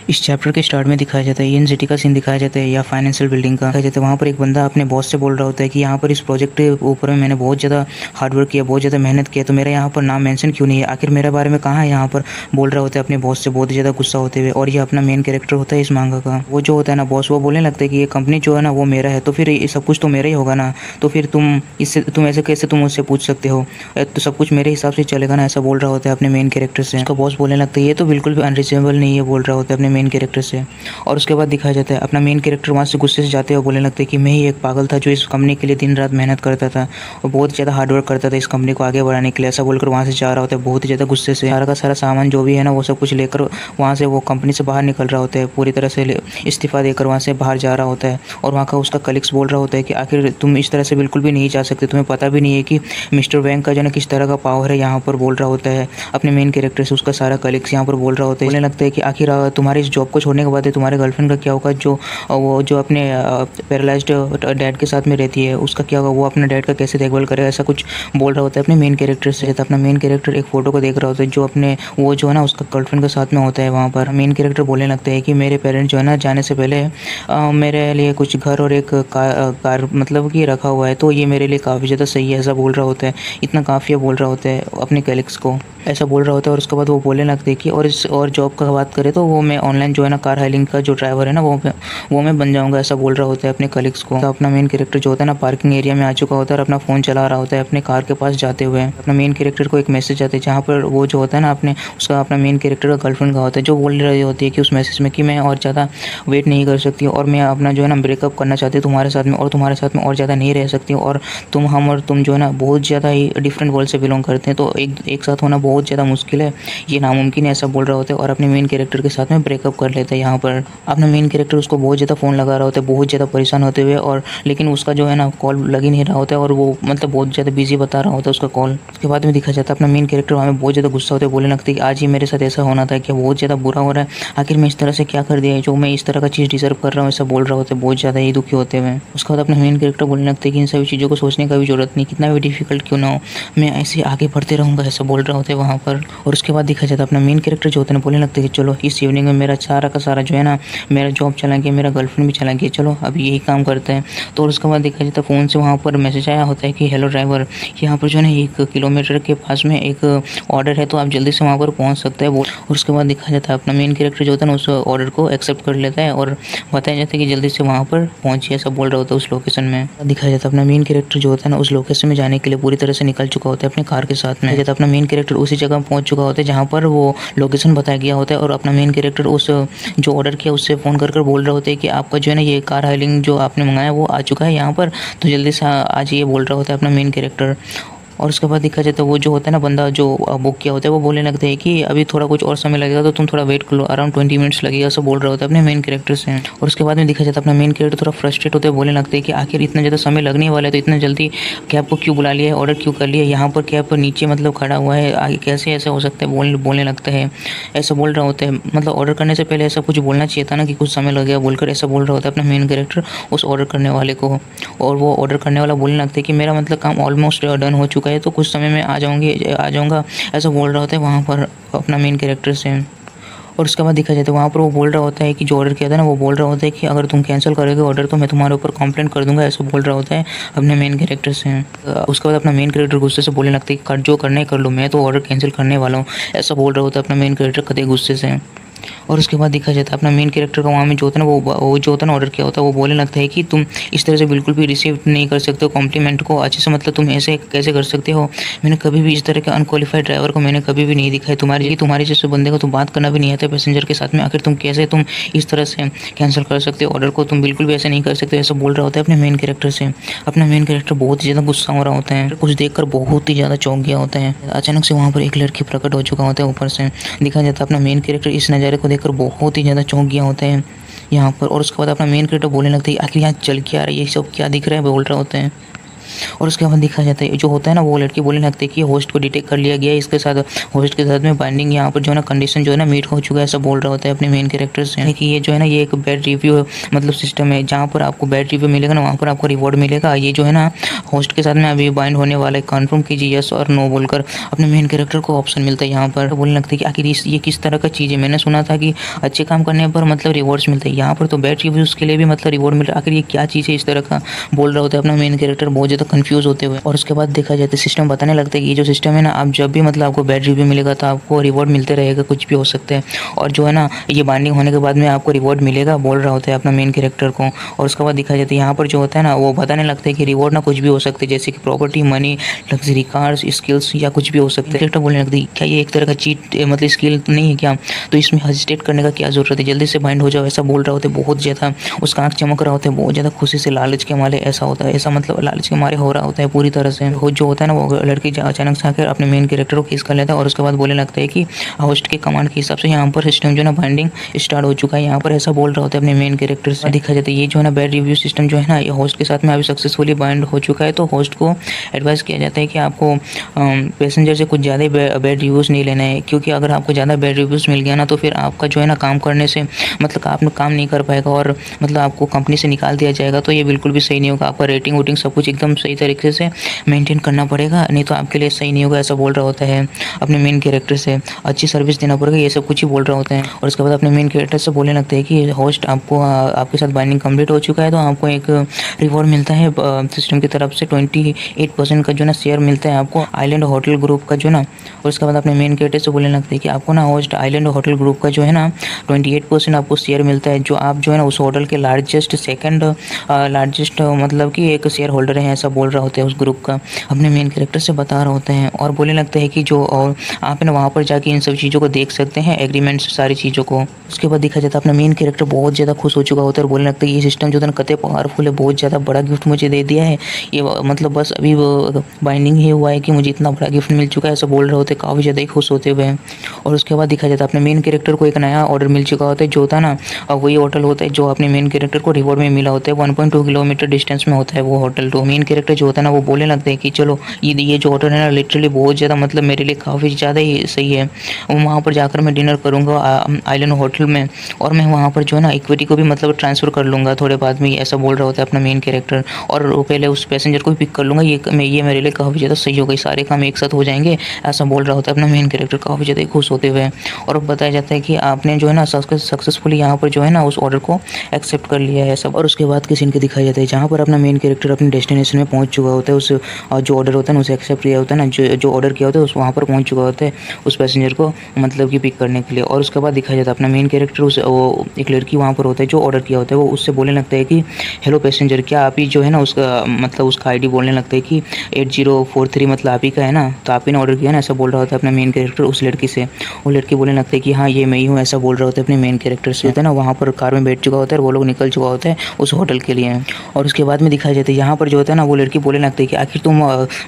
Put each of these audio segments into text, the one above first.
इस चैप्टर के स्टार्ट में दिखाया जाता है इन सिटी का सीन दिखाया जाता है या फाइनेंशियल बिल्डिंग का दिखाया जाता है। वहाँ पर एक बंदा अपने बॉस से बोल रहा होता है कि यहाँ पर इस प्रोजेक्ट के ऊपर में मैंने बहुत ज़्यादा हार्डवर्क किया, बहुत ज़्यादा मेहनत किया, तो मेरा यहाँ पर नाम मेंशन क्यों नहीं है, आखिर मेरे बारे में कहाँ है, यहाँ पर बोल रहा होता है अपने बॉस से बहुत ज़्यादा गुस्सा होते हुए। और ये अपना मेन कैरेक्टर होता है इस मांगा का। वो जो होता है ना बॉस, वो बोलने लगता है कि ये कंपनी जो है ना वो मेरा है, तो फिर ये सब कुछ तो मेरा ही होगा ना, तो फिर तुम ऐसे कैसे तुम मुझसे पूछ सकते हो, तो सब कुछ मेरे हिसाब से चलेगा ना, ऐसा बोल रहा होता है अपने मेन कैरेक्टर से। उसका बॉस बोलने लगता है ये तो बिल्कुल भी अनरीजनेबल नहीं है, बोल रहा होता है अपने मेन कैरेक्टर से। और उसके बाद दिखाया जाता है अपना मेन कैरेक्टर वहाँ से गुस्से से जाते हुए बोलने लगता है कि मैं ही एक पागल था जो इस कंपनी के लिए दिन रात मेहनत करता था और बहुत ज़्यादा हार्डवर्क करता था इस कंपनी को आगे बढ़ाने के लिए, ऐसा बोलकर वहाँ से जा रहा होता है बहुत ही ज़्यादा गुस्से से। सारा का सारा सामान जो भी है ना वो सब कुछ लेकर वहाँ से वो कंपनी से बाहर निकल रहा होता है, पूरी तरह से इस्तीफा देकर वहाँ से बाहर जा रहा होता है। और वहाँ का उसका कलीग्स बोल रहा होता है कि आखिर तुम इस तरह से बिल्कुल भी नहीं जा सकते, तुम्हें पता भी नहीं है कि मिस्टर वैंग का जो है किस तरह का पावर है, यहाँ पर बोल रहा होता है अपने मेन कैरेक्टर से। उसका सारा कलीग्स यहाँ पर बोल रहा होता है, बोलने लगता है कि आखिर तुम्हारी इस जॉब को छोड़ने के बाद तुम्हारे गर्लफ्रेंड का क्या होगा, जो अपने पैरालाइज्ड डैड के साथ में रहती है, उसका क्या होगा, वो अपने डैड का कैसे देखभाल करेगा, ऐसा कुछ बोल रहा होता है अपने मेन कैरेक्टर से। अपना मेन कैरेक्टर एक फोटो को देख रहा होता है जो अपने वो जो है ना उसका गर्लफ्रेंड के साथ में होता है। वहाँ पर मेन कैरेक्टर बोलने लगता है कि मेरे पेरेंट्स जो है ना जाने से पहले मेरे लिए कुछ घर और एक कार मतलब कि रखा हुआ है, तो ये मेरे लिए काफ़ी ज़्यादा सही है, ऐसा बोल रहा होता है। इतना काफ़ी बोल रहा होता है अपने कलीग्स को, ऐसा बोल रहा होता है। और उसके बाद वो बोलने लगते हैं कि और जॉब का बात करें तो वो मैं ऑनलाइन जो है ना कार हायरिंग का जो ड्राइवर है ना वो मैं बन जाऊंगा, ऐसा बोल रहा होता है अपने कलीग्स को। तो अपना मेन कैरेक्टर जो होता है ना पार्किंग एरिया में आ चुका होता है और अपना फ़ोन चला रहा होता है अपने कार के पास जाते हुए। अपना मेन कैरेक्टर को एक मैसेज आता है जहाँ पर वो जो होता है ना अपना मेन कैरेक्टर का गर्लफ्रेंड का होता है, जो बोल रही होती है कि उस मैसेज में कि मैं और ज़्यादा वेट नहीं कर सकती और मैं अपना जो है ना ब्रेकअप करना चाहती हूँ तुम्हारे साथ में, और तुम्हारे साथ में और ज़्यादा नहीं रह सकती हूँ, और हम और तुम जो है ना बहुत ज़्यादा ही डिफरेंट वर्ल्ड से बिलोंग करते हैं, तो एक साथ होना बहुत ज़्यादा मुश्किल है, ये नामुमकिन है, ऐसा बोल रहा होता है। और अपने मेन कैरेक्टर के साथ में ब्रेकअप कर लेता है। यहाँ पर अपना मेन कैरेक्टर उसको बहुत ज़्यादा फ़ोन लगा रहा होता है, बहुत ज़्यादा परेशान होते हुए, और लेकिन उसका जो है ना कॉल लग ही नहीं रहा होता है, और वो मतलब बहुत ज़्यादा बिजी बता रहा होता है उसका कॉल। उसके बाद में दिखा जाता है अपना मेन कैरेक्टर वहाँ में बहुत ज़्यादा गुस्सा होता है, बोलने लगता है कि आज ही मेरे साथ ऐसा होना था, क्या बहुत ज़्यादा बुरा हो रहा है, आखिर मैं इस तरह से क्या कर दिया है जो मैं इस तरह का चीज़ डिजर्व कर रहा हूँ, ऐसा बोल रहा होता है बहुत ज़्यादा ही दुखी होते हुए। उसके बाद अपना मेन कैरेक्टर बोलने लगता है कि इन सभी चीज़ों को सोचने का भी जरूरत नहीं, कितना भी डिफिकल्ट क्यों ना हो, मैं ऐसे आगे बढ़ते रहूँगा, ऐसा बोल रहा होता है वहाँ पर। और उसके बाद दिखा जाता है अपना मेन कैरेक्टर जो होता है बोलने लगता है कि चलो इस इवनिंग में मेरा सारा का सारा जो है ना मेरा जॉब चला गया, मेरा गर्लफ्रेंड भी चला गया, चलो अब यही काम करते हैं। तो और उसके बाद देखा जाता है फ़ोन से वहाँ पर मैसेज आया होता है कि हेलो ड्राइवर, यहाँ पर जो है ना 1 किलोमीटर के पास में एक ऑर्डर है, तो आप जल्दी से वहाँ पर पहुँच सकते हैं। और उसके बाद देखा जाता है अपना मेन कैरेक्टर जो होता है ना उस ऑर्डर को एक्सेप्ट कर लेता है और बताया जाता है कि जल्दी से वहाँ पर पहुँचिए, ऐसा बोल रहा होता है उस लोकेशन में। दिखाया जाता है अपना मेन कैरेक्टर जो होता है ना उस लोकेशन में जाने के लिए पूरी तरह से निकल चुका होता है अपने कार के साथ में। जाता अपना मेन कैरेक्टर उसी जगह पहुँच चुका होता है जहाँ पर वो लोकेशन बताया गया होता है, और अपना मेन कैरेक्टर उस जो ऑर्डर किया उससे फ़ोन कर बोल रहे होते हैं कि आपका जो है ना ये कार हायरिंग जो आपने मंगाया वो आ चुका है यहाँ पर, तो जल्दी से आ जाइए, बोल रहा होता है अपना मेन कैरेक्टर। और उसके बाद देखा जाता है वो जो होता है ना बंदा जो बुक किया होता है वो बोलने लगता है कि अभी थोड़ा कुछ और समय लगेगा, तो तुम थोड़ा वेट कर लो, अराउंड 20 मिनट्स लगेगा, सब बोल रहा होता है अपने मेन कैरेक्टर से। और उसके बाद में देखा जाता है अपना मेन कैरेक्टर थोड़ा फ्रस्ट्रेट होते हैं, बोलने लगते हैं कि आखिर इतना ज़्यादा समय लगने वाला है तो इतना जल्दी कैब को क्यों बुला लिया है, ऑर्डर क्यों कर लिया, यहाँ पर कैब पर नीचे मतलब खड़ा हुआ है, आगे कैसे ऐसा हो सकता है, बोलने लगता है, ऐसा बोल रहा होता है। मतलब ऑर्डर करने से पहले ऐसा कुछ बोलना चाहिए था ना कि कुछ समय लगेगा बोलकर, ऐसा बोल रहा होता है अपना मेन कैरेक्टर उस ऑर्डर करने वाले को। और वो ऑर्डर करने वाला बोलने लगता है कि मेरा मतलब काम ऑलमोस्ट डन हो चुका है, तो कुछ समय में आ जाऊँगा, ऐसा बोल रहा होता है वहाँ पर अपना मेन कैरेक्टर से। और उसके बाद देखा जाता है वहाँ पर वो बोल रहा होता है कि जो ऑर्डर किया था ना वो बोल रहा होता है कि अगर तुम कैंसिल करोगे ऑर्डर तो मैं तुम्हारे ऊपर कंप्लेंट कर दूंगा, ऐसा बोल रहा होता है अपने मेन कैरेक्टर से। उसके बाद अपना मेन कैरेक्टर गुस्से से बोलने लगता है कि जो करना है कर लो, मैं तो ऑर्डर कैंसिल करने वाला हूँ, ऐसा बोल रहा होता है अपना मेन कैरेक्टर कदे गुस्से से। और उसके बाद देखा जाता है अपना मेन कैरेक्टर का वहाँ में जो होता है ना वो जो होता है ना ऑर्डर किया होता है वो बोलने लगता है कि तुम इस तरह से बिल्कुल भी रिसीव नहीं कर सकते हो कॉम्प्लीमेंट को अच्छे से, मतलब तुम ऐसे कैसे कर सकते हो, मैंने कभी भी इस तरह के अनक्वालिफाइड ड्राइवर को मैंने कभी भी नहीं दिखा है, तुम्हारे जैसे बंदे को तो बात करना भी नहीं आता पैसेंजर के साथ में, आखिर तुम इस तरह से कैंसिल कर सकते हो ऑर्डर को, तुम बिल्कुल भी ऐसे नहीं कर सकते, ऐसा बोल रहा होता है अपने मेन कैरेक्टर से। अपना मेन कैरेक्टर बहुत ही ज़्यादा गुस्सा हो रहा होता है, कुछ देखकर बहुत ही ज़्यादा चौंक गया होता है। अचानक से वहाँ पर एक लड़की प्रकट हो चुका होता है ऊपर से, दिखाया जाता है अपना मेन कैरेक्टर इस नज़ारे को देखकर बहुत ही ज़्यादा चौंक गया होता है यहाँ पर। और उसके बाद अपना मेन कैरेक्टर बोलने लगता है आखिर यहाँ चल क्या रहा है, ये सब क्या दिख रहा है, बोल रहा होता है। और उसके बाद दिखा जाता है जो होता है ना, वो लड़की बोलने लगती है कि होस्ट को डिटेक्ट कर लिया गया है, इसके साथ होस्ट के साथ में बाइंडिंग यहाँ पर जो है ना कंडीशन जो है ना मीट हो चुका है, ऐसा बोल रहा होता है अपने मेन कैरेक्टर से कि ये जो है ना ये एक बैड रिव्यू मतलब सिस्टम है, जहाँ पर आपको बैड रिव्यू मिलेगा ना वहाँ पर आपको रिवॉर्ड मिलेगा। ये जो है ना होस्ट के साथ में अभी बाइंड होने वाला है, कन्फर्म कीजिए यस और नो बोलकर अपने मेन कैरेक्टर को ऑप्शन मिलता है। यहाँ पर बोलने लगता है कि आखिर ये किस तरह का चीज़ है, मैंने सुना था कि अच्छे काम करने पर मतलब रिवॉर्ड्स मिलते हैं, यहाँ पर तो बैड रिव्यूज़ के लिए भी मतलब रिवॉर्ड मिल रहा है, आखिर ये क्या चीज़ है, इस तरह का बोल रहा होता है अपना मेन कैरेक्टर बहुत ज़्यादा कंफ्यूज होते हुए। और उसके बाद देखा जाए तो सिस्टम बताने लगता है कि ये जो सिस्टम है ना, आप जब भी मतलब आपको बैड रिव्यू मिलेगा तो आपको रिवॉर्ड मिलते रहेगा, कुछ भी हो सकता है, और जो है ना ये बाइंडिंग होने के बाद में आपको रिवॉर्ड मिलेगा बोल रहा होता है अपना मेन कैरेक्टर को। और उसके बाद दिखा जाता है यहाँ पर जो होता है ना वो बताने लगता है कि रिवॉर्ड ना कुछ भी हो सकते हैं, जैसे कि property, money, luxury cars, skills या कुछ भी हो सकता है। कैरेक्टर बोलने लगता है क्या ये एक तरह का चीट मतलब स्किल नहीं है क्या, तो इसमें हेजिटेट करने का क्या जरूरत है, जल्दी से बाइंड हो जाओ, ऐसा बोल रहा होता है। बहुत ज़्यादा उसका आँख चमक रहा होता है, बहुत ज़्यादा खुशी से, लालच के मारे ऐसा होता है, ऐसा मतलब लालच के मारे हो रहा होता है पूरी तरह से। जो होता है ना वो लड़की अचानक से आकर अपने मेन कैरेक्टर को किस कर लेता है और उसके बाद बोलने लगता है कि होस्ट के कमांड के हिसाब से यहाँ पर सिस्टम जो है ना बाइंडिंग स्टार्ट हो चुका है, यहाँ पर ऐसा बोल रहा होता है अपने मेन कैरेक्टर से। दिखा जाता है ये जो है ना बैड रिव्यू सिस्टम जो है ना ये होस्ट के साथ में अभी सक्सेसफुली बाइंड हो चुका है, तो होस्ट को एडवाइस किया जाता है कि आपको पैसेंजर से कुछ ज़्यादा बैड रिव्यूज़ नहीं लेना है, क्योंकि अगर आपको ज़्यादा बैड रिव्यूज़ मिल गया ना तो फिर आपका जो है ना काम करने से मतलब आप काम नहीं कर पाएगा और मतलब आपको कंपनी से निकाल दिया जाएगा, तो ये बिल्कुल भी सही नहीं होगा। आपका रेटिंग वोटिंग सब कुछ एकदम सही तरीके से मेंटेन करना पड़ेगा, नहीं तो आपके लिए सही नहीं होगा, ऐसा बोल रहा होता है अपने मेन कैरेक्टर से। अच्छी सर्विस देना पड़ेगा, ये सब कुछ ही बोल रहा होता है। और उसके बाद अपने मेन कैरेक्टर से बोलने लगते हैं कि होस्ट आपको आपके साथ बाइंडिंग कंप्लीट हो चुका है, तो आपको एक रिवॉर्ड मिलता है सिस्टम की तरफ से 28% का जो ना शेयर मिलता है आपको आइलैंड होटल ग्रुप का जो ना। और उसके बाद अपने मेन कैरेक्टर से बोलने लगते हैं कि आपको ना होस्ट आइलैंड होटल ग्रुप का जो है ना 28% आपको शेयर मिलता है, जो आप जो है ना उस होटल के लार्जेस्ट सेकंड लार्जेस्ट मतलब कि एक शेयर होल्डर है, ऐसा बोल रहा होता है उस ग्रुप का, अपने मेन कैरेक्टर से बता रहा होता है। और बोलने लगता है कि जो और आप ना वहाँ पर जाके इन सब चीज़ों को देख सकते हैं, एग्रीमेंट्स सारी चीज़ों को। उसके बाद देखा जाता है अपना मेन कैरेक्टर बहुत ज़्यादा खुश हो चुका होता है और बोलने लगता है ये सिस्टम जो है ना कतई पावरफुल है, बहुत ज़्यादा बड़ा गिफ्ट मुझे दे दिया है, ये मतलब बस अभी बाइंडिंग ही हुआ है कि मुझे इतना बड़ा गिफ्ट मिल चुका है, ऐसा बोल रहे होते, काफ़ी ज़्यादा ही खुश होते हुए। और उसके बाद दिखा जाता है अपने मेन कैरेक्टर को एक नया ऑर्डर मिल चुका होता है, जो होता है ना वही होटल होता है जो अपने मेन कैरेक्टर को रिवॉर्ड में मिला होता है। 1.2 किलोमीटर डिस्टेंस में होता है वो होटल। तो मेन कैरेक्टर जो होता है ना वो बोलने लगता है कि चलो ये जो होटल है ना लिटरली बहुत ज़्यादा मतलब मेरे लिए काफ़ी ज़्यादा ही सही है, वहाँ पर जाकर मैं डिनर करूँगा आइलैंड होटल में, और मैं वहाँ पर जो है ना इक्विटी को भी मतलब ट्रांसफ़र कर लूँगा थोड़े बाद में, ऐसा बोल रहा होता है अपना मेन कैरेक्टर। और पहले उस पैसेंजर को भी पिक कर लूँगा, ये मेरे लिए काफ़ी ज़्यादा सही होगा, सारे काम एक साथ हो जाएंगे, ऐसा बोल रहा होता है अपना मेन कैरेक्टर काफ़ी ज़्यादा खुश होते हुए। और बताया जाता है कि आपने जो है ना सक्सेसफुली यहाँ पर जो है ना उस ऑर्डर को एक्सेप्ट कर लिया है सब। और उसके बाद के सीन के दिखाया जाता है जहाँ पर अपना मेन कैरेक्टर अपने डेस्टिनेशन में पहुँच चुका होता है, उस जो ऑर्डर होता है ना उसे एक्सेप्ट किया होता है ना, जो ऑर्डर किया होता है उस वहाँ पर पहुँच चुका होता है उस पैसेंजर को मतलब कि पिक करने के लिए। और उसके बाद दिखाया जाता है अपना मेन कैरेक्टर वो एक लड़की वहाँ पर होता है जो ऑर्डर किया होता है, वो उससे बोलने लगता है कि हेलो पैसेंजर, क्या आप ही जो है ना उसका मतलब उसका आईडी बोलने लगता है कि 8043 मतलब आप ही का है ना, तो आप ही ने ऑर्डर किया ना, ऐसा बोल रहा होता है अपना मेन कैरेक्टर उस लड़की से। वो लड़की बोलने लगता है कि हाँ ये मैं ही हूँ, ऐसा बोल रहा होता है अपने मेन कैरेक्टर से। होता है ना वहाँ पर कार में बैठ चुका होता है और वो लोग निकल चुका होता है उस होटल के लिए। और उसके बाद में दिखाया जाता है यहाँ पर जो होता है ना वो लड़की बोलने लगती है कि आखिर तुम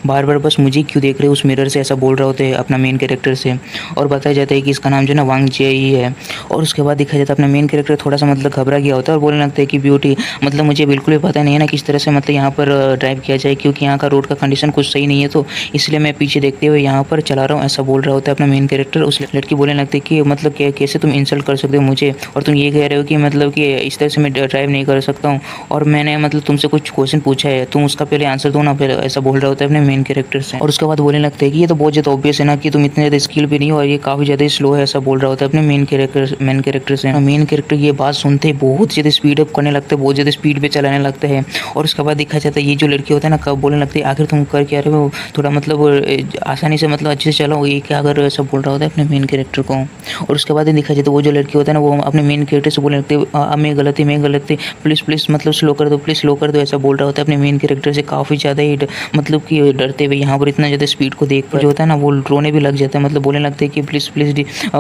बार बार बस मुझे क्यों देख रहे हो उस मिरर से, ऐसा बोल रहा होता है अपना मेन कैरेक्टर से। और बताया जाता है कि इसका नाम जो है ना वांग जे ही है। और उसके बाद दिखाया जाता है अपना मेन कैरेक्टर थोड़ा सा मतलब घबरा गया होता है और बोलने लगता है कि ब्यूटी मतलब मुझे बिल्कुल भी पता नहीं है ना किस तरह से मतलब यहाँ पर ड्राइव किया जाए, क्योंकि यहाँ का रोड का कंडीशन कुछ सही नहीं है, तो इसलिए मैं पीछे देखते हुए यहाँ पर चला रहा हूँ, ऐसा बोल रहा होता है अपना मेन कैरेक्टर। उस लड़की बोलने लगती है कि मतलब कैसे तुम इंसल्ट कर सकते हो मुझे, और तुम ये कह रहे हो कि मतलब कि इस तरह से मैं ड्राइव नहीं कर सकता हूँ, और मैंने मतलब तुमसे कुछ क्वेश्चन पूछा है, तुम उसका पहले आंसर दो ना, फिर ऐसा बोल रहा होता है अपने मेन कैरेक्टर से। और उसके बाद बोलने लगता है कि ये तो बहुत ज़्यादा ऑब्वियस है ना कि तुम इतने ज़्यादा स्किल भी नहीं हो और ये काफ़ी ज़्यादा स्लो है, ऐसा बोल रहा होता है अपने मेन कैरेक्टर से। मेन कैरेक्टर ये बात सुनते ही बहुत ज़्यादा स्पीड अप करने लगता है, बहुत ज़्यादा स्पीड पे चलाने लगता है। और उसके बाद देखा जाता है ये जो लड़की होता है ना कब बोलने लगती है आखिर तुम कर क्या रहे हो, थोड़ा मतलब आसानी से मतलब अच्छे से चलाओ, ये क्या कर रहे हो, ऐसा बोल रहा होता है अपने मेन कैरेक्टर को। और उसके बाद देखा जाए तो वो जो लड़की होता है ना वो अपने मेन कैरेक्टर से बोलने लगती है मैं गलत थी, प्लीज़ मतलब स्लो कर दो, प्लीज़ स्लो कर दो, ऐसा बोल रहा होता है अपने मेन कैरेक्टर से काफ़ी ज़्यादा ही मतलब कि डरते हुए यहाँ पर इतना ज़्यादा स्पीड को देख कर जो होता है ना वो रोने भी लग जाता है, मतलब बोलने लगते हैं कि प्लीज़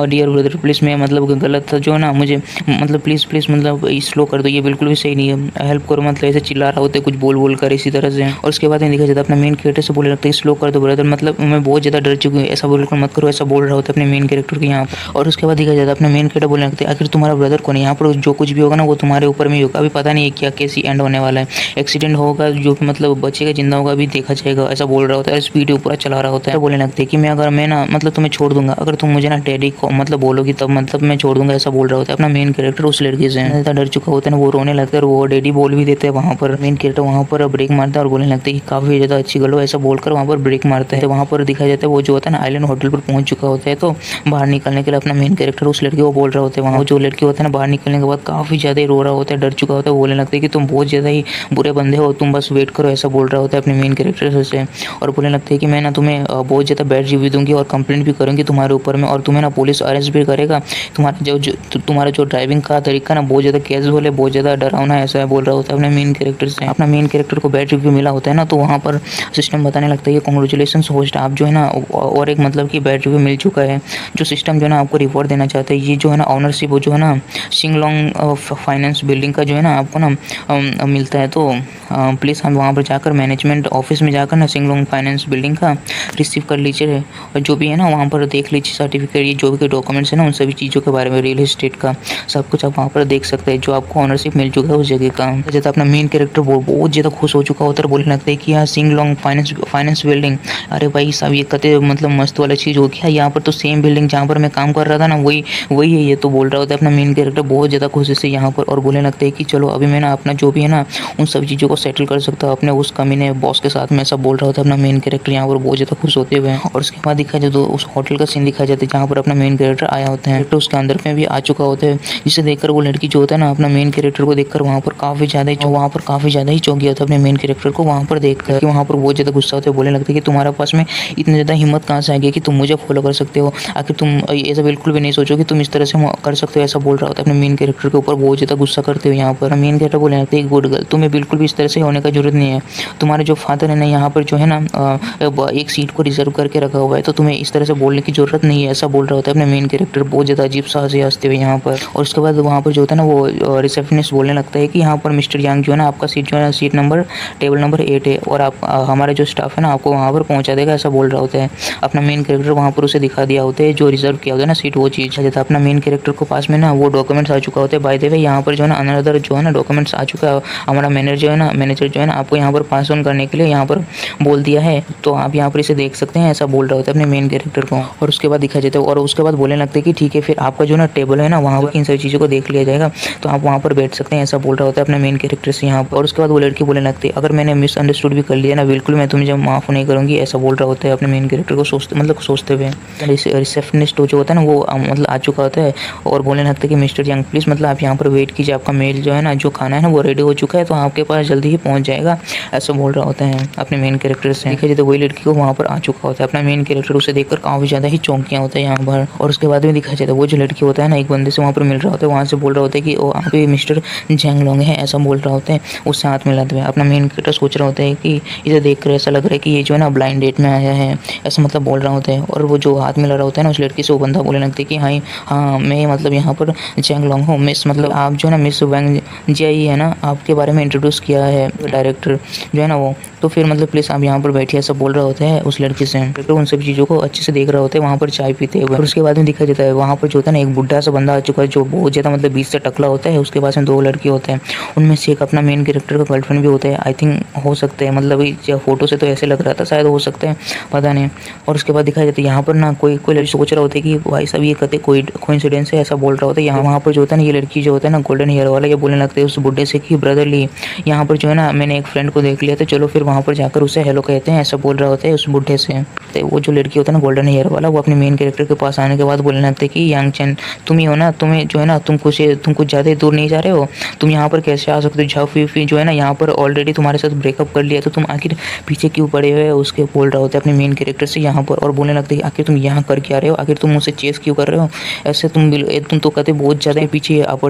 डियर ब्रदर प्लीज़ मैं मतलब गलत था जो ना मुझे मतलब प्लीज़ मतलब स्लो कर दो, ये बिल्कुल भी सही नहीं है, हेल्प करो, मतलब ऐसे चिल्ला रहा होता है कुछ बोल कर इसी तरह से। और उसके बाद देखा जाता है अपना मेन कैरेक्टर से बोलने लगता है स्लो कर दो ब्रदर, मतलब मैं बहुत ज़्यादा डर चुकी हूँ, ऐसा बोलकर मत करो, ऐसा बोल रहा होता है अपने मेन कैरेक्टर के यहाँ पर। और उसके बाद देखा जाता है अपना मेन कैरेक्टर बोलने लगता है आखिर तुम्हारा ब्रदर कौन है, यहाँ पर जो कुछ भी होगा ना वो तुम्हारे ऊपर में ही होगा, अभी पता नहीं है क्या कैसी एंड होने वाला है, एक्सीडेंट होगा जो मतलब मतलब बचेगा जिंदा होगा अभी देखा जाएगा, ऐसा बोल रहा होता है। स्पीड ऊपर चला रहा होता है। बोलने लगते हैं कि मैं ना मतलब तुम्हें छोड़ दूंगा अगर तुम मुझे ना डैडी को मतलब बोलोगी तब मतलब मैं छोड़ दूंगा, ऐसा बोल रहा होता है अपना मेन कैरेक्टर उस लड़की से। इतना डर चुका होता है ना वो रोने लगता है और वो डैडी बोल भी देते हैं। वहाँ पर मेन कैरेक्टर वहाँ पर ब्रेक मारता है और बोलने लगता है कि काफी ज्यादा अच्छी गर्ल हो, ऐसा बोलकर वहाँ पर ब्रेक मारता है। तो वहाँ पर दिखाया जाता है वो जो होता है ना आइलैंड होटल पर पहुंच चुका होता है। तो बाहर निकलने के लिए अपना मेन कैरेक्टर उस लड़की को बोल रहा होता है। वहाँ जो लड़की होता है ना बाहर निकलने के बाद काफी ज्यादा रो रहा होता है, डर चुका होता है। बोलने लगता है कि तुम बहुत ज्यादा ही बुरे बंदे हो, तुम बस वेट करो, ऐसा बोल रहा होता है अपने मेन कैरेक्टर से। और बोलने लगता है कि मैं ना तुम्हें बहुत ज्यादा बैड रिव्यू दूंगी और कंप्लेंट भी करूंगी तुम्हारे ऊपर में, और तुम्हें ना पुलिस अरेस्ट भी करेगा। तुम्हारा जो ड्राइविंग का तरीका ना बहुत ज्यादा कैजुअल है, बहुत ज्यादा डरावना है, ऐसा बोल रहा होता है अपने मेन कैरेक्टर से। अपना मेन कैरेक्टर को बैड रिव्यू मिला होता है ना, तो वहाँ पर सिस्टम बताने लगता है कि कांग्रेचुलेशन होस्ट, आप जो है ना और एक मतलब कि बैड रिव्यू मिल चुका है। जो सिस्टम जो है ना आपको रिवॉर्ड देना चाहता है, ये जो है ना ऑनरशिप वो जो है ना शिंगलोंग फाइनेंस बिल्डिंग का जो है ना आपको ना मिलता है। तो प्लीज़ हम वहाँ पर जाकर मैनेजमेंट ऑफिस में जाकर ना शिंगलोंग फाइनेंस बिल्डिंग का रिसीव कर लीजिए, और जो भी है ना वहाँ पर देख लीजिए सर्टिफिकेट, ये जो भी डॉक्यूमेंट्स है ना उन सभी चीज़ों के बारे में, रियल एस्टेट का सब कुछ आप वहाँ पर देख सकते हैं, जो आपको ऑनरशिप मिल चुका है उस जगह का। जैसे अपना मेन कैरेक्टर बहुत ज़्यादा खुश हो चुका होता है, बोलने लगता है कि यहाँ शिंगलोंग फाइनेंस बिल्डिंग, अरे भाई साहब ये कते मतलब मस्त वाला चीज़ हो गया, यहाँ पर तो सेम बिल्डिंग जहाँ पर मैं काम कर रहा था ना वही है ये, तो बोल रहा होता है अपना मेन कैरेक्टर बहुत ज़्यादा खुशी से यहाँ पर। और बोलने लगता है कि चलो अभी मैं ना अपना जो भी है ना उन सब चीज़ों को सेटल कर सकता हूँ अपने उस कमीने बॉस के साथ में, ऐसा बोल रहा होता है अपना मेन कैरेक्टर यहाँ पर बहुत ज़्यादा खुश होते हुए। और उसके बाद दिखाया जाए तो उस होटल का सीन दिखाया जाता है जहाँ पर अपना मेन कैरेक्टर आया होता है, तो उसके अंदर में भी आ चुका होता है, जिसे देखकर वो लड़की जो होता है ना अपना मेन कैरेक्टर को देखकर वहाँ पर काफ़ी ज़्यादा ही चौंक गया था अपने मेन कैरेक्टर को वहाँ पर देखकर। वहाँ पर बहुत ज़्यादा गुस्सा होता है, बोलने लगता है कि तुम्हारे पास में इतनी ज़्यादा हिम्मत कहाँ से आ गई कि तुम मुझे फॉलो कर सकते हो, आखिर तुम ऐसा बिल्कुल भी नहीं सोचो कि तुम इस तरह से कर सकते हो, ऐसा बोल रहा होता है अपने मेन कैरेक्टर के ऊपर बहुत ज़्यादा गुस्सा करते हुए। यहाँ पर मेन कैरेक्टर बोलने लगते हैं गुड गर्ल, तुम्हें बिल्कुल भी इस तरह से होने का जरूरत नहीं है, तुम्हारे जो फादर है ना यहाँ पर जो है ना एक सीट को रिजर्व करके रखा हुआ है, तो तुम्हें इस तरह से बोलने की जरूरत नहीं है, ऐसा बोल रहा होता है अपने मेन कैरेक्टर बहुत ज़्यादा अजीब सा हंसते हुए यहाँ पर। और उसके बाद वहाँ पर जो होता है ना वो रिसेप्शनिस्ट बोलने लगता है कि यहाँ पर मिस्टर यांग जो है ना आपका सीट जो है सीट नंबर टेबल नंबर 8 है, और आप हमारा जो स्टाफ है ना आपको वहाँ पर पहुँचा देगा, ऐसा बोल रहा होता है। अपना मेन कैरेक्टर वहाँ पर उसे दिखा दिया होता है जो रिजर्व किया होता है ना सीट, वो चीज़ जाता है। अपना मेन कैरेक्टर को पास में ना वो डॉक्यूमेंट्स आ चुका होता है। बाय द वे यहाँ पर जो है ना अनदर जो है ना डॉक्यूमेंट्स आ चुका है, हमारा मैनेजर जो है ना आपको यहाँ पर पास ऑन करने के लिए यहाँ पर बोल दिया है, तो आप यहाँ पर इसे देख सकते हैं, ऐसा बोल रहा होता है अपने मेन कैरेक्टर को। और उसके बाद दिखा जाता है, और उसके बाद बोलने लगते हैं कि ठीक है फिर आपका जो ना टेबल है ना वहाँ पर इन सभी चीज़ों को देख लिया जाएगा, तो आप वहाँ पर बैठ सकते हैं, ऐसा बोल रहा होता है अपने मेन कैरेक्टर से यहाँ पर। और उसके बाद वो लड़की बोलने लगती है अगर मैंने मिसअंडरस्टूड भी कर लिया ना बिल्कुल मैं तुम्हें जब माफ़ नहीं करूँगी, ऐसा बोल रहा होता है अपने मेन कैरेक्टर को सोचते हुए। रिसेप्शनिस्ट जो होता है ना वो मतलब आ चुका होता है और बोलने लगता है कि मिस्टर यंग प्लीज़ मतलब आप यहाँ पर वेट कीजिए, आपका मेल जो है ना जो खाना है ना वो रेडी हो चुका है, तो आपके पास जल्दी ही पहुँच जाएगा, ऐसा बोल रहा होता है अपने मेन कैरेक्टर से। देखिए तो वही लड़की को वहाँ पर आ चुका होता है, अपना मेन कैरेक्टर उसे देखकर काफ़ी ज़्यादा ही चौंकियाँ होता है यहाँ पर। और उसके बाद में दिखाया जाता है वो जो लड़की होता है ना एक बंदे से वहाँ पर मिल रहा होता है, वहाँ से बोल रहा होता है कि वो आप ही मिस्टर जैंग लोंग है, ऐसा बोल रहा होता है। उससे हाथ मिलाते हुए अपना मेन कैरेक्टर सोच रहा होता है कि इसे देखकर ऐसा लग रहा है कि ये जो है ना ब्लाइंड डेट में आया है, ऐसा मतलब बोल रहा होता है। और वो जो हाथ मिला रहा होता है ना उस लड़की से वो बंदा बोलने लगता है कि हाँ मैं मतलब यहाँ पर जैंग लोंग हूँ, मिस मतलब आप जो है ना मिस वैंग जियाई है ना, आपके बारे में इंट्रोड्यूस किया है डायरेक्टर जो है ना वो, तो फिर मतलब प्लीज़ आप यहाँ पर बैठिए, ऐसा बोल रहा होता है उस लड़की से। तो उन सभी चीज़ों को अच्छे से देख रहा होता है वहाँ पर चाय पीते हुए। और उसके बाद में दिखा जाता है वहाँ पर जो होता है ना एक बुढ़ा सा बंदा आ चुका है जो बहुत ज़्यादा मतलब 20 से टकला होता है, उसके पास में 2 लड़के होते हैं, उनमें से एक अपना मेन कैरेक्टर का गर्लफ्रेंड भी होता है, आई थिंक हो सकते हैं, मतलब फोटो से तो ऐसे लग रहा था, शायद हो सकते हैं, पता नहीं। और उसके बाद दिखाया जाता है यहाँ पर ना कोई लड़की सोच रहा होता है कि भाई साहब ये कहते कोइंसिडेंस है, ऐसा बोल रहा होता है। यहाँ वहाँ पर जो होता है ना ये लड़की जो होता है ना गोल्डन हेयर वाला, ये बोलने लगता है उस बुढ़े से कि ब्रदरली यहाँ पर जो है ना मैंने एक फ्रेंड को देख लिया, तो चलो फिर वहाँ पर जाकर उसे हेलो कहते हैं, ऐसा बोल रहा होता है उस बुढ़े से। तो वो जो लड़की होता है ना गोल्डन हेयर वाला, वो अपने मेन कैरेक्टर के पास आने के बाद बोलने लगता है कि यांग चैन तुम ही हो ना, तुम्हें जो है ना तुम कुछ ज़्यादा दूर नहीं जा रहे हो, तुम यहाँ पर कैसे आ सकते हो, झाफी जो है ना यहाँ पर ऑलरेडी तुम्हारे साथ ब्रेकअप कर लिया, तो तुम आखिर पीछे क्यों पड़े हुए हो, उसके बोल रहा होता है अपने मेन कैरेक्टर से यहाँ पर। और बोलने लगता है आखिर तुम यहाँ कर क्या रहे हो, आखिर तुम मुझसे चेस क्यों कर रहे हो, ऐसे तुम तो कहते बहुत ज़्यादा पीछे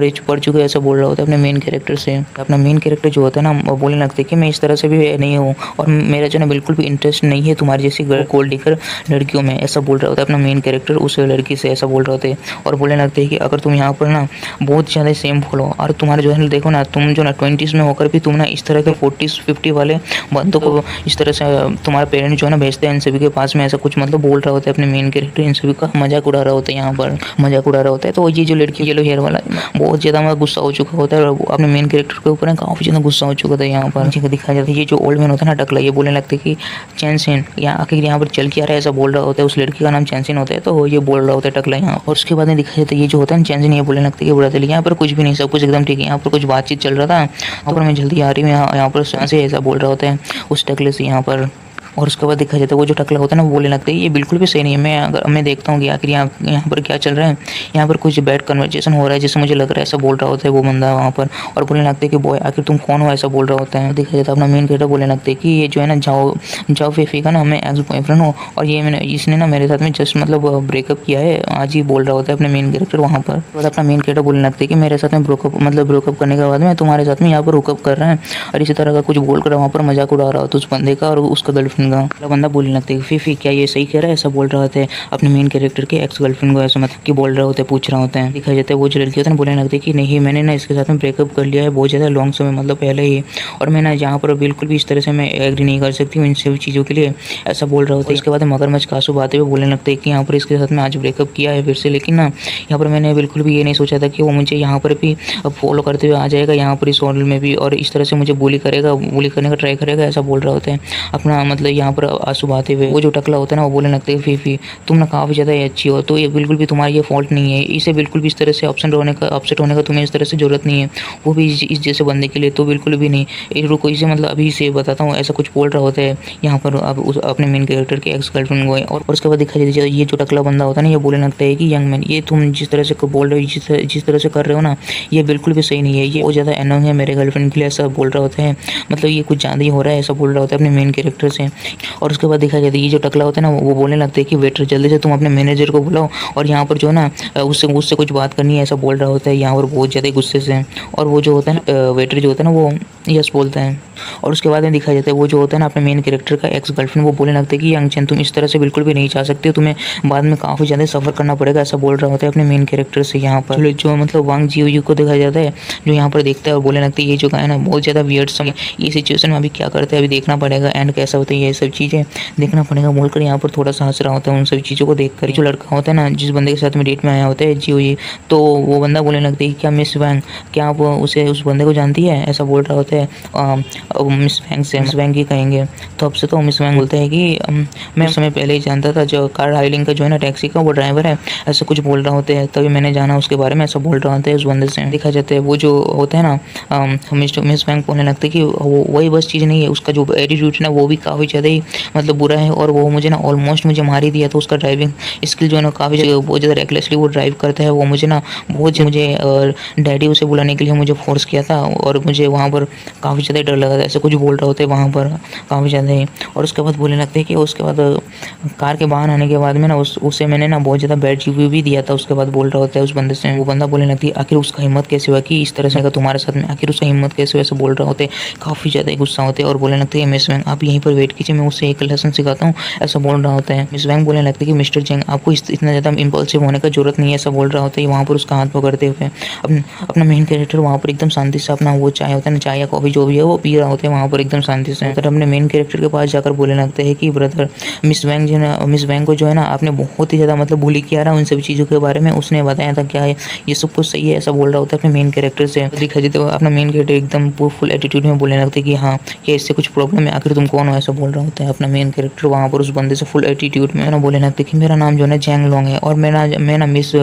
पड़ चुके हो, ऐसा बोल रहा होता है अपने मेन कैरेक्टर से। अपना मेन कैरेक्टर जो होता है ना बोलने लगता है कि मैं इस तरह से भी नहीं हूँ, और मेरा जो है ना बिल्कुल भी इंटरेस्ट नहीं है तुम्हारी जैसी गोल्ड डिगर लड़कियों में, ऐसा बोल रहा होता है अपना मेन कैरेक्टर उस लड़की से, ऐसा बोल रहे होते हैं। और बोलने लगते हैं कि अगर तुम यहाँ पर ना बहुत ज़्यादा सेम फॉलो, और तुम्हारे जो है देखो ना तुम जो ना 20s में होकर भी तुम ना इस तरह के 40s-50 वाले बंदों को इस तरह से तुम्हारे पेरेंट्स जो है ना भेजते हैं इन सभी के पास में, ऐसा कुछ मतलब बोल रहा होता है अपने मेन कैरेक्टर, इन सभी का मजाक उड़ा रहा होता है, यहाँ पर मजाक उड़ा रहा होता है। तो ये जो लड़की येलो हेयर वाला बहुत ज़्यादा गुस्सा हो चुका होता है, और अपने मेन कैरेक्टर के ऊपर काफ़ी ज़्यादा गुस्सा हो चुका था यहाँ पर। दिखाया जाता है ये जो ओल्ड मैन होता है ना टकला, ये बोलने लगता है कि चैनसिन यहाँ आखिर यहाँ पर चल क्या रहा है, ऐसा बोल रहा होता है। उस लड़की का नाम चैनसिन होता है, तो ये बोल रहा होता है टकला यहाँ। और उसके बाद में दिखाया जाता है ये जो होता है चैनसिन, ये बोलने लगता है कि ब्रदर यहाँ पर कुछ भी नहीं, सब कुछ एकदम ठीक है, यहाँ पर कुछ बातचीत चल रहा था, यहाँ पर मैं जल्दी आ रही हूँ, यहाँ पर से ऐसा बोल रहा होता है उस टकले से यहाँ पर। और उसके बाद देखा जाता है वो जो टकला होता है ना वो बोलने लगता है ये बिल्कुल भी सही नहीं है। मैं देखता हूँ कि आखिर यहाँ पर क्या चल रहा है, यहाँ पर कुछ बैड कन्वर्सेशन हो रहा है जिससे मुझे लग रहा है, ऐसा बोल रहा होता है वो बंदा वहाँ पर। और बोलने लगता है कि बॉय आखिर तुम कौन हो, ऐसा बोल रहा होता है। देखा जाता है अपना मेन कैरेक्टर बोलने लगता है कि ये जो है ना जाओ फेफी का ना मैं एक्स बॉयफ्रेंड हूँ, और ये मैंने इसने ना मेरे साथ में जस्ट मतलब ब्रेकअप किया है आज ही, बोल रहा होता है अपने मेन कैरेक्टर वहाँ पर। तो अपना मेन कैरेक्टर बोलने लगता है कि मेरे साथ में ब्रेकअप करने के बाद में तुम्हारे साथ में यहाँ पर हुकअप कर रहे हैं, और इसी तरह का कुछ बोल कर वहाँ पर मजाक उड़ा रहा होता है उस बंदे का और उसका गर्लफ्रेंड का। बंदा बोलने लगता है फीफी क्या ये सही कह रहा है, ऐसा बोल रहा होता है अपने मेन कैरेक्टर के एक्स गर्लफ्रेंड को, ऐसा मतलब कि बोल रहा होता है, पूछ रहा होता है। दिखाया जाता है वो जो लड़की होता है बोलने लगता है कि नहीं मैंने ना इसके साथ में ब्रेकअप कर लिया है बहुत ज़्यादा लॉन्ग समय मतलब पहले ही, और मैं ना यहाँ पर बिल्कुल भी इस तरह से मैं एग्री नहीं कर सकती हूँ इन सभी चीज़ों के लिए, ऐसा बोल रहा होता है। इसके बाद मगरमच्छ कासू आते हुए बोलने लगता है कि यहाँ पर इसके साथ में आज ब्रेकअप किया है फिर से, लेकिन ना यहाँ पर मैंने बिल्कुल भी ये नहीं सोचा था कि वो मुझे यहाँ पर भी फॉलो करते हुए आ जाएगा यहाँ पर इस हॉल में भी, और इस तरह से मुझे bully करने का ट्राई करेगा, ऐसा बोल रहा होता है अपना मतलब यहाँ पर आंसू बहाते हुए। वो जो टकला होता है ना वो बोलने लगता है फीफी तुम ना काफ़ी ज़्यादा अच्छी हो, तो ये बिल्कुल भी तुम्हारी ये फॉल्ट नहीं है, इसे बिल्कुल भी इस तरह से अपसेट होने का तुम्हें इस तरह से ज़रूरत नहीं है, वो भी इस जैसे बंदे के लिए तो बिल्कुल भी नहीं। रुको इसे मतलब अभी इसे बताता हूँ, ऐसा कुछ बोल रहा होता है यहाँ पर अब अपने मेन कैरेक्टर के एक्स गर्लफ्रेंड को। और उसके बाद दिखा जाए ये जो टकला बंदा होता है ना ये बोलने लगता है कि यंग मैन ये तुम जिस तरह से बोल रहे हो, जिस तरह से कर रहे हो ना ये बिल्कुल भी सही नहीं है, ये बहुत ज़्यादा एनोइंग है मेरे गर्लफ्रेंड के लिए, ऐसा बोल रहा होता है। मतलब ये कुछ ज़्यादा ही हो रहा है, ऐसा बोल रहा होता है अपने मेन कैरेक्टर से। और उसके बाद दिखा जाता है ये जो टकला होता है ना वो बोलने लगता है कि वेटर जल्दी से तुम अपने मैनेजर को बुलाओ और यहाँ पर जो है ना उससे कुछ बात करनी है, ऐसा बोल रहा होता है यहाँ पर बहुत ज़्यादा गुस्से से। और वो जो होता है ना वेटर जो होता है ना वो यस बोलता है। और उसके बाद में दिखाया जाता है वो जो होता है ना अपने मेन कैरेक्टर का एक्स गर्लफ्रेंड वो बोलने लगता है कि यंग चैन तुम इस तरह से बिल्कुल भी नहीं चाह सकते हो, तुम्हें बाद में काफ़ी ज़्यादा सफ़र करना पड़ेगा, ऐसा बोल रहा होता है अपने मेन कैरेक्टर से यहाँ पर। जो मतलब वांग जियो को देखा जाता है जो यहाँ पर देखता है और बोलने लगता है ये जो है ना बहुत ज़्यादा वियर्ड सा ये सिचुएशन में अभी क्या करते हैं अभी देखना पड़ेगा, एंड कैसा होता है ये सब चीज़ें देखना पड़ेगा बोलकर यहाँ पर थोड़ा सा हंस रहा होता है उन सभी चीज़ों को देख कर। जो लड़का होता है ना जिस बंदे के साथ में डेट में आया होता है जियो ये, तो वो बंदा बोलने लगता है क्या मिस वैंग क्या आप उस बंदे को जानती है, ऐसा बोल रहा होता है मिस वैंग से। मिस वैंग ही कहेंगे तो अब से तो मिस वैंग बोलते हैं कि मैं उस समय पहले ही जानता था जो कार हाइलिंग का जो है ना टैक्सी का वो ड्राइवर है, ऐसा कुछ बोल रहा होता है, तभी मैंने जाना उसके बारे में, ऐसा बोल रहा होता है उस बंदे से। दिखा जाता है वो जो होता है ना मिस वैंग बोलने लगता है कि वही बस चीज़ नहीं है, उसका जो एटीट्यूड है ना वो भी काफ़ी ज़्यादा ही मतलब बुरा है, और वो मुझे ना ऑलमोस्ट मुझे मार ही दिया, तो उसका ड्राइविंग स्किल जो है ना काफ़ी बहुत ज़्यादा रेकलेसली वो ड्राइव करता है, वो मुझे ना मुझे डैडी उसे बुलाने के लिए मुझे फोर्स किया था, और मुझे वहाँ पर काफ़ी ज़्यादा डर लगा था, ऐसे कुछ बोल रहा होता है वहाँ पर काफ़ी ज़्यादा ही। और उसके बाद बोलने लगते हैं कि उसके बाद कार के बाहर आने के बाद में ना उसे मैंने ना बहुत ज़्यादा बैड रिव्यू भी दिया था, उसके बाद बोल रहा होता है उस बंदे से। वो बंदा बोलने लगती है आखिर उसका हिम्मत कैसे हुआ कि इस तरह से तुम्हारे साथ में, आखिर उसका हिम्मत कैसे हुआ, ऐसा बोल रहा होता है, काफ़ी ज़्यादा गुस्सा होते हैं। और बोलने लगते हैं मिस वैंग आप यहीं पर वेट कीजिए, मैं उसे एक लेसन सिखाता हूँ, ऐसा बोल रहा होता है। मिस वैंग बोलने लगती है कि मिस्टर जेंग आपको इतना ज़्यादा इम्पल्सिव होने का जरूरत नहीं है, ऐसा बोल रहा होता है वहाँ पर उसका हाथ पकड़ते हुए। अपना मेन कैरेक्टर वहाँ पर एकदम शांति से अपना वो चाय होता है ना चाय या कॉफ़ी जो भी है वो पी रहा होता है वहाँ पर एकदम शांति से। तो अपने मेन कैरेक्टर के पास जाकर बोलने लगते हैं कि ब्रदर मिस वैंग को जो है ना आपने बहुत ही ज़्यादा मतलब बुली किया रहा उन सभी चीज़ों के बारे में, उसने बताया था क्या है ये सब कुछ सही है, ऐसा बोल रहा होता है अपने मेन कैरेक्टर से। दिखा जाता है अपना मेन कैरेक्टर एकदम फुल एटीट्यूड में बोलने लगते हैं कि हाँ क्या इससे कुछ प्रॉब्लम है, आखिर तुम कौन हो, ऐसा बोल रहा होता है अपना मेन कैरेक्टर वहाँ पर उस बंदे से फुल एटीट्यूड में ना बोलने लगते कि मेरा नाम जो है ना जैंग लॉन्ग है, और मैं ना मिस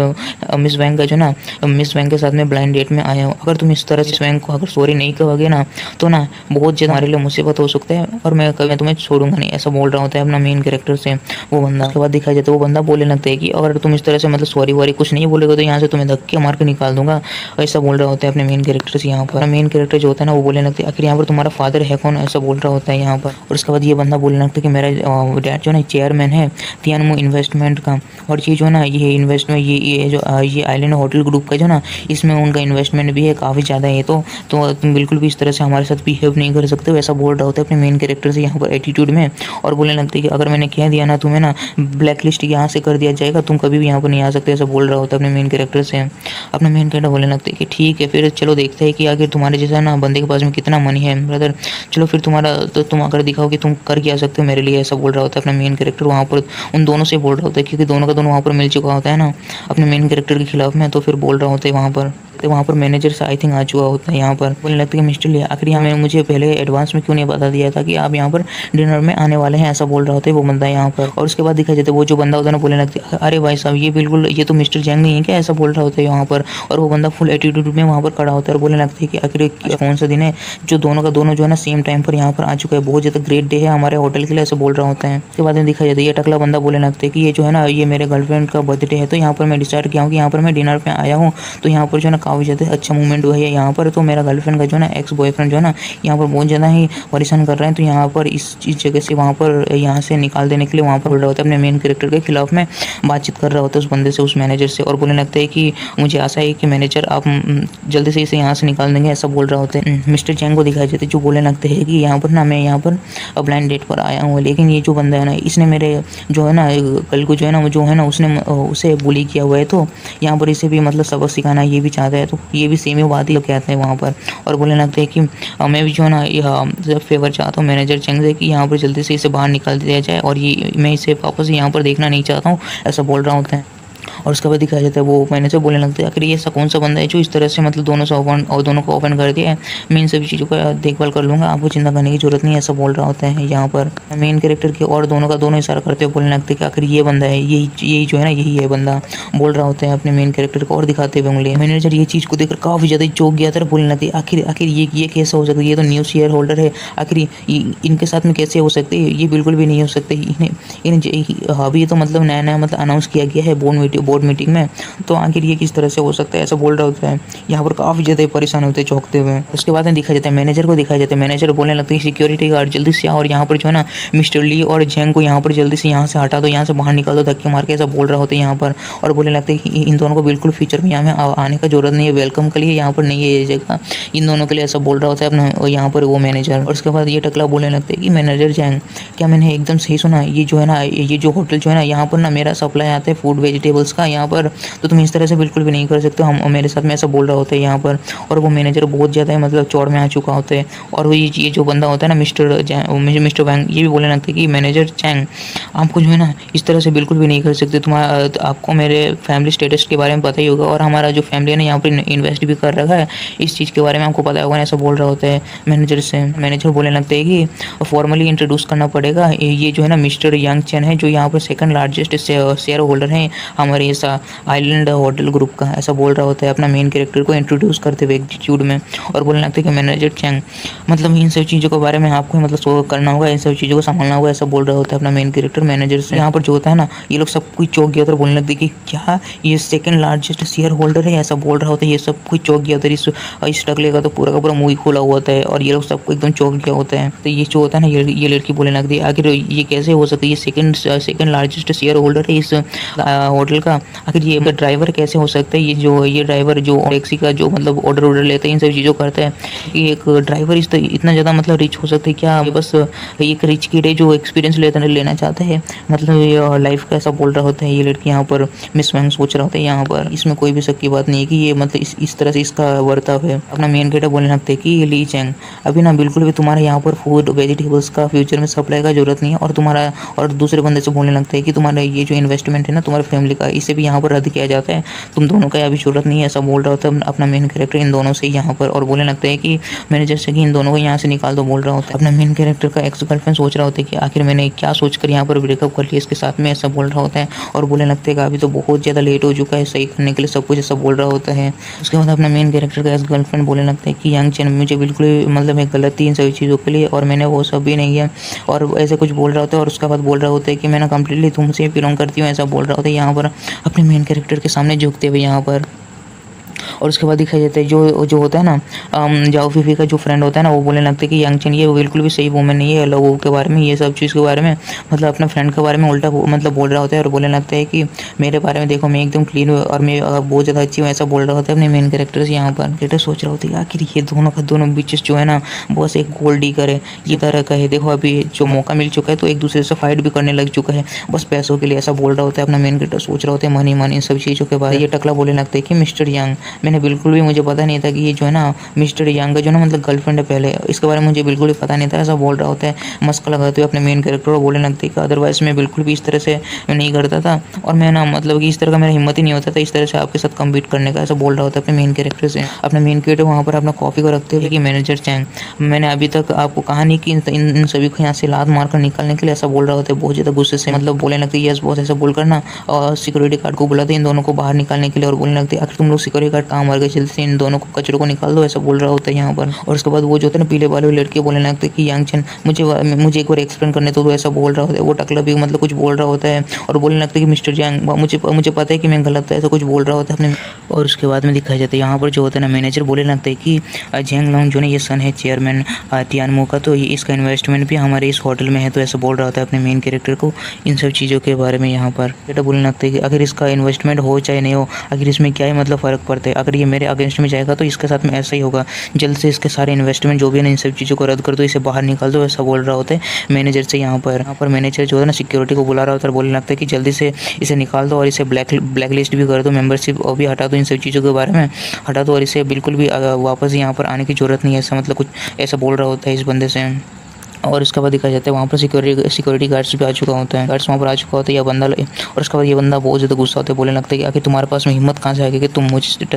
वैंग का जो ना मिस वैंग के साथ में ब्लाइंड डेट में आया हूँ, अगर तुम इस तरह से वैंग को अगर सॉरी नहीं कहोगे ना तो ना बहुत ज़्यादा हमारे लिए मुसीबत हो सकता है, और मैं कभी तुम्हें छोड़ूंगा नहीं, ऐसा बोल रहा होता है अपना मेन कैरेक्टर से वो बंदा। उसके बाद दिखाई जाता है वो बंदा बोलने लगता है कि अगर तुम इस तरह से मतलब सॉरी वॉरी कुछ नहीं बोलेगा तो यहाँ से तुम्हें धक्के मार के निकाल दूंगा, ऐसा बोल रहा होता है अपने मेन कैरेक्टर से। यहाँ पर मेन कैरेक्टर जो होता है ना वो बोलने लगता है आखिर यहाँ पर तुम्हारा फादर है कौन, ऐसा बोल रहा होता है यहाँ पर। और उसके बाद ये बंदा बोलने लगता है कि मेरा डैड जो है ना चेयरमैन है तियानमू इन्वेस्टमेंट का, और ये जो है ना ये इन्वेस्टमेंट ये आइलैंड होटल ग्रुप का जो ना इसमें उनका इन्वेस्टमेंट भी है काफ़ी ज़्यादा है, तो तुम बिल्कुल भी इस तरह से हमारे साथ बिहेव नहीं कर सकते हो, ऐसा बोल रहा होता है अपने मेन कैरेक्टर से यहाँ पर एटीट्यूड में। और बोलने लगते हैं कि अगर मैंने कह दिया ना तुम्हें ना ब्लैक लिस्ट यहाँ से कर दिया जाएगा, तुम कभी भी यहाँ पर नहीं आ सकते, ऐसा बोल रहा होता है अपने मेन कैरेक्टर से। अपना मेन कैरेक्टर बोलने लगते हैं कि ठीक है फिर चलो देखते हैं कि आखिर तुम्हारे जैसा ना बंदे के पास में कितना मनी है ब्रदर, चलो फिर तुम अगर दिखाओ कि तुम कर क्या सकते हो मेरे लिए, ऐसा बोल रहा होता है अपना मेन कैरेक्टर वहाँ पर उन दोनों से बोल रहा होता है, क्योंकि दोनों का दोनों वहाँ पर मिल चुका होता है ना अपने मेन कैरेक्टर के खिलाफ में, तो फिर बोल रहा होता है वहाँ पर तो वहाँ पर मैनेजर से आई थिंक आ चुका होता है यहाँ पर। बोलने लगता है कि मिस्टर ली आखिर यहाँ मुझे पहले एडवांस में क्यों नहीं बता दिया था कि आप यहाँ पर डिनर में आने वाले हैं, ऐसा बोल रहा होता है वो बंदा यहाँ पर। और उसके बाद दिखाई देता है वो जो बंदा होता है ना बोलने लगता है अरे भाई साहब ये तो मिस्टर जैंग नहीं है क्या, ऐसा बोल रहा होता है यहाँ पर। और वो बंदा फुल एटीट्यूड में वहाँ पर खड़ा होता है और बोलने लगता है कि आखिर कौन सा दिन है जो दोनों का दोनों जो है ना सेम टाइम पर यहाँ पर आ चुका है, बहुत ज़्यादा ग्रेट डे है हमारे होटल के लिए, ऐसा बोल रहा होता है। उसके बाद में दिखाई जाता है ये टकला बंदा बोलने लगता है कि ये जो है ना ये मेरे गर्लफ्रेंड का बर्थडे है, तो यहाँ पर मैं डिसाइड किया हूँ कि यहाँ पर मैं डिनर पे आया हूँ, तो यहाँ पर जो है ना काफ़ी ज़्यादा अच्छा मूवमेंट हुआ है यहाँ पर। तो मेरा गर्लफ्रेंड का जो है ना एक्स बॉयफ्रेंड जो है ना यहाँ पर बहुत ज़्यादा ही परेशान कर रहे हैं, तो यहाँ पर इस जगह से वहाँ पर यहाँ से निकाल देने के लिए वहाँ पर बोल रहा होता है अपने मेन कैरेक्टर के खिलाफ में बातचीत कर रहा होता है उस बंदे से, उस मैनेजर से। और बोलने लगता है कि मुझे आशा है कि मैनेजर आप जल्दी से इसे यहाँ से निकाल देंगे, ऐसा बोल रहा होता है। मिस्टर चैंग को दिखाई देते जो बोलने लगते हैं कि यहाँ पर ना मैं यहाँ पर ब्लाइंड डेट पर आया हूँ, लेकिन ये जो बंदा है ना इसने मेरे जो है ना कल को जो है ना उसने उसे बुली किया हुआ है, तो यहाँ पर इसे भी मतलब सबक सिखाना ये भी चाहता है, तो ये भी सेम ही बात ही कहते हैं वहाँ पर। और बोलने लगते हैं कि मैं भी जो है ना फेवर चाहता हूँ मैनेजर चैंग से कि यहाँ पर जल्दी से इसे बाहर निकाल दिया जाए और ये मैं इसे वापस यहाँ पर देखना नहीं चाहता हूँ, ऐसा बोल रहा होता है। और उसके बाद दिखाया जाता है वो मैनेजर बोलने लगता है आखिर ये ऐसा कौन सा बंदा है जो इस तरह से मतलब दोनों को ओपन कर दिया है, मैं इन सभी चीज़ों का देखभाल कर लूँगा, आपको चिंता करने की जरूरत नहीं है, ऐसा बोल रहा होता है यहाँ पर मेन कैरेक्टर की। और दोनों का दोनों इशारा करते हुए बोलने लगते हैं कि आखिर ये बंदा है, यही जो है ना यही है बंदा, बोल रहा होता है अपने मेन कैरेक्टर को और दिखाते हुए उंगली। मैनेजर ये चीज़ को देखकर काफ़ी ज़्यादा चौंक गया था, बोलने लगती है आखिर ये कैसा हो सकता है, ये तो न्यू शेयर होल्डर है, आखिर इनके साथ में कैसे हो सकते हैं, ये बिल्कुल भी नहीं हो सकते, इन्हें अभी तो मतलब नया मतलब अनाउंस किया गया है बोर्ड मीटिंग में, तो आखिर ये किस तरह से हो सकता है, ऐसा बोल रहा होता है। यहाँ पर काफ़ी ज़्यादा परेशान होते हैं चौंकते हुए। उसके बाद में दिखा जाता है मैनेजर को दिखाया जाता है, मैनेजर बोलने लगता है सिक्योरिटी गार्ड जल्दी से और यहाँ पर जो है ना मिस्टर ली और जैंग को यहाँ पर जल्दी से यहाँ से हटा दो, यहाँ से बाहर निकाल दो धक्के मार के, ऐसा बोल रहा होता है यहाँ पर। और बोलने लगता है कि इन दोनों को बिल्कुल फ्यूचर में यहाँ आने का जरूरत नहीं है, वेलकम के लिए यहाँ पर नहीं है ये जगह इन दोनों के लिए, ऐसा बोल रहा होता है अपना यहाँ पर वो मैनेजर। और उसके बाद ये टकला बोलने लगता है कि मैनेजर जैंग क्या मैंने एकदम सही सुना, ये जो है ना ये जो होटल जो है ना यहाँ पर ना मेरा सप्लाई आता है फूड वेजिटेबल्स का यहाँ पर, तो तुम इस तरह से बिल्कुल भी नहीं कर सकते हम मेरे साथ में, ऐसा बोल रहा होता है यहाँ पर। और वो मैनेजर बहुत ज़्यादा मतलब चौड़ में आ चुका होता है। और वो ये जो बंदा होता है ना मिस्टर वैंग ये भी बोलने लगता है कि मैनेजर चैंग आपको जो है ना इस तरह से बिल्कुल भी नहीं कर सकते, आपको मेरे फैमिली स्टेटस के बारे में पता ही होगा और हमारा जो फैमिली है ना यहाँ पर इन्वेस्ट भी कर रखा है, इस चीज़ के बारे में आपको पता होगा, ऐसा बोल रहा होता है मैनेजर से। मैनेजर बोलने लगता है कि फॉर्मली इंट्रोड्यूस करना पड़ेगा, ये जो है ना मिस्टर यांग चैन है जो यहाँ पर सेकंड लार्जेस्ट शेयर होल्डर है हमारे इस आइलैंड होटल ग्रुप का, ऐसा बोल रहा होता है अपना मेन कैरेक्टर को इंट्रोड्यूस करते हुए एटीट्यूड में। और बोलने लगता है कि मैनेजर चैंग मतलब इन सब चीज़ों के बारे में आपको मतलब शो करना होगा, इन सब चीज़ों को संभालना होगा, ऐसा बोल रहा होता है अपना मेन कैरेक्टर मैनेजर से। यहाँ पर जो होता है ना ये लोग सब कुछ चौंक गया उधर, बोलने लगते कि क्या ये सेकंड लार्जेस्ट शेयर होल्डर है, ऐसा बोल रहा होता है, ये सब कुछ चौंक गया उधर। इस टकले का तो पूरा का पूरा मूवी खोला हुआ होता है और ये लोग सबको एकदम चौंक गया होता है। तो ये जो होता है ना ये लड़की बोलने लगती है आखिर ये कैसे हो सकता है, ये सेकंड लार्जेस्ट शेयर होल्डर है इस होटल का, आखिर ये ड्राइवर कैसे हो सकता है, ये ड्राइवर जो टैक्सी का जो मतलब ऑर्डर लेते हैं इन सब चीज़ों करता है, कि एक ड्राइवर इतना ज़्यादा मतलब रिच हो सकता है क्या, ये बस एक रिच किड है जो एक्सपीरियंस लेना चाहता है मतलब लाइफ का, ऐसा बोल रहा होता है ये लड़की यहाँ पर। मिस वैंग सोच रहा होता है यहाँ पर इसमें कोई भी शक की बात नहीं है कि ये मतलब इस तरह से इसका वर्ताव है। अपना मेन कैरेक्टर बोलने लगते हैं कि ली चैंग अभी ना बिल्कुल भी तुम्हारे यहाँ पर फूड वेजिटेबल्स का फ्यूचर में सप्लाई का जरूरत नहीं है, और दूसरे बंदे से बोलने लगता है कि तुम्हारा ये जो इन्वेस्टमेंट है ना तुम्हारे फैमिली का, इसे भी यहाँ पर रद्द किया जाता है, तुम दोनों का अभी जरूरत नहीं है, ऐसा बोल रहा होता है अपना मेन कैरेक्टर इन दोनों से यहाँ पर। और बोलने लगता है कि मैनेजर से कि इन दोनों को यहाँ से निकाल दो, बोल रहा होता है। अपना मेन कैरेक्टर का एक्स गर्लफ्रेंड सोच रहा होता है कि आखिर मैंने क्या सोचकर यहाँ पर ब्रेकअप कर लिया इसके साथ में, ऐसा बोल रहा होता है। और बोलने लगता है कि अभी तो बहुत ज़्यादा लेट हो चुका है सही करने के लिए सब कुछ, ऐसा बोल रहा होता है। उसके बाद अपना मेन कैरेक्टर का एक्स गर्लफ्रेंड बोलने लगता है कि यांग चैन मुझे बिल्कुल मतलब एक गलत थी इन सभी चीज़ों के लिए और मैंने वो सब भी नहीं है, और ऐसे कुछ बोल रहा होता है। और उसके बाद बोल रहा होता है कि मैं ना कम्प्लीटली तुमसे बिलोंग करती हूँ, ऐसा बोल रहा होता है यहाँ पर अपने मेन कैरेक्टर के सामने झुकते हुए यहाँ पर। और उसके बाद दिखाई देता है जो होता है ना जाओ फीफी का जो फ्रेंड होता है ना वो बोलने लगता है कि यांग चैन ये बिल्कुल भी सही वूमेन नहीं है, लोगों के बारे में ये सब चीज़ के बारे में मतलब अपने फ्रेंड के बारे में उल्टा मतलब बोल रहा होता है। और बोलने लगता है कि मेरे बारे में देखो मैं एकदम क्लीन हूँ और मैं बहुत ज़्यादा अच्छी हूँ, ऐसा बोल रहा होता है अपने मेन कैरेक्टर से यहाँ पर। कैरेक्टर सोच रहा होता है आखिर ये दोनों का दोनों बीचेस जो है ना बस एक गोल्ड डीगर है ये तरह का है, देखो अभी जो मौका मिल चुका है तो एक दूसरे से फाइट भी करने लग चुका है बस पैसों के लिए, ऐसा बोल रहा होता है अपना मेन कैरेक्टर। सोच रहा होता है मनी इन सब चीज़ों के बारे में। ये टकला बोलने लगता है कि मिस्टर यांग मैंने बिल्कुल भी, मुझे पता नहीं था कि ये जो है ना मिस्टर यांग का जो ना मतलब गर्लफ्रेंड है पहले, इसके बारे में मुझे बिल्कुल भी पता नहीं था। ऐसा बोल रहा होता है मस्का लगाते हुए अपने मेन कैरेक्टर को, बोलने लगते कि अदरवाइज मैं बिल्कुल भी इस तरह से नहीं करता था और मैं ना मतलब कि इस तरह का मेरा हिम्मत ही नहीं होता था इस तरह से आपके साथ कम्पीट करने का। ऐसा बोल रहा होता है अपने मेन कैरेक्टर से। अपना मेन कैरेक्टर वहाँ पर अपना कॉफ़ी को रखते हुए कि मैनेजर चैंग, मैंने अभी तक आपको कहा नहीं कि इन सभी को यहाँ से लात मारकर निकालने के लिए, ऐसा बोल रहा होता है बहुत ज़्यादा गुस्से से। मतलब बोलने लगते यस बॉस, ऐसा बोलकर ना और सिक्योरिटी गार्ड को बुलाते इन दोनों को बाहर निकालने के लिए और बोलने लगते आखिर तुम लोग सिक्योरिटी गार्ड कहाँ मर गए, जल्दी से इन दोनों को कचरों को निकाल दो, ऐसा बोल रहा होता है यहाँ पर। और उसके बाद वो जो होता है ना पीले वाले लड़के बोलने लगते कि यांग चैन मुझे एक बार एक्सप्लेन करने तो ऐसा बोल रहा होता है। वो टकला भी मतलब कुछ बोल रहा होता है और बोलने लगता है कि मिस्टर यांग मुझे पता है कि मैं गलत है, ऐसा कुछ बोल रहा होता है अपने। और उसके बाद में दिखाया जाता है यहाँ पर जो होता है ना मैनेजर बोलने लगता है कि जेंग लॉन्ग जो ना ये सन है चेयरमैन तियानमो का, तो ये इसका इन्वेस्टमेंट भी हमारे इस होटल में है, तो ऐसा बोल रहा होता है अपने मेन कैरेक्टर को इन सब चीज़ों के बारे में। यहाँ पर बेटा बोलने लगता है कि अगर इसका इन्वेस्टमेंट हो चाहे नहीं हो, अगर इसमें क्या ही मतलब फ़र्क पड़ता है, अगर ये मेरे अगेंस्ट में जाएगा तो इसके साथ में ऐसा ही होगा, जल्द से इसके सारे इन्वेस्टमेंट जो भी है ना इन सब चीज़ों को रद्द कर दो, इसे बाहर निकाल दो, ऐसा बोल रहा होता है मैनेजर से। यहाँ पर मैनेजर जो है ना सिक्योरिटी को बुला रहा होता है, बोलने लगता है कि जल्दी से इसे निकाल दो और इसे ब्लैक लिस्ट भी कर दो, मेंबरशिप भी हटा दो, इन सब चीज़ों के बारे में हटा दो और इसे बिल्कुल भी वापस यहाँ पर आने की ज़रूरत नहीं है, ऐसा मतलब कुछ ऐसा बोल रहा होता है इस बंदे से। और इसके बाद दिखाया जाता है वहाँ पर सिक्योरिटी गार्ड्स भी आ चुका होता है, गार्ड्स वहाँ पर आ चुका होता है यह बंदा। और उसके बाद ये बंदा बहुत ज़्यादा गुस्सा होता है, बोलने लगता है कि आखिर तुम्हारे पास में हिम्मत कहाँ से आ गई कि तुम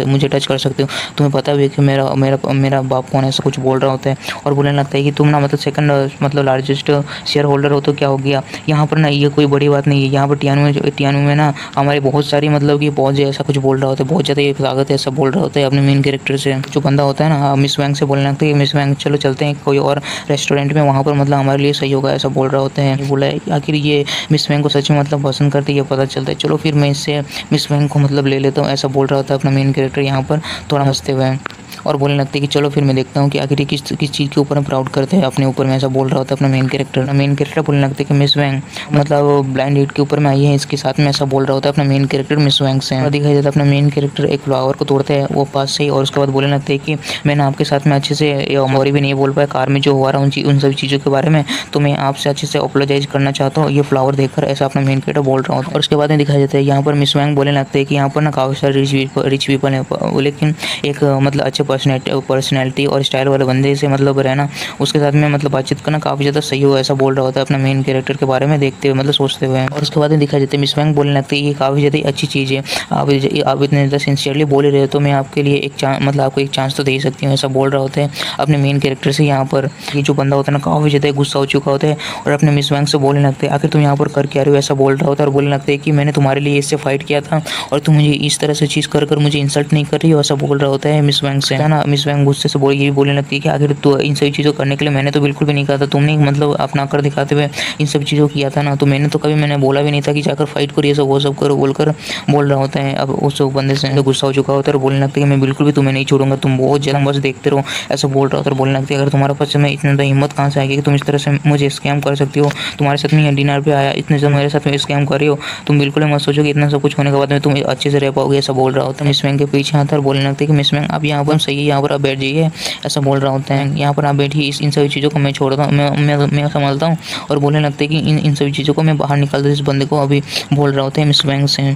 मुझे टच कर सकते हो, तुम्हें पता भी है कि मेरा बाप कौन है, ऐसा कुछ बोल रहा होता है। और बोलने लगता है कि तुम ना मतलब सेकंड मतलब लार्जेस्ट शेयर होल्डर हो तो क्या हो गया, यहाँ पर ना ये कोई बड़ी बात नहीं है, यहाँ पर टियानो में ना हमारे बहुत सारी मतलब कि पहुँच है, ऐसा कुछ बोल रहा होता है, बहुत ज़्यादा ये ताकत है, ऐसा बोल रहा होता है अपने मेन कैरेक्टर से। जो बंदा होता है ना मिस वैंग से बोलने लगता है कि मिस वैंग चलो चलते हैं कोई और रेस्टोरेंट में, वहाँ पर मतलब हमारे लिए सही होगा, ऐसा बोल रहा होता है। बोला है आखिर ये मिस वैंग को सच में मतलब पसंद करती है, ये पता चलता है, चलो फिर मैं इससे मिस वैंग को मतलब ले लेता हूँ, ऐसा बोल रहा होता है अपना मेन कैरेक्टर यहाँ पर थोड़ा हंसते हुए। और बोलने लगते हैं कि चलो फिर मैं देखता हूँ कि आखिर किस चीज़ के ऊपर हम प्राउड करते हैं अपने ऊपर में, ऐसा बोल रहा होता है अपना मेन कैरेक्टर बोलने लगता है कि मिस वैंग मतलब ब्लाइंड डेट के ऊपर में आई है इसके साथ में, ऐसा बोल रहा होता है अपना मेन कैरेक्टर मिस वैंग से। और दिखाई देता है अपना मेन कैरेक्टर एक फ्लावर को तोड़ता है वो पास से ही, और उसके बाद बोलने लगते हैं कि मैंने आपके साथ में अच्छे से मॉरी भी नहीं बोल पाया कार में जो हुआ रहा उन सभी चीज़ों के बारे में, तो मैं आपसे अच्छे से अपोलोजाइज करना चाहता हूँ ये फ्लावर देखकर, ऐसा अपना मेन कैरेक्टर बोल रहा हूँ। और उसके बाद में दिखाई देता है यहाँ पर मिस वैंग बोलने लगते हैं कि यहाँ पर ना काफ़ी सारे रिच पीपल है, लेकिन एक मतलब अच्छे पर्सनैलिटी और स्टाइल वाले बंदे से मतलब रहना, उसके साथ में मतलब बातचीत करना काफ़ी ज़्यादा सही हो, ऐसा बोल रहा होता है अपना मेन कैरेक्टर के बारे में देखते हुए मतलब सोचते हुए। और उसके बाद में दिखाई देते हैं मिस वैंग बोलने लगते हैं ये काफ़ी ज़्यादा अच्छी चीज़ है, आप इतने ज़्यादा सिंसियरली बोल रहे हो तो मैं आपके लिए मतलब आपको एक चांस तो दे ही सकती हूँ, ऐसा बोल रहा होता है अपने मेन कैरेक्टर से। यहाँ पर ये जो बंदा होता है ना काफ़ी ज़्यादा गुस्सा हो चुका होता है और अपने मिस वैंग से बोलने लगते हैं आखिर तुम यहाँ पर कर क्या रहे हो, ऐसा बोल रहा होता है। और बोलने लगते हैं कि मैंने तुम्हारे लिए इससे फाइट किया था और तुम मुझे इस तरह से चीज़ कर मुझे इंसल्ट नहीं कर रही हो, ऐसा बोल रहा होता है मिस वैंग से, है ना। मिस वैंग गुस्से से बोलने लगती है कि आखिर तो इन सभी चीज़ों करने के लिए मैंने तो बिल्कुल भी नहीं कहा था, तुमने मतलब अपना कर दिखाते हुए इन सब चीज़ों को किया था ना, तो मैंने बोला भी नहीं था कि जाकर फाइट करो ये सब वो सब करो बोलकर बोल रहा होता है। अब उस बंदे से तो गुस्सा हो चुका होता है और बोलने लगता है कि मैं बिल्कुल भी तुम्हें नहीं छोड़ूंगा, तुम बहुत ज़्यादा बस देखते रहो, ऐसा बोल रहा होता है। बोलने लगती है अगर तुम्हारे पास में इतना हिम्मत कहाँ से आएगी कि तुम इस तरह से मुझे स्कैम कर सकती हो, तुम्हारे साथ में डिनर पे आया इतने से मेरे साथ में स्कैम कर रही हो, तुम बिल्कुल मत सोचो कि इतना सब कुछ होने के बाद में तुम अच्छे से रह पाओगे, ऐसा बोल रहा होता है। मिस वैंग के पीछे आता है और बोलने लगता है कि मिस वैंग आप यहाँ पर सही है, यहाँ पर आप बैठ जाइए, ऐसा बोल रहा होता है। यहाँ पर आप बैठिए, इन सभी चीज़ों को मैं छोड़ता हूँ, मैं संभालता हूँ। और बोलने लगता है कि इन सभी चीज़ों को मैं बाहर निकाल दूँ, इस बंदे को अभी बोल रहा होता है मिस वैंग से।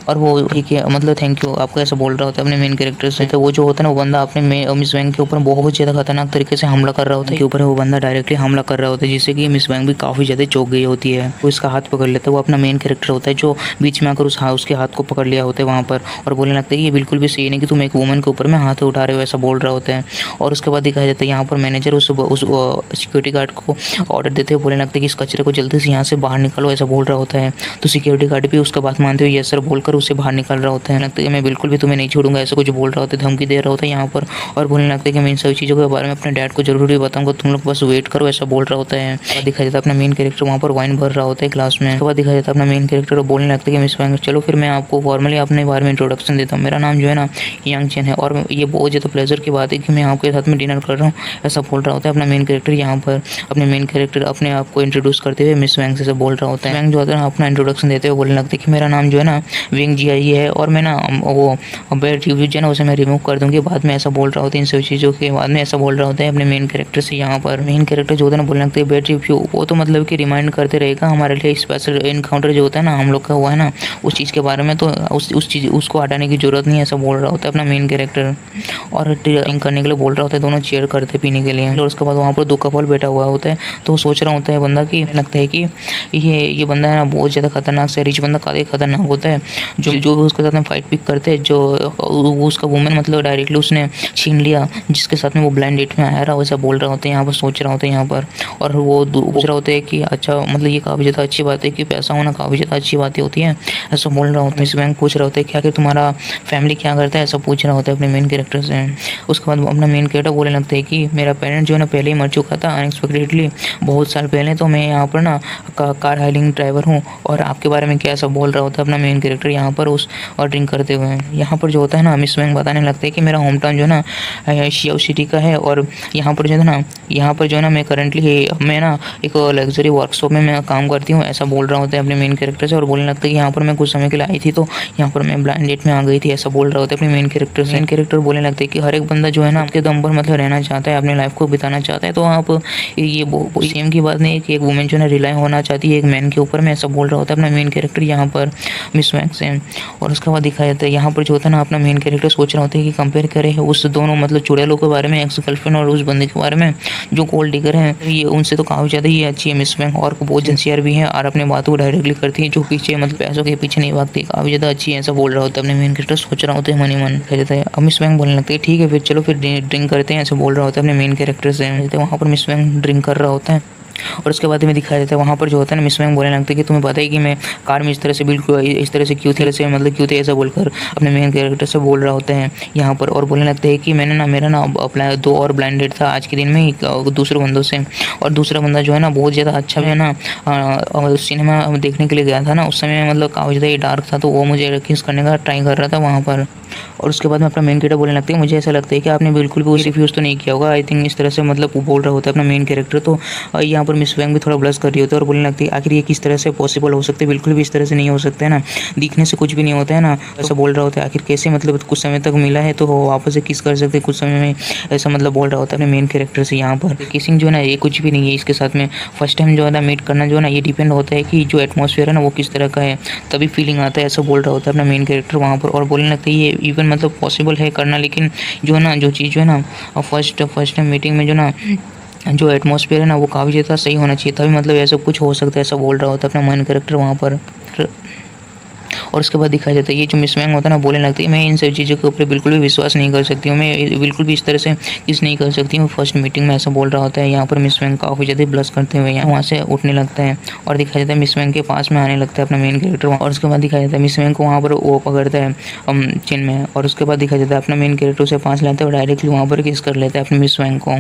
और वो ठीक है मतलब थैंक यू आपको, ऐसा बोल रहा होता है अपने मेन कैरेक्टर से। तो वो जो होता है ना वो बंदा अपने मिस वैंग के ऊपर बहुत ज़्यादा खतरनाक तरीके से हमला कर रहा होता है, के ऊपर वो बंदा डायरेक्टली हमला कर रहा होता है, जिससे कि मिस वैंग भी काफ़ी ज़्यादा चौंक गई होती है। वो इसका हाथ पकड़ लेता है, वो अपना मेन कैरेक्टर होता है जो बीच में आकर उसके हाथ को पकड़ लिया होता है वहाँ पर, और बोलने लगता है कि ये बिल्कुल भी सही नहीं कि तुम एक वुमन के ऊपर में हाथ उठा रहे हो, ऐसा बोल रहा होता है। और उसके बाद दिखाया जाता है यहाँ पर मैनेजर उस सिक्योरिटी गार्ड को ऑर्डर देते हुए बोलने लगता है कि इस कचरे को जल्दी से यहाँ से बाहर निकालो, ऐसा बोल रहा होता है। तो सिक्योरिटी गार्ड भी उसका बात मानते हुए यस सर बोलकर उसे बाहर निकाल रहा होता है। लगता है कि मैं बिल्कुल भी तुम्हें नहीं छोड़ूंगा, ऐसा कुछ बोल रहा होता है, धमकी दे रहा होता है यहाँ पर। और बोलने लगता है कि मैं इन सभी चीज़ों के बारे में अपने डैड को जरूर भी बताऊंगा, तुम लोग बस वेट करो, ऐसा बोल रहा होता है। दिखाई देता है अपना मेन कैरेक्टर वहाँ पर वाइन भर रहा होता है ग्लास में। उसके बाद दिखाई देता है अपना मेन कैरेक्टर बोलने लगता है कि मिस वैंग चलो फिर मैं आपको फॉर्मली अपने बारे में इंट्रोडक्शन देता हूँ, मेरा नाम जो है ना यांग चेन है और ये बहुत ज़्यादा प्लेजर की बात है कि मैं आपके साथ में डिनर कर रहा हूँ, ऐसा बोल रहा होता है अपना मेन कैरेक्टर। यहाँ पर अपने मेन कैरेक्टर अपने आप को इंट्रोड्यूस करते हुए मिस वैंग से बोल रहा होता है। वैंग जो होता है अपना इंट्रोडक्शन देते हुए बोलने लगते हैं कि मेरा नाम जो है ना विंग जी आई है और मैं ना वो बैड रिव्यू जो है ना उसे मैं रिमूव कर दूंगी। बाद में ऐसा बोल रहा होता है, इन सब चीज़ों के बाद में ऐसा बोल रहा होता है अपने मेन कैरेक्टर से। यहाँ पर मेन कैरेक्टर जो होता है ना बोलने लगता है बैड रिव्यू, वो तो मतलब कि रिमाइंड करते रहेगा हमारे लिए स्पेशल इनकाउंटर जो होता है ना हम लोग का हुआ है ना उस चीज़ के बारे में, तो उस चीज़ उसको हटाने की जरूरत नहीं है, ऐसा बोल रहा होता है अपना मेन कैरेक्टर। और ड्रिंक करने के लिए बोल रहा होता है, दोनों चेयर करते पीने के लिए। और उसके बाद वहाँ पर 2 कपल बैठा हुआ होता है, तो वो सोच रहा होता है बंदा कि लगता है कि ये बंदा है ना बहुत ज़्यादा खतरनाक से रिच बंदा काफ़ी खतरनाक होता है, जो जो भी उसके साथ में फाइट पिक करते हैं, जो वो उसका वुमेन मतलब डायरेक्टली उसने छीन लिया जिसके साथ में वो ब्लाइंड डेट में आया रहा, वैसा बोल रहा होता है यहाँ पर, सोच रहा होता है यहाँ पर। और वो पूछ रहा होता है कि अच्छा मतलब ये काफ़ी ज़्यादा अच्छी बात है कि पैसा होना काफ़ी ज़्यादा अच्छी बातें होती हैं, ऐसा बोल रहा होता है। मिस बैंक पूछ रहा होता है क्या कि तुम्हारा फैमिली क्या करता है, ऐसा पूछ रहा होता है अपने मेन कैरेक्टर से। उसके बाद अपना मेन कैरेक्टर बोलने लगता है कि मेरा पेरेंट जो है ना पहले ही मर चुका था अनएक्सपेक्टेडली बहुत साल पहले, तो मैं यहाँ पर ना कार हायरिंग ड्राइवर हूँ। और आपके बारे में क्या ऐसा बोल रहा होता है अपना मेन कैरेक्टर यहाँ पर उस और ड्रिंक करते हुए। यहाँ पर जो होता है ना मिस बैंक बताने लगता है कि मेरा होम टाउन जो है ना शियाओ सिटी का है, और यहाँ पर जो है ना मैं करंटली मैं ना एक लग्जरी वर्कशॉप में मैं काम करती हूँ, ऐसा बोल रहा होता है अपने मेन कैरेक्टर से। और बोलने लगता है कि यहाँ पर मैं कुछ समय के लिए आई थी, तो यहाँ पर मैं ब्लाइंड डेट में आ गई थी, ऐसा बोल रहा होता है अपने मेन कैरेक्टर से। मेन कैरेक्टर बोलने लगता है कि हर एक बंदा जो है ना आपके दम पर मतलब रहना चाहता है, अपनी लाइफ को बिताना चाहता है, तो आप ये सेम की बात नहीं है कि एक वुमेन जो है रिलाई होना चाहती है एक मैन के ऊपर में, ऐसा बोल रहा होता है अपना मेन कैरेक्टर यहाँ पर मिस बैंक से। और उसके बाद दिखाया जाता है यहाँ पर जो होता है ना अपना मेन कैरेक्टर सोच रहा होता है कि कंपेयर करे उस दोनों मतलब चुड़ैलों के बारे में, एक्स गर्लफ्रेंड और उस बंदे के बारे में जो गोल्ड डिगर है, ये उनसे तो काफ़ी ज़्यादा ये अच्छी है मिस बैंक, और बहुत सिंसियर भी है और अपने बातों को डायरेक्टली करती है, जो पीछे मतलब पैसों के पीछे नहीं भागती, काफ़ी ज़्यादा अच्छी है, ऐसा बोल रहा होता है अपने मेन कैरेक्टर। सोच रहा होता है मन ही मन कह जाता है। अब मिस बैंक बोलने लगती है ठीक है फिर चलो फिर ड्रिंक करते हैं, ऐसा बोल रहा होता है अपने मेन कैरेक्टर से। वहाँ पर मिस बैंक ड्रिंक कर रहा होता है और उसके बाद में दिखाया जाता है वहाँ पर जो होता है ना मिस बैंक बोलने लगता है कि तुम्हें पता है कि मैं कार में इस तरह से बिल्कुल इस तरह से क्यों थे, ऐसे मतलब क्यों थे, ऐसा बोलकर अपने मेन कैरेक्टर से बोल रहा होता है यहाँ पर। और बोलने लगता है कि मैंने ना मेरा ना अपना 2 और ब्लाइंडेड था आज के दिन में दूसरे बंदों से, और दूसरा बंदा जो है ना बहुत ज़्यादा अच्छा है ना सिनेमा देखने के लिए गया था ना उस समय मतलब काफ़ी ज़्यादा ये डार्क था, तो वो मुझे किस करने का ट्राई कर रहा था वहाँ पर। और उसके बाद में अपना मेन कैरेक्टर बोलने लगता है मुझे ऐसा लगता है कि आपने बिल्कुल भी उसी रिफ्यूज़ तो नहीं किया होगा, आई थिंक इस तरह से मतलब वो बोल रहा होता है अपना मेन कैरेक्टर। तो यहाँ पर मिस बैंक भी थोड़ा ब्लश कर रही होती है और बोलने लगती है आखिर ये किस तरह से पॉसिबल हो सकता है, बिल्कुल भी इस तरह से नहीं हो सकता है ना, दिखने से कुछ भी नहीं होता है ना, ऐसा बोल रहा होता है। आखिर कैसे मतलब कुछ समय तक मिला है तो वापस से किस कर सकते कुछ समय में, ऐसा मतलब बोल रहा होता है अपने मेन कैरेक्टर से। यहाँ पर किसिंग जो है ना ये कुछ भी नहीं है इसके साथ में, फर्स्ट टाइम जो है ना मीट करना जो है ना ये डिपेंड होता है कि जो एटमॉस्फेयर है ना वो किस तरह का है, तभी फीलिंग आता है, ऐसा बोल रहा होता है अपना मेन कैरेक्टर वहाँ पर। और बोलने लगता है ये इवन मतलब पॉसिबल है करना, लेकिन जो है ना जो चीज़ जो है ना फर्स्ट टाइम मीटिंग में जो ना जो एटमॉस्फेयर है ना वो काफ़ी ज़्यादा सही होना चाहिए, तभी मतलब ऐसा कुछ हो सकता है, ऐसा बोल रहा होता है अपना मेन कैरेक्टर वहाँ पर। और उसके बाद दिखाया जाता है ये जो मिस बैंक होता है ना बोलने लगती है मैं इन सब चीज़ों के ऊपर बिल्कुल भी विश्वास नहीं कर सकती हूँ, मैं बिल्कुल भी इस तरह से किस नहीं कर सकती हूँ फर्स्ट मीटिंग में, ऐसा बोल रहा होता है। यहाँ पर मिस बैंक काफ़ी ज़्यादा ब्लश करते हुए यहाँ वहाँ से उठने लगता है और दिखाया जाता है मिस बैंक के पास में आने लगता है अपना मेन कैरेक्टर। और उसके बाद दिखाया जाता है मिस बैंक को वहाँ पर वो पकड़ता है चिन में, और उसके बाद दिखाया जाता है अपना मेन कैरेक्टर से पास लाता है और डायरेक्टली वहाँ पर किस कर लेता है अपने मिस बैंक को,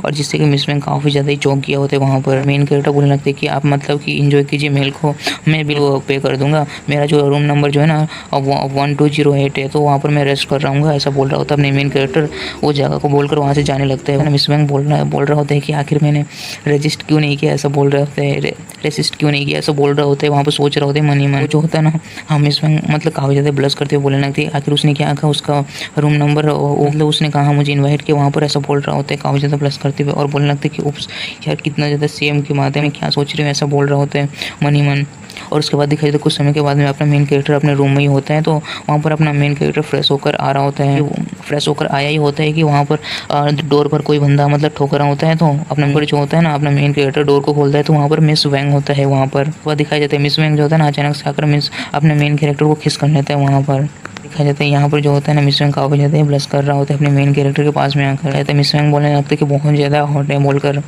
और जिससे कि मिस बैंक काफ़ी ज़्यादा ही चौंक किया होता है वहाँ पर। मेन कैरेक्टर बोलने लगता है कि आप मतलब कि इंजॉय कीजिए मेल को, मैं बिल पे कर दूंगा, मेरा जो रूम नंबर जो है ना 1208 है, तो वहाँ पर मैं रेस्ट कर रहा हूँ, ऐसा बोल रहा होता है अपने मेन कैरेक्टर। वो जगह को बोलकर वहाँ से जाने लगता है। मिस बैंक बोल रहा होता है कि आखिर मैंने रजिस्ट क्यों नहीं किया, ऐसा बोल रहा होता है, रेसिस्ट क्यों नहीं किया, ऐसा बोल रहा होता है। वहाँ पर सोच रहा होता है मन ही मन जो होता है ना, हाँ मिस बैंक मतलब काफ़ी ज़्यादा ब्लश करते हुए बोलने लगती है आखिर उसने क्या कहा, उसका रूम नंबर मतलब उसने कहा मुझे इन्वाइट किया वहाँ पर, ऐसा बोल रहा होता है काफ़ी ज़्यादा ब्लश करते हुए। और बोलने लगता है कि उप्स यार कितना ज़्यादा सेम की बात है, मैं क्या सोच रही हूँ, ऐसा बोल रहा होता है मन ही मन। और उसके बाद दिखाई देता है कुछ समय के बाद में अपना मेन कैरेक्टर अपने रूम में ही होता है, तो वहाँ पर अपना मेन कैरेक्टर फ्रेश होकर आ रहा होता है, फ्रेश होकर आया ही होता है कि वहाँ पर डोर पर कोई बंदा मतलब ठोक रहा होता है, तो अपना नंबर जो होता है ना अपना मेन कैरेक्टर डोर को खोलता है, तो वहाँ पर मिस वैंग होता है वहाँ पर। वह दिखाई जाता है मिस वैंग जो होता है ना अचानक से आकर मिस अपने मेन कैरेक्टर को किस कर लेता है वहाँ पर। दिखाया जाता है यहाँ पर जो होता है ना मिस वैंग काफ़ी ज़्यादा ब्लश कर रहा होता है अपने मेन कैरेक्टर के पास में आकर, रहता है मिस वैंग बोलने लगता है कि बहुत ज़्यादा हॉट है बोलकर।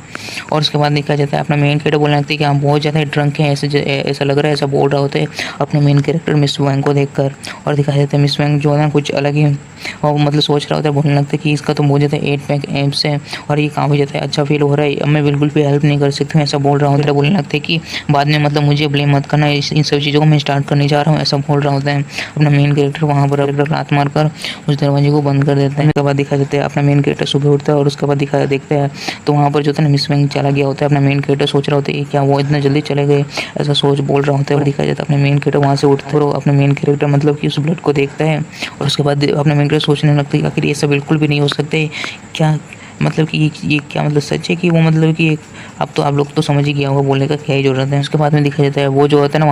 और उसके बाद दिखाया जाता है अपना मेन कैरेक्टर बोलने लगता है कि आप बहुत ज़्यादा ड्रंक हैं, ऐसा लग रहा है, ऐसा बोल रहा होता है अपने मेन कैरेक्टर मिस वैंग को देखकर। और दिखाया जाता है मिस वैंग जो है ना कुछ अलग ही और मतलब सोच रहा होता है, बोलने लगता है कि इसका तो बहुत ज़्यादा 8 पैक एम्स है और ये काफ़ी ज़्यादा अच्छा फील हो रहा है, अब मैं बिल्कुल भी हेल्प नहीं कर सकती हूँ, ऐसा बोल रहा होता है। बोलने लगता है कि बाद में मतलब मुझे ब्लेम मत करना, इन सब चीज़ों को मैं स्टार्ट करने जा रहा हूँ, ऐसा बोल रहा होता है अपना मेन कैरेक्टर वहाँ पर लात मारकर उस दरवाजे को बंद कर देते हैं। उसके बाद दिखा जाता है अपना मेन कैरेक्टर सुबह उठता है और उसके बाद दिखा देखते हैं तो वहाँ पर जो था ना मिस वैंग चला गया होता है। अपना मेन कैरेक्टर सोच रहा होता है कि क्या वो इतना जल्दी चले गए, ऐसा सोच बोल रहा होता है। और दिखाया जाता है अपने मेन कैरेक्टर वहाँ से उठता है और अपने मेन कैरेक्टर मतलब कि उस ब्लड को देखता है और उसके बाद अपने मेन कैरेक्टर सोचने लगता है कि आखिर ये सब बिल्कुल भी नहीं हो सकते क्या, मतलब कि ये क्या मतलब सच है कि वो मतलब कि अब तो आप लोग तो समझ ही गया होगा, बोलने का क्या ही ज़रूरत है। उसके बाद में दिखा जाता है वो जो होता है ना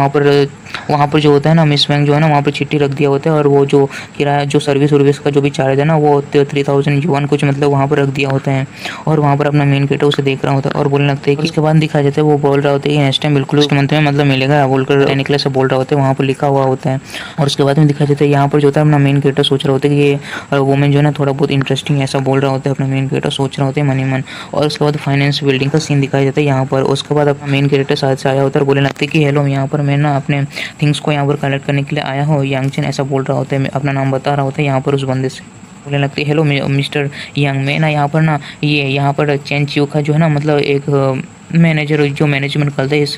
वहाँ पर जो होता है ना मिस वैंग जो है ना वहाँ पर चिट्ठी रख दिया होता है और वो जो किराया जो सर्विस का जो भी चार्ज है ना वो 3000 युआन कुछ मतलब वहाँ पर रख दिया होता है। और वहाँ पर अपना मेन कैरेक्टर उसे देख रहा होता है और बोलने लगता है कि उसके बाद दिखा जाता है वो बोल रहा होता है कि नेक्स्ट टाइम बिल्कुल उसके मंथ में मतलब मिलेगा बोलकर निकले से बोल रहा होता है, वहाँ पर लिखा हुआ होता है। और उसके बाद में दिखा जाता है यहाँ पर जो होता है अपना मेन कैरेक्टर सोच रहा होता है कि ये वुमेन जो है ना थोड़ा बहुत इंटरेस्टिंग ऐसा बोल रहा होता है। अपना मेन कैरेक्टर सोच रहा होता है मन ही मन। और उसके बाद फाइनेंस बिल्डिंग का सीन दिखाया जाता है यहाँ पर। उसके बाद अपना मेन कैरेक्टर साथ से आया होता है और बोलने लगता है कि हेलो यहाँ पर मैं ना अपने थिंग्स को यहाँ पर कलेक्ट करने के लिए आया हूँ, यांगचन ऐसा बोल रहा होता है, अपना नाम बता रहा होता है यहाँ पर उस बंदे से। बोलने लगती है हेलो मिस्टर यंग, मैं ना यहाँ पर ना ये यहाँ पर चैन चियो का जो है ना मतलब एक मैनेजर जो मैनेजमेंट करता है इस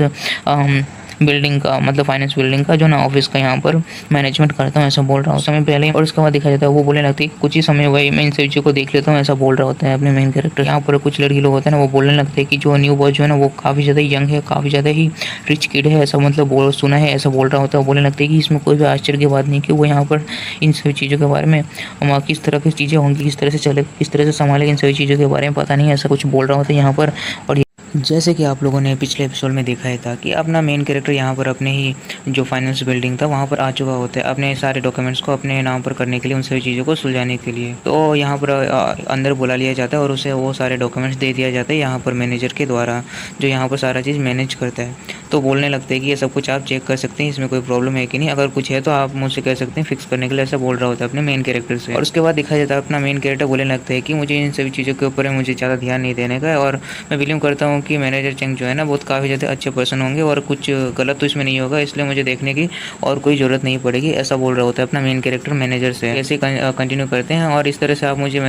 बिल्डिंग का मतलब फाइनेंस बिल्डिंग का जो ना ऑफिस का यहाँ पर मैनेजमेंट करता हूँ ऐसा बोल रहा हूँ समय पहले। और उसके बाद दिखा जाता है वो बोलने लगती है कुछ ही समय वही मैं इन सभी चीज़ों को देख लेता हूँ ऐसा बोल रहा होता है अपने मेन कैरेक्टर। यहाँ पर कुछ लड़की लोग होते हैं ना वो बोलने लगते हैं कि जो न्यू बॉय जो है ना वो काफ़ी ज़्यादा यंग है, काफ़ी ज़्यादा ही रिच किड है ऐसा मतलब सुना है ऐसा बोल रहा होता है। बोलने लगते हैं कि इसमें कोई भी आश्चर्य की बात नहीं कि वो यहाँ पर इन सभी चीज़ों के बारे में किस तरह की चीज़ें होंगी, किस तरह से चले, किस तरह से संभालेगा, इन सभी चीज़ों के बारे में पता नहीं ऐसा कुछ बोल रहा होता है यहाँ पर। और जैसे कि आप लोगों ने पिछले एपिसोड में देखा ही था कि अपना मेन कैरेक्टर यहाँ पर अपने ही जो फाइनेंस बिल्डिंग था वहाँ पर आ चुका होता है अपने सारे डॉक्यूमेंट्स को अपने नाम पर करने के लिए, उन सभी चीज़ों को सुलझाने के लिए। तो यहाँ पर अंदर बुला लिया जाता है और उसे वो सारे डॉक्यूमेंट्स दे दिया जाता है यहाँ पर मैनेजर के द्वारा जो यहाँ पर सारा चीज़ मैनेज करता है। तो बोलने लगते हैं कि ये सब कुछ आप चेक कर सकते हैं, इसमें कोई प्रॉब्लम है कि नहीं, अगर कुछ है तो आप मुझसे कह सकते हैं फिक्स करने के लिए, ऐसा बोल रहा होता है अपने मेन कैरेक्टर से। और उसके बाद दिखाया जाता है अपना मेन कैरेक्टर बोलने लगता है कि मुझे इन सभी चीज़ों के ऊपर मुझे ज़्यादा ध्यान नहीं देने का है और मैं बिलीव करता हूँ कि मैनेजर चेंग जो है ना बहुत काफ़ी ज़्यादा अच्छे पर्सन होंगे और कुछ गलत तो इसमें नहीं होगा, इसलिए मुझे देखने की और कोई ज़रूरत नहीं पड़ेगी ऐसा बोल रहा होता है अपना मेन कैरेक्टर मैनेजर से। ऐसे कंटिन्यू करते हैं और इस तरह से आप मुझे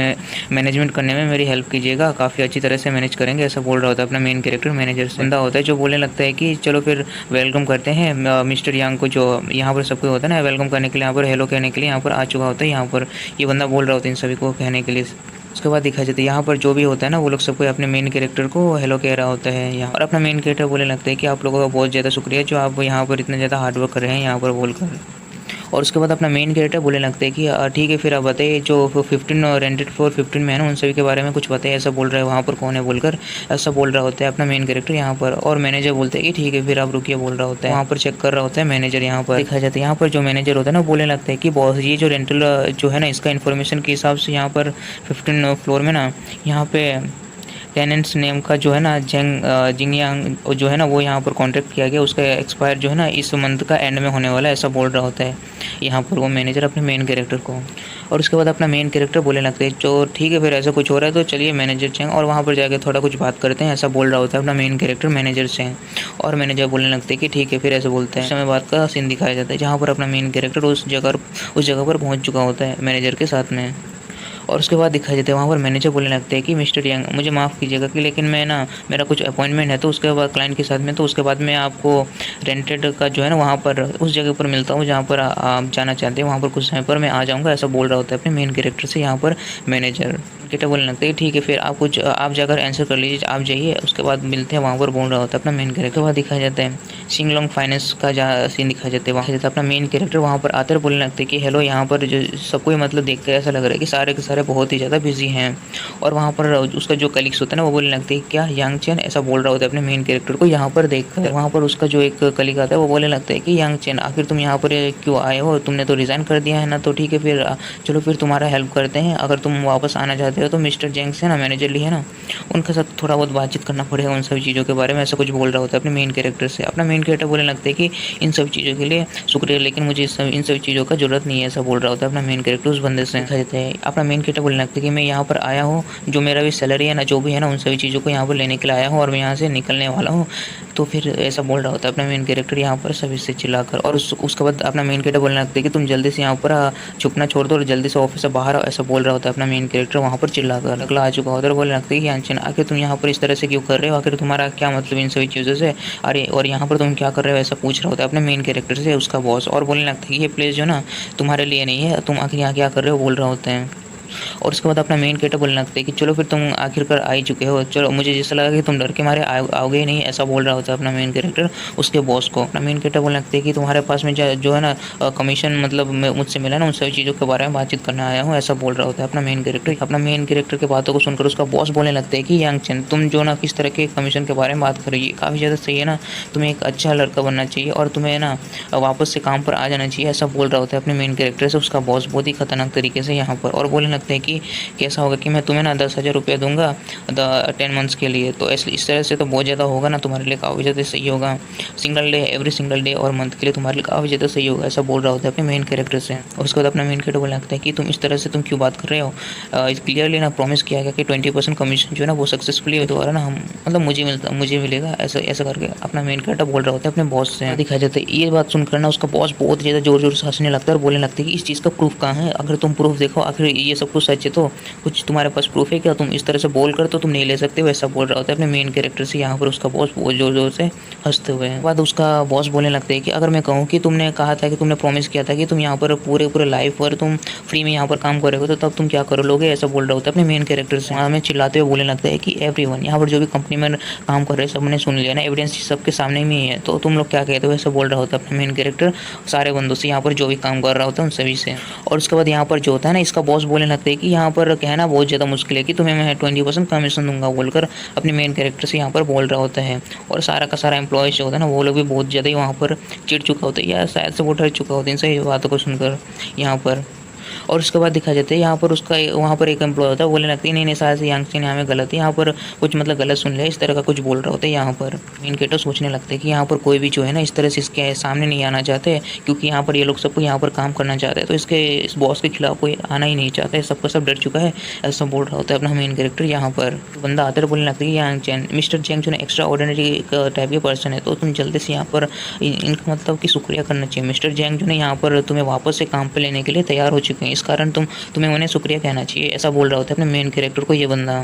मैनेजमेंट करने में मेरी हेल्प कीजिएगा, काफ़ी अच्छी तरह से मैनेज करेंगे ऐसा बोल रहा होता है अपना मेन कैरेक्टर मैनेजर से। बंदा होता है जो बोलने लगता है कि चलो फिर वेलकम करते हैं मिस्टर यांग को, जो यहाँ पर सबको होता है ना वेलकम करने के लिए, यहाँ पर हेलो कहने के लिए यहाँ पर आ चुका होता है। यहाँ पर ये बंदा बोल रहा होता है इन सभी को कहने के लिए। उसके बाद दिखाया जाता है यहाँ पर जो भी होता है ना वो लोग सबको अपने मेन कैरेक्टर को हेलो कह रहा होता है यहाँ। और अपना मेन कैरेक्टर बोलने लगता है कि आप लोगों का बहुत ज़्यादा शुक्रिया जो आप यहाँ पर इतना ज़्यादा हार्डवर्क कर रहे हैं यहाँ पर बोलकर। और उसके बाद अपना मेन कैरेक्टर बोलने लगता है कि ठीक है फिर आप बताइए जो 15 रेंटेड फ्लोर 15 में है ना उन सभी के बारे में कुछ बताइए ऐसा बोल रहा है, वहाँ पर कौन है बोलकर ऐसा बोल रहा होता है अपना मेन कैरेक्टर यहाँ पर। और मैनेजर बोलते हैं कि ठीक है फिर आप रुकिए बोल रहा होता है, वहाँ पर चेक कर रहा होता है मैनेजर। यहाँ पर दिखाया जाता है यहाँ पर जो मैनेजर होता है ना बोलने लगता है कि बॉस ये जो रेंटल जो है ना इसका इन्फॉर्मेशन के हिसाब से यहाँ पर 15 फ्लोर में ना यहाँ पे टेनेंट्स नेम का जो है ना जिंगयांग जो है ना वो यहाँ पर कॉन्ट्रैक्ट किया गया, उसका एक्सपायर जो है ना इस मंथ का एंड में होने वाला है ऐसा बोल रहा होता है यहाँ पर वो मैनेजर अपने मेन कैरेक्टर को। और उसके बाद अपना मेन कैरेक्टर बोलने लगते हैं जो ठीक है फिर ऐसा कुछ हो रहा है तो चलिए मैनेजर चेंग और वहाँ पर जाकर थोड़ा कुछ बात करते हैं ऐसा बोल रहा होता है अपना मेन कैरेक्टर मैनेजर से। और मैनेजर बोलने लगते हैं कि ठीक है फिर ऐसे बोलते हैं। समय बाद का सीन दिखाया जाता है जहाँ पर अपना मेन कैरेक्टर उस जगह पर पहुँच चुका होता है मैनेजर के साथ में। और उसके बाद दिखाई देते हैं वहाँ पर मैनेजर बोलने लगते हैं कि मिस्टर यंग मुझे माफ़ कीजिएगा कि लेकिन मैं ना मेरा कुछ अपॉइंटमेंट है तो उसके बाद क्लाइंट के साथ में, तो उसके बाद मैं आपको रेंटेड का जो है ना वहाँ पर उस जगह पर मिलता हूँ जहाँ पर आप जाना चाहते हैं, वहाँ पर कुछ समय पर मैं आ जाऊँगा ऐसा बोल रहा होता है अपने मेन कैरेक्टर से यहाँ पर मैनेजर। कैरेक्टर बोलने लगता है ठीक है फिर आप जाकर आंसर कर लीजिए, आप जाइए उसके बाद मिलते हैं वहाँ पर बोल रहा होता है अपना मेन कैरेक्टर। वहाँ दिखाया जाता है शिंगलोंग फाइनेंस का सीन दिखाया जाता है, वहाँ जाता है अपना मेन कैरेक्टर वहाँ पर आकर बोलने लगते हैं कि हेलो यहाँ पर जो सबको मतलब देख कर ऐसा लग रहा है कि सारे के सारे बहुत ही ज़्यादा बिजी हैं। और वहाँ पर उसका जो कलीग्स होता है ना वो बोलने लगते हैं क्या यांग चेन ऐसा बोल रहा होता है अपने मेन कैरेक्टर को यहाँ पर देख कर। वहाँ पर उसका जो एक कलीग आता है वो बोलने लगता है कि यांग चेन आखिर तुम यहाँ पर क्यों आए हो, तुमने तो रिज़ाइन कर दिया है ना, तो ठीक है फिर चलो फिर तुम्हारा हेल्प करते हैं, अगर तुम वापस आना चाहते हो तो मिस्टर जेंग से ना मैनेजर ली है ना उनके साथ थोड़ा बहुत बातचीत करना पड़ेगा उन सभी चीज़ों के बारे में ऐसा कुछ बोल रहा होता है अपने मेन कैरेक्टर से। अपना मेन कैरेक्टर बोलने लगता है कि इन सब चीज़ों के लिए शुक्रिया लेकिन मुझे इन सभी चीज़ों का जरूरत नहीं है ऐसा बोल रहा होता है अपना मेन कैरेक्टर उस बंदे से। कहते हैं अपना मेन कैरेक्टर बोलने लगता है कि मैं यहाँ पर आया हूँ, जो मेरा भी सैलरी है ना जो भी है ना उन सभी चीज़ों को यहाँ पर लेने के लिए आया हूँ और मैं यहाँ से निकलने वाला हूँ तो फिर ऐसा बोल रहा होता है अपना मेन कैरेक्टर यहाँ पर सभी से चिल्लाकर। और उसके बाद अपना मेन कैरेक्टर बोलने लगता है कि तुम जल्दी से यहाँ पर छुपना छोड़ दो और जल्दी से ऑफिस से बाहर आओ, ऐसा बोल रहा होता है अपना मेन कैरेक्टर वहाँ पर चिल्लाकर। अगला आ चुका होता है, बोलने लगता है कि यानचेन आखिर तुम यहाँ पर इस तरह से क्यों कर रहे हो, आखिर तुम्हारा क्या मतलब इन सभी चीज़ों से, अरे और यहाँ पर तुम क्या कर रहे हो, ऐसा पूछ रहा होता है अपने मेन कैरेक्टर से उसका बॉस। और बोलने लगता है कि ये प्लेस जो ना तुम्हारे लिए नहीं है, तुम आखिर यहाँ क्या कर रहे हो बोल रहा होता है। और उसके बाद अपना मेन कैरेक्टर बोलने लगता है कि चलो फिर तुम आखिरकार आ ही चुके हो, चलो मुझे जैसा लगा कि तुम डर के मारे आओगे ही नहीं, ऐसा बोल रहा होता है अपना मेन कैरेक्टर उसके बॉस को। अपना मेन कैरेक्टर बोलने लगता है कि तुम्हारे पास में जो है ना कमीशन मतलब मुझसे मिला ना, उन सभी चीज़ों के बारे में बातचीत करने आया हूँ, ऐसा बोल रहा होता है अपना मेन कैरेक्टर। अपना मेन कैरेक्टर की बातों को सुनकर उसका बॉस बोलने लगता है कि यांगचेन तुम जो ना किस तरह के कमीशन के बारे में बात करोगी, काफ़ी ज़्यादा सही है ना, तुम्हें एक अच्छा लड़का बनना चाहिए और तुम्हें ना वापस से काम पर आ जाना चाहिए, ऐसा बोल रहा होता है अपने मेन कैरेक्टर से उसका बॉस बहुत ही खतरनाक तरीके से यहाँ पर। और बोलने लगता है कि कैसा होगा कि मैं तुम्हें ना 10,000 रुपया दूंगा 10 मंथ्स के लिए, तो इस तरह से तो बहुत ज़्यादा होगा ना, तुम्हारे लिए काफ़ी ज़्यादा सही होगा, single day every single day और मंथ के लिए तुम्हारे लिए काफ़ी ज़्यादा सही होगा, ऐसा बोल रहा होता है अपने मेन कैरेक्टर से। और उसके बाद अपना मेन कैरेक्टर बोलने लगता है कि तुम इस तरह से तुम क्यों बात कर रहे हो, क्लियरली ना प्रॉमिस किया गया कि 20% कमीशन जो है ना वो सक्सेसफुली दोबारा ना हम मतलब मुझे मिलेगा, ऐसा ऐसा करके अपना मेन कैरेक्टर बोल रहा होता है अपने बॉस से। दिखाया जाता है ये बात सुनकर ना उसका बॉस बहुत ज़्यादा जोर जोर से हंसने लगता है और बोलने लगता है कि इस चीज़ का प्रूफ कहाँ है, अगर तुम प्रूफ देखो, आखिर ये सब कुछ सच है तो कुछ तुम्हारे पास प्रूफ है क्या, तुम इस तरह से बोल कर तो तुम नहीं ले सकते, वैसा बोल रहा होता है अपने मेन कैरेक्टर से यहाँ पर उसका बॉस बहुत जोर जोर से हंसते हुए। बाद उसका बॉस बोलने लगता है कि अगर मैं कहूँ कि तुमने कहा था कि तुमने प्रॉमिस किया था कि तुम यहाँ पर पूरे लाइफ पर तुम फ्री में यहाँ पर काम करोगे, तो तब तुम क्या कर लोगे, ऐसा बोल रहा होता है अपने मेन कैरेक्टर से। हमें चिल्लाते हुए बोलने लगता है कि एवरीवन यहाँ पर जो भी कंपनी में काम कर रहे हैं सबने सुन लिया ना, एविडेंस सबके सामने में ही है, तो तुम लोग क्या कहते हो, ऐसा बोल रहा होता है अपने मेन कैरेक्टर सारे बंदों से यहाँ पर जो भी काम कर रहा होता है उन सभी से। और उसके बाद यहाँ पर जो होता है ना इसका बॉस बोलने लगता है कि यहाँ पर कहना बहुत ज़्यादा मुश्किल है कि तुम्हें मैं 20% कमीशन दूंगा बोलकर अपने मेन कैरेक्टर से यहाँ पर बोल रहा होता है। और सारा का सारा एम्प्लॉयज जो होता है ना वो लोग भी बहुत ज़्यादा ही वहाँ पर चिढ़ चुका होता है या शायद से वो डर चुका होता है इन सभी बातों को सुनकर यहाँ पर। और उसके बाद दिखा जाता है यहाँ पर उसका वहाँ पर एक एम्प्लॉय होता है, बोलने लगती है नहीं नहीं शायद से यांगचेन यहाँ में गलत है, यहाँ पर कुछ मतलब गलत सुन लिया, इस तरह का कुछ बोल रहा होता है यहाँ पर। मेन कैरेक्टर सोचने लगते हैं कि यहाँ पर कोई भी जो है ना इस तरह से इसके सामने नहीं आना चाहते, क्योंकि यहाँ पर ये लोग सबको यहाँ पर काम करना चाहते हैं, तो इस बॉस के खिलाफ कोई आना ही नहीं चाहता है, सबका सब डर चुका है, ऐसा बोल रहा होता है अपना मेन कैरेक्टर यहाँ पर। बंदा आता है बोलने लगता है कि यांगचेन मिस्टर चेंग जो है एक्स्ट्रा ऑर्डिनरी टाइप के पर्सन है, तो तुम जल्दी से यहाँ पर इनका मतलब कि शुक्रिया करना चाहिए, मिस्टर जैंग जो है यहाँ पर तुम्हें वापस से काम पे लेने के लिए तैयार हो चुके हैं, इस कारण तुम्हें उन्हें शुक्रिया कहना चाहिए, ऐसा बोल रहा होता है अपने मेन कैरेक्टर को ये बंदा।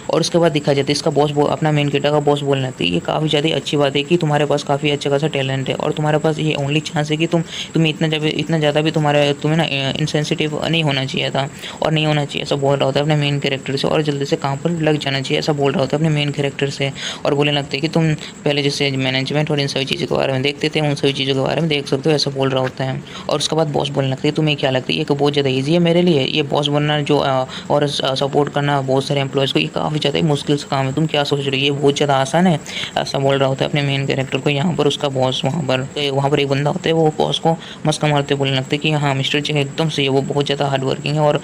और उसके बाद दिखा जाता है इसका बॉस अपना मेन कैरेक्टर का बॉस बोलने लगता है ये काफ़ी ज़्यादा अच्छी बात है कि तुम्हारे पास काफ़ी अच्छा खासा टैलेंट है और तुम्हारे पास ये ओनली चांस है कि तुम्हें इतना ज़्यादा भी तुम्हें ना इनसेंसिटिव नहीं होना चाहिए था और नहीं होना चाहिए, ऐसा बोल रहा होता है अपने मेन कैरेक्टर से। और जल्दी से काम पर लग जाना चाहिए, ऐसा बोल रहा होता है अपने मेन कैरेक्टर से। और बोलने लगते हैं कि तुम पहले जैसे मैनेजमेंट और इन सभी चीज़ों के बारे में देखते थे उन सभी चीज़ों के बारे में देख सकते हो, ऐसा बोल रहा होता है। और उसके बाद बॉस बोलने लगते हैं तुम्हें क्या लगता है ये बहुत ज़्यादा ईजी है मेरे लिए, ये बॉस बनना जो और सपोर्ट करना बहुत सारे एम्प्लॉयज़ को, ये काफ़ी ज़्यादा मुश्किल से काम है, तुम क्या सोच रही है ये बहुत ज़्यादा आसान है, ऐसा बोल रहा होता है अपने मेन कैरेक्टर को यहाँ पर उसका बॉस। वहाँ पर एक बंदा होता है वो बॉस को मस्का मारते बोलने लगते हैं कि हाँ मिस्टर चेंग एकदम सही है, वो बहुत ज़्यादा हार्ड वर्किंग है और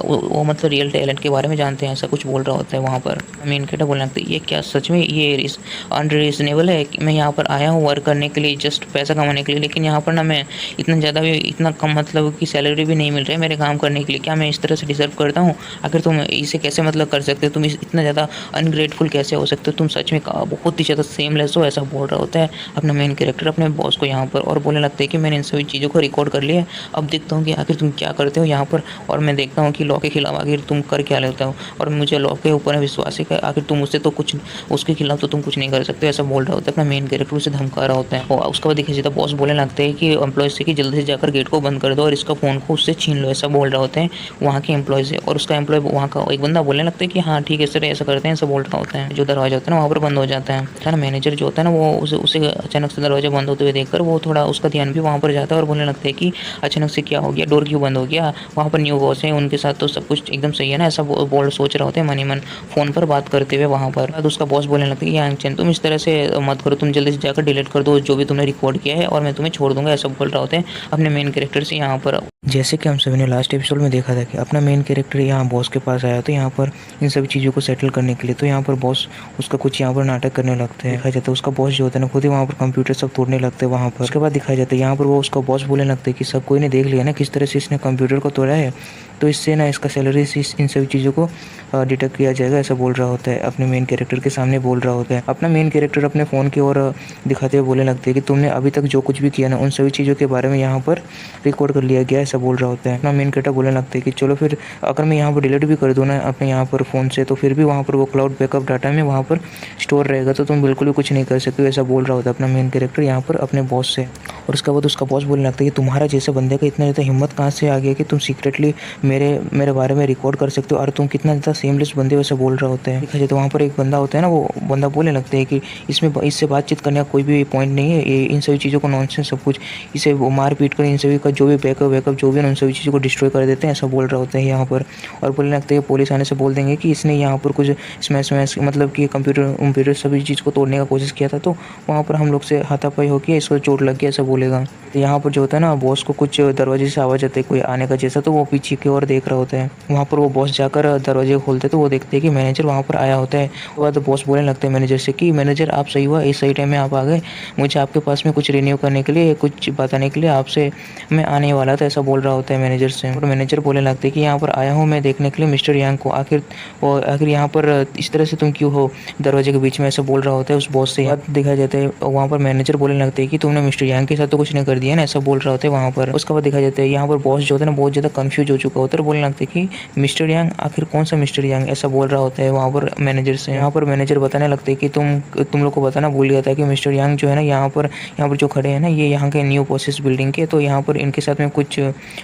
वो मतलब रियल टैलेंट के बारे में जानते हैं, ऐसा कुछ बोल रहा होता है वहाँ पर। मेन कैरेक्टर बोलने लगते हैं ये क्या सच में ये अनरीजनेबल है कि मैं यहाँ पर आया हूँ वर्क करने के लिए, जस्ट पैसा कमाने के लिए, लेकिन यहाँ पर ना मैं इतना कम मतलब की सैलरी भी नहीं मिल रही है मेरे काम करने के लिए, क्या मैं इस तरह से डिजर्व करता हूँ, आखिर तुम इसे कैसे मतलब कर सकते हो, तुम इतना ज़्यादा अनग्रेटफुल कैसे हो सकते हो, तुम सच में बहुत ही ज़्यादा सेमलेस हो, ऐसा बोल रहा होता है अपना मेन कैरेक्टर अपने बॉस को यहाँ पर। और बोलने लगता है कि मैंने इन सभी चीज़ों को रिकॉर्ड कर लिया है, अब देखता हूँ कि आखिर तुम क्या करते हो यहाँ पर, और मैं देखता हूँ कि लॉ के खिलाफ आखिर तुम कर क्या लेते हो, और मुझे लॉ के ऊपर विश्वास है कि आखिर तुम उससे तो कुछ उसके खिलाफ तो तुम कुछ नहीं कर सकते, ऐसा बोल रहा होता है अपना मेन कैरेक्टर उसे धमका रहा होता है। और उसके बाद देखिए सीधा बॉस बोलने लगते हैं कि एम्प्लॉयज से कि जल्दी से जाकर गेट को बंद कर दो और इसका फ़ोन को उससे छीन लो, ऐसा बोल रहा होता है वहाँ के एम्प्लॉय से। और उसका एम्प्लॉय वहाँ का एक बंदा बोलने लगता है कि हाँ ठीक है सर ऐसा करते हैं, ऐसा बोल रहा होता है। जो दरवाजा होता है ना वहाँ पर बंद हो जाता है ना, मैनेजर जो होता है ना वो उसे अचानक से दरवाजा बंद होते हुए देखकर वो थोड़ा उसका ध्यान भी वहाँ पर जाता है और बोलने लगता है कि अचानक से क्या हो गया, डोर क्यों बंद हो गया, वहाँ पर न्यू बॉस है उनके साथ तो सब कुछ एकदम सही है ना, ऐसा सोच रहा होता है मनी मन फ़ोन पर बात करते हुए वहाँ पर। तो उसका बॉस बोलने लगता है कि यांगचेन तुम इस तरह से मत करो, तुम जल्दी से जाकर डिलीट कर दो जो भी तुमने रिकॉर्ड किया है और मैं तुम्हें छोड़ दूंगा, ऐसा बोल रहा होता है अपने मेन कैरेक्टर से यहाँ पर। जैसे कि हम सभी ने लास्ट एपिसोड में देखा था कि अपना मेन कैरेक्टर यहाँ बॉस के पास आया तो यहाँ पर इन सभी चीज़ों को सेटल करने के लिए, तो यहाँ पर बॉस उसका कुछ यहाँ पर नाटक करने लगते हैं। दिखाया जाता है उसका बॉस जो होता है ना खुद ही वहाँ पर कंप्यूटर सब तोड़ने लगते हैं वहाँ पर। उसके बाद दिखाया जाता है यहाँ पर वो उसका बॉस बोलने लगते हैं कि सब कोई ने देख लिया ना किस तरह से इसने कंप्यूटर को तोड़ा है, तो इससे ना इसका सैलरी इन सभी चीज़ों को डिटेक्ट किया जाएगा, ऐसा बोल रहा होता है। अपने मेन कैरेक्टर के सामने बोल रहा होता है। अपना मेन कैरेक्टर अपने फ़ोन की ओर दिखाते हुए बोलने लगते हैं कि तुमने अभी तक जो कुछ भी किया ना उन सभी चीज़ों के बारे में यहाँ पर रिकॉर्ड कर लिया गया, ऐसा बोल रहा होता है। अपना मेन कैरेक्टर बोलने लगता है कि चलो फिर अगर मैं यहाँ पर डिलीट भी कर दूँ ना अपने यहाँ पर फ़ोन से, तो फिर भी वहाँ पर वो क्लाउड बैकअप डाटा में वहाँ पर स्टोर रहेगा, तो तुम बिल्कुल भी कुछ नहीं कर सकते हो, ऐसा बोल रहा होता है अपना मेन कैरेक्टर यहाँ पर अपने बॉस से। और उसके बाद उसका बॉस बोलने लगता है कि तुम्हारा जैसे बंदे का इतना ज़्यादा हिम्मत कहाँ से आ गया कि तुम सीक्रेटली मेरे बारे में रिकॉर्ड कर सकते हो, और तुम कितना ज़्यादा सेमलेस बंदे वैसे बोल रहा होता है। देखा जाए तो वहाँ पर एक बंदा होता है ना, वो बंदा बोलने लगता है कि इससे बातचीत करने का कोई भी पॉइंट नहीं है, ये इन सभी चीज़ों को नॉनसेंस सब कुछ, इसे वो मार पीट कर इन सभी का जो भी बैकअप जो भी है उन सभी चीज़ों को डिस्ट्रॉय कर देते हैं, ऐसा बोल रहा होता है यहाँ पर। और बोलने लगता है पुलिस आने से बोल देंगे कि इसने यहाँ पर कुछ स्मैश मतलब कि कंप्यूटर सभी चीज़ को तोड़ने का कोशिश किया था, तो वहाँ पर हम लोग से हाथापाई होकर इसको चोट लग गया, ऐसा बोलेगा। तो यहाँ पर जो होता है ना बॉस को कुछ दरवाजे से आवाज़ आती है कोई आने का जैसा, तो वो पीछे की ओर देख रहा होता है। वहाँ पर वो बॉस जाकर दरवाजे खोलते तो वो देखते हैं कि मैनेजर वहाँ पर आया होता है। उसके बाद बॉस बोलने लगते हैं मैनेजर से कि मैनेजर आप सही हुआ, इस सही टाइम में आप आ गए, मुझे आपके पास में कुछ रिन्यू करने के लिए, कुछ बताने के लिए आपसे मैं आने वाला था, ऐसा बोल रहा होता है मैनेजर से। और मैनेजर बोलने लगते हैं कि यहाँ पर आया हूँ मैं देखने के लिए मिस्टर यांग को, आखिर यहाँ पर इस तरह से तुम क्यों हो दरवाजे के बीच में, ऐसा बोल रहा होता है उस बॉस से। बात दिखाया जाता है वहाँ पर मैनेजर बोलने लगते हैं कि तुमने मिस्टर यांग के साथ तो कुछ नहीं कर दिया ना, ऐसा बोल रहा होता है वहाँ पर। उसके बाद दिखाया जाता है यहाँ पर बॉस जो होता है ना बहुत ज़्यादा कंफ्यूज हो चुका होता है, बोलने लगते हैं कि मिस्टर यांग आखिर कौन सा मिस्टर यांग, ऐसा बोल रहा होता है वहाँ पर मैनेजर से। यहाँ पर मैनेजर बताने लगते हैं कि तुम लोग को बताना भूल गया था कि मिस्टर यांग जो है ना यहाँ पर जो खड़े हैं ना ये यहाँ के न्यू प्रोसेस बिल्डिंग के, तो यहाँ पर इनके साथ में कुछ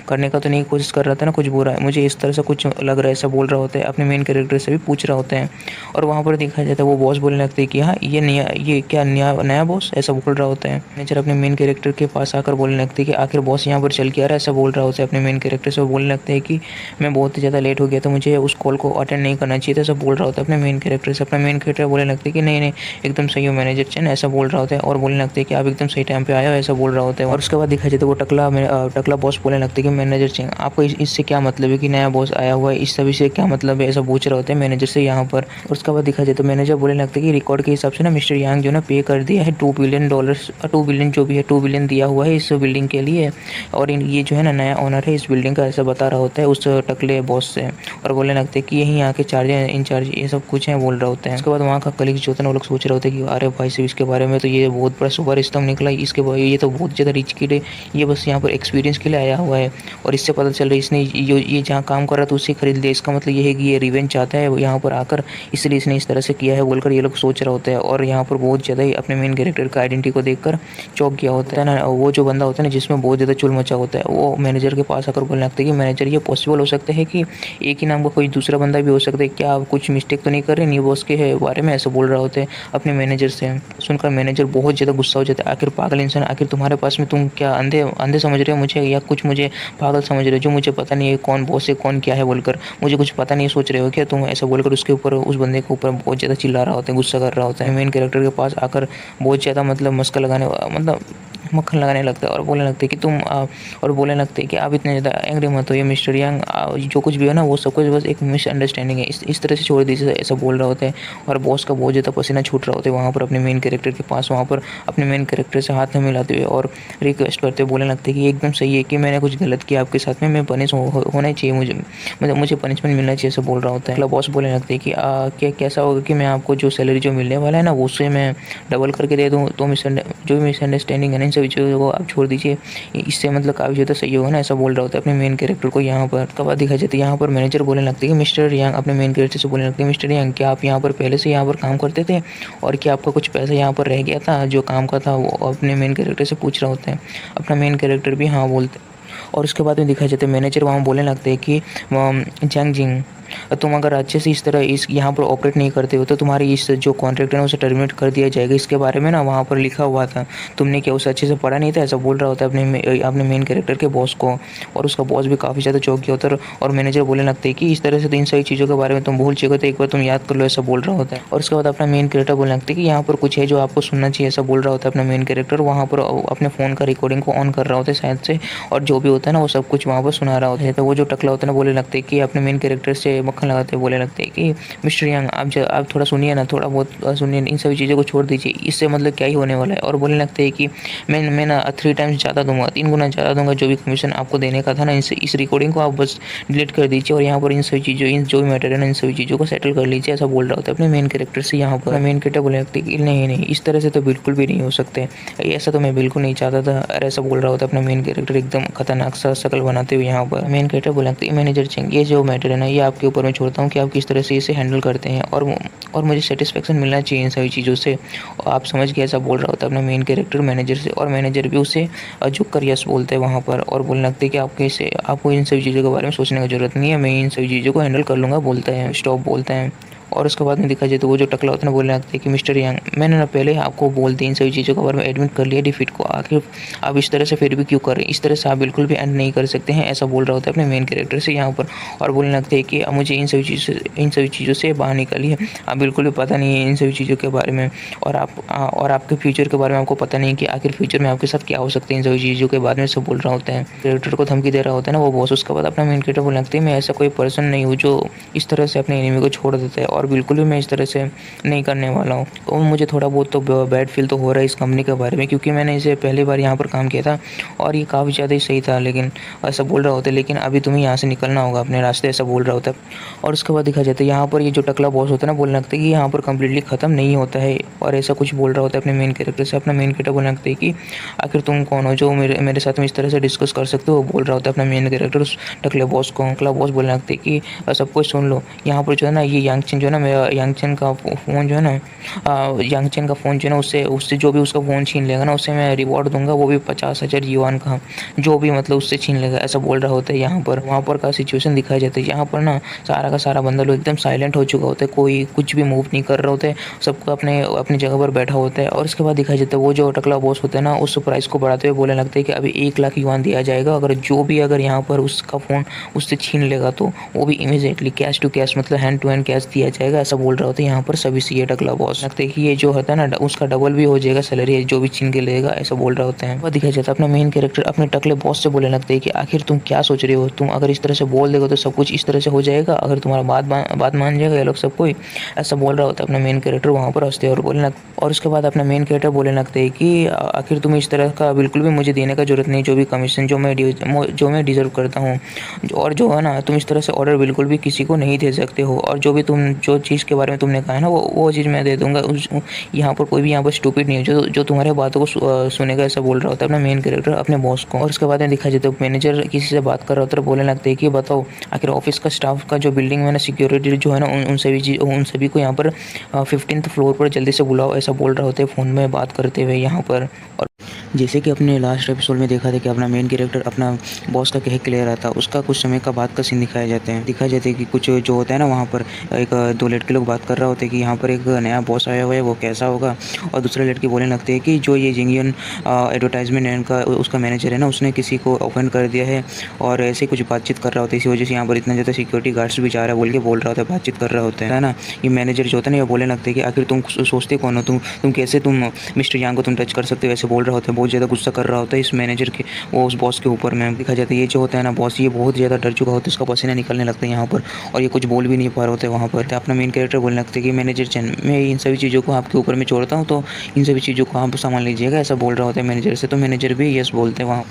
करने का तो नहीं कोशिश कर रहा था ना, कुछ बुरा है मुझे इस तरह से कुछ लग रहा है, ऐसा बोल रहा होता है। अपने मेन कैरेक्टर से भी पूछ रहा होता है। और वहाँ पर दिखाया जाता है वो बॉस बोलने लगते हैं कि हाँ ये क्या नया बॉस, ऐसा बोल रहा होता है। मैनेजर अपने मेन कैरेक्टर के पास आकर बोलने लगते हैं कि आखिर बॉस यहाँ पर चल के आ रहा है, ऐसा बोल रहा होता है अपने मेन कैरेक्टर से। वो बोलने लगते हैं कि मैं बहुत ही ज़्यादा लेट हो गया था, मुझे उस कॉल को अटेंड नहीं करना चाहिए था, ऐसा बोल रहा होता है अपने मेन कैरेक्टर से। अपना मेन कैरेक्टर बोलने लगते हैं कि नहीं एकदम सही हो मैनेजर चैन, ऐसा बोल रहा होता है। और बोलने लगते हैं कि आप एकदम सही टाइम पे आए हो, ऐसा बोल रहा होता है। और उसके बाद दिखाई जाता है वो टकला बॉस बोलने लगते हैं कि मैनेजर चैन आपको इससे क्या मतलब है कि नया बॉस आया हुआ है, इस सभी से क्या मतलब है, ऐसा पूछ रहा होता है मैनेजर से यहाँ पर। और उसके बाद दिखाई जाता है मैनेजर बोलने लगता है कि रिकॉर्ड के हिसाब से ना मिस्टर यांग जो ना पे कर दिया है $2 बिलियन, $2 बिलियन जो भी है $2 बिलियन दिया हुआ है इस बिल्डिंग के लिए, और ये जो है ना नया ओनर है इस बिल्डिंग का, ऐसा बता रहा होता है उस टकले बॉस से। और बोलने लगते हैं कि यहीं आके इंचार्ज ये सब कुछ है बोल रहा होता है। उसके बाद वहाँ का कलीग जो होता है वो लोग सोच रहे होते हैं कि अरे भाई साहब इसके बारे में तो ये बहुत बड़ा सुपर स्तंभ निकला, ये तो बहुत ज़्यादा रिच किड है, ये बस यहाँ पर एक्सपीरियंस के लिए आया हुआ है, और इससे पता चल रहा है इसने ये जहाँ काम कर रहा था उससे खरीद लिया, इसका मतलब ये है कि ये रिवेंज चाहता है यहाँ पर आकर, इसलिए इसने इस तरह से किया है बोलकर ये लोग सोच रहा होता है। और यहाँ पर बहुत ज़्यादा ही अपने मेन कैरेक्टर का आइडेंटिटी को देखकर चौंक गया होता है ना वो जो बंदा होता है ना जिसमें बहुत ज़्यादा चुल मचा होता है, वो मैनेजर के पास आकर बोलने लगता है कि मैनेजर ये पॉसिबल हो सकता है कि एक ही नाम का कोई दूसरा बंदा भी हो सकता है, क्या आप कुछ मिस्टेक तो नहीं कर रहे न्यू बॉस के बारे में, ऐसा बोल रहा होता है अपने मैनेजर से। सुनकर मैनेजर बहुत ज़्यादा गुस्सा हो जाता है, आखिर पागल इंसान, आखिर तुम्हारे पास में तुम क्या अंधे समझ रहे हो मुझे, या कुछ मुझे पागल समझ रहे हो जो मुझे पता नहीं है कौन बॉस है कौन क्या है बोलकर, मुझे कुछ पता नहीं सोच रहे हो क्या तुम, ऐसा बोलकर उसके ऊपर उस बंदे के ऊपर बहुत ज़्यादा चिल्ला रहा होता है, गुस्सा कर रहा होता है। मेन कैरेक्टर के पास आकर बहुत ज़्यादा मतलब मक्खन लगाने लगता है और बोलने लगते हैं कि आप इतने ज़्यादा एंग्री मत हो, ये मिस्टर यांग जो कुछ भी है ना वो सब कुछ बस एक मिसअंडरस्टैंडिंग है, इस तरह से छोड़ दीजिए, ऐसा बोल रहा होता है। और बॉस का बहुत ज़्यादा पसीना छूट रहा होता है वहाँ पर अपने मेन कैरेक्टर के पास, वहाँ पर अपने मेन कैरेक्टर से हाथ में मिलाते हुए और रिक्वेस्ट करते हुए बोलने लगते हैं कि एकदम सही है कि मैंने कुछ गलत किया आपके साथ में, मैं पनिश होना चाहिए, मुझे पनिशमेंट मिलना चाहिए, ऐसा बोल रहा होता है। मतलब बॉस बोलने लगते हैं कि क्या कैसा होगा कि मैं आपको जो सैलरी जो मिलने वाला है ना उससे मैं डबल करके दे दूँ, तो जो भी मिसअंडरस्टैंडिंग है ना इन सभी चीज़ों को आप छोड़ दीजिए, इससे मतलब काफ़ी ज़्यादा सही होगा ना, ऐसा बोल रहा होता है अपने मेन कैरेक्टर को यहाँ पर। उसके बाद दिखाई जाती है यहाँ पर मैनेजर बोलने लगते हैं कि मिस्टर यांग अपने मेन कैरेक्टर से बोलने लगते हैं मिस्टर यांग क्या आप यहाँ पर पहले से यहाँ पर काम करते थे, और क्या आपका कुछ पैसा यहाँ पर रह गया था जो काम का था, वो अपने मेन कैरेक्टर से पूछ रहा होता है। अपना मेन कैरेक्टर भी हाँ बोलते। और उसके बाद में दिखाई जाता है मैनेजर वहाँ बोलने लगते हैं कि जैंग जिंग तुम अगर अच्छे से इस तरह इस यहाँ पर ऑपरेट नहीं करते हो तो तुम्हारी इस जो कॉन्ट्रैक्ट है ना उसे टर्मिनेट कर दिया जाएगा। इसके बारे में ना वहाँ पर लिखा हुआ था, तुमने क्या उसे अच्छे से पढ़ा नहीं था? ऐसा बोल रहा होता है अपने मेन कैरेक्टर के बॉस को। और उसका बॉस भी काफ़ी ज़्यादा चौंक गया होता है और मैनेजर बोलने लगते हैं कि इस तरह से तो इन सभी चीज़ों के बारे में तुम भूल चुके हो, तो एक बार तुम याद कर लो, ऐसा बोल रहा होता है। और उसके बाद अपना मेन कैरेक्टर बोलने लगता है कि यहाँ पर कुछ है जो आपको सुनना चाहिए, ऐसा बोल रहा होता है अपना मेन कैरेक्टर। वहाँ पर अपने फ़ोन का रिकॉर्डिंग को ऑन कर रहा होता है शायद से, और जो भी होता है ना वो सब कुछ वहाँ पर सुना रहा होता है। तो वो जो टकला होता है ना बोलने लगते हैं कि अपने मेन कैरेक्टर से मक्खन लगाते हुए बोलने लगते हैं कि मिस्टर यंग आप थोड़ा सुनिए ना, थोड़ा बहुत सुनिए, इन सभी चीज़ों को छोड़ दीजिए, इससे मतलब क्या ही होने वाला है। और बोलने लगते हैं कि मैं ना 3 टाइम्स ज़्यादा दूंगा, 3 गुना ज़्यादा दूंगा जो भी कमीशन आपको देने का था ना, इस रिकॉर्डिंग को आप बस डिलीट कर दीजिए और यहाँ पर इन सभी चीज़ों, इन जो भी मैटर है ना, इन सभी चीज़ों को सेटल कर लीजिए, ऐसा बोल रहा होता है अपने मेन कैरेक्टर से। यहाँ पर मेन कैरेक्टर बोलने लगते हैं कि नहीं, इस तरह से तो बिल्कुल भी नहीं हो सकते, ऐसा तो मैं बिल्कुल नहीं चाहता था, और ऐसा बोल रहा होता है अपना मेन कैरेक्टर एकदम खतरनाक सा शक्ल बनाते हुए। यहाँ पर मेन कैरेक्टर बोलने लगते हैं मैनेजर चेंग, ये जो मैटर है ना ये आपके ऊपर मैं छोड़ता हूँ कि आप किस तरह से इसे हैंडल करते हैं, और मुझे सेटिस्फेक्शन मिलना चाहिए इन सभी चीज़ों से। और आप समझ गए, ऐसा बोल रहा होता है अपना मेन कैरेक्टर मैनेजर से। और मैनेजर भी उसे झुक कर यस बोलते हैं वहाँ पर, और बोलने लगते हैं कि आपको इन सभी चीज़ों के बारे में सोचने की ज़रूरत नहीं है, मैं इन सभी चीज़ों को हैंडल कर लूँगा, बोलते हैं स्टॉप बोलते हैं। और उसके बाद में देखा जाए तो वो जो टकला होता है ना बोलने लगता है कि मिस्टर यंग, मैंने ना पहले आपको बोल दी इन सभी चीज़ों के बारे में, एडमिट कर लिया डिफीट को, आखिर आप इस तरह से फिर भी क्यों कर रहे हैं? इस तरह से आप बिल्कुल भी एंड नहीं कर सकते हैं, ऐसा बोल रहा होता है अपने मेन कैरेक्टर से यहाँ पर। और बोलने लगते हैं कि अब मुझे इन सभी चीज़ों से बाहर निकालिए, आप बिल्कुल भी पता नहीं है इन सभी चीज़ों के बारे में, और आपके फ्यूचर के बारे में आपको पता नहीं कि आखिर फ्यूचर में आपके साथ क्या हो सकता है, इन सभी चीज़ों के बारे में सब बोल रहा होता है। कैरेक्टर को धमकी दे रहा होता है ना वो बॉस। उसके बाद अपना मेन कैरेक्टर बोलने लगते हैं मैं ऐसा कोई पर्सन नहीं हूँ जो इस तरह से अपने एनिमी को छोड़ देता है, और बिल्कुल भी मैं इस तरह से नहीं करने वाला हूँ। और मुझे थोड़ा बहुत तो बैड फील तो हो रहा है इस कंपनी के बारे में, क्योंकि मैंने इसे पहली बार यहाँ पर काम किया था और ये काफ़ी ज़्यादा ही सही था, लेकिन ऐसा बोल रहा होता है, लेकिन अभी तुम्हें यहाँ से निकलना होगा अपने रास्ते, ऐसा बोल रहा होता है। और उसके बाद देखा जाता है यहाँ पर ये जो टकला बॉस होता है ना बोलने लगता है कि यहाँ पर कम्प्लीटली ख़त्म नहीं होता है, और ऐसा कुछ बोल रहा होता है अपने मेन कैरेक्टर से। अपना मेन कैरेक्टर बोलने लगता है कि आखिर तुम कौन हो जो मेरे साथ में इस तरह से डिस्कस कर सकते हो, बोल रहा होता है अपना मेन कैरेक्टर उस टकले बॉस को। टकला बॉस बोलने लगते हैं कि सब कुछ सुन लो, यहाँ पर जो है ना ये यांगचेन जो है ना, मेरा यांगचेन का फ़ोन जो है ना, यांगचेन का फ़ोन जो है ना, उससे जो भी उसका फ़ोन छीन लेगा ना उससे मैं रिवॉर्ड दूंगा, वो भी 50,000 युआन का, जो भी मतलब उससे छीन लेगा, ऐसा बोल रहा होता है। यहाँ पर वहाँ पर का सिचुएशन दिखाया जाता है। यहाँ पर ना सारा का सारा बंदा लोग एकदम साइलेंट हो चुका होता है, कोई कुछ भी मूव नहीं कर रहा होता है, सबको अपनी जगह पर बैठा होता है। और उसके बाद दिखाया जाता है वो जो टकला बॉस होता है ना उस प्राइस को बढ़ाते हुए बोलने लगते हैं कि अभी 1 लाख युआन दिया जाएगा अगर यहाँ पर उसका फ़ोन उससे छीन लेगा, तो वो भी इमीडिएटली कैश टू कैश मतलब हैंड टू हैंड कैश दिया जाएगा, ऐसा बोल रहा होता है यहाँ पर सभी से ये टकला बॉस। लगता है कि ये जो होता है ना उसका डबल भी हो जाएगा सैलरी जो भी छीन के लेगा, ऐसा बोल रहा होता है। वह दिखाया जाता है अपना मेन कैरेक्टर अपने टकले बॉस से बोलने लगते हैं कि आखिर तुम क्या सोच रहे हो, तुम अगर इस तरह से बोल देगा तो सब कुछ इस तरह से हो जाएगा, अगर तुम्हारा बात मान जाएगा ये लोग सब कोई, ऐसा बोल रहा होता है अपना मेन कैरेक्टर वहाँ पर हंसते और बोलने लगता। और उसके बाद अपना मेन कैरेक्टर बोलने लगते हैं कि आखिर तुम इस तरह का बिल्कुल भी मुझे देने का जरूरत नहीं, जो भी कमीशन जो मैं डिजर्व करता हूँ, और जो है ना तुम इस तरह से ऑर्डर बिल्कुल भी किसी को नहीं दे सकते हो, और जो चीज़ के बारे में तुमने कहा है ना वो चीज़ मैं दे दूंगा। यहाँ पर कोई भी यहाँ पर स्टूपिड नहीं है जो तुम्हारे बातों को सुनेगा, ऐसा बोल रहा होता है अपना मेन कैरेक्टर अपने बॉस को। और उसके बाद में दिखा जाता है मैनेजर किसी से बात कर रहा होता है, बोलने लगते हैं कि बताओ आखिर ऑफिस का स्टाफ का जो बिल्डिंग में ना सिक्योरिटी जो है ना उन सभी को यहाँ पर 15th फ्लोर पर जल्दी से बुलाओ, ऐसा बोल रहा होता है फ़ोन में बात करते हुए यहाँ पर। और जैसे कि अपने लास्ट एपिसोड में देखा था कि अपना मेन कैरेक्टर अपना बॉस का कह क्लियर आता है, उसका कुछ समय का बाद का सीन दिखाया जाता है कि कुछ जो होता है ना वहाँ पर एक 2 लड़के लोग बात कर रहा होते हैं कि यहाँ पर एक नया बॉस आया हुआ है वो कैसा होगा, और दूसरे लड़के बोलने लगते हैं कि जो ये जिंगियन एडवर्टाइजमेंट का उसका मैनेजर है ना उसने किसी को ओपन कर दिया है, और ऐसे कुछ बातचीत कर रहा होता है, इसी वजह से यहाँ पर इतना ज़्यादा सिक्योरिटी गार्ड्स भी जा रहा है बोल रहा होता है, बातचीत कर रहा होता है ना। ये मैनेजर जो होता है ना ये बोलने लगते हैं कि आखिर तुम सोचते कौन हो, तुम कैसे तुम मिस्टर यांग को तुम टच कर सकते हो, ऐसे बोल रहा होता है, बहुत ज़्यादा गुस्सा कर रहा होता है इस मैनेजर के वो उस बॉस के ऊपर में। दिखा जाता है ये जो होता है ना बॉस ये बहुत ज़्यादा डर चुका होता है, इसका पसीना निकलने लगता है यहाँ पर, और ये कुछ बोल भी नहीं पा रहे होते वहाँ पर। अपना मेन कैरेक्टर बोलने लगता है कि मैनेजर चैन मैं इन सभी चीज़ों को आपके ऊपर में छोड़ता हूँ, तो इन सभी चीज़ों को आप संभाल लीजिएगा, ऐसा बोल रहा होता है मैनेजर से। तो मैनेजर भी यस बोलते हैं वहाँ।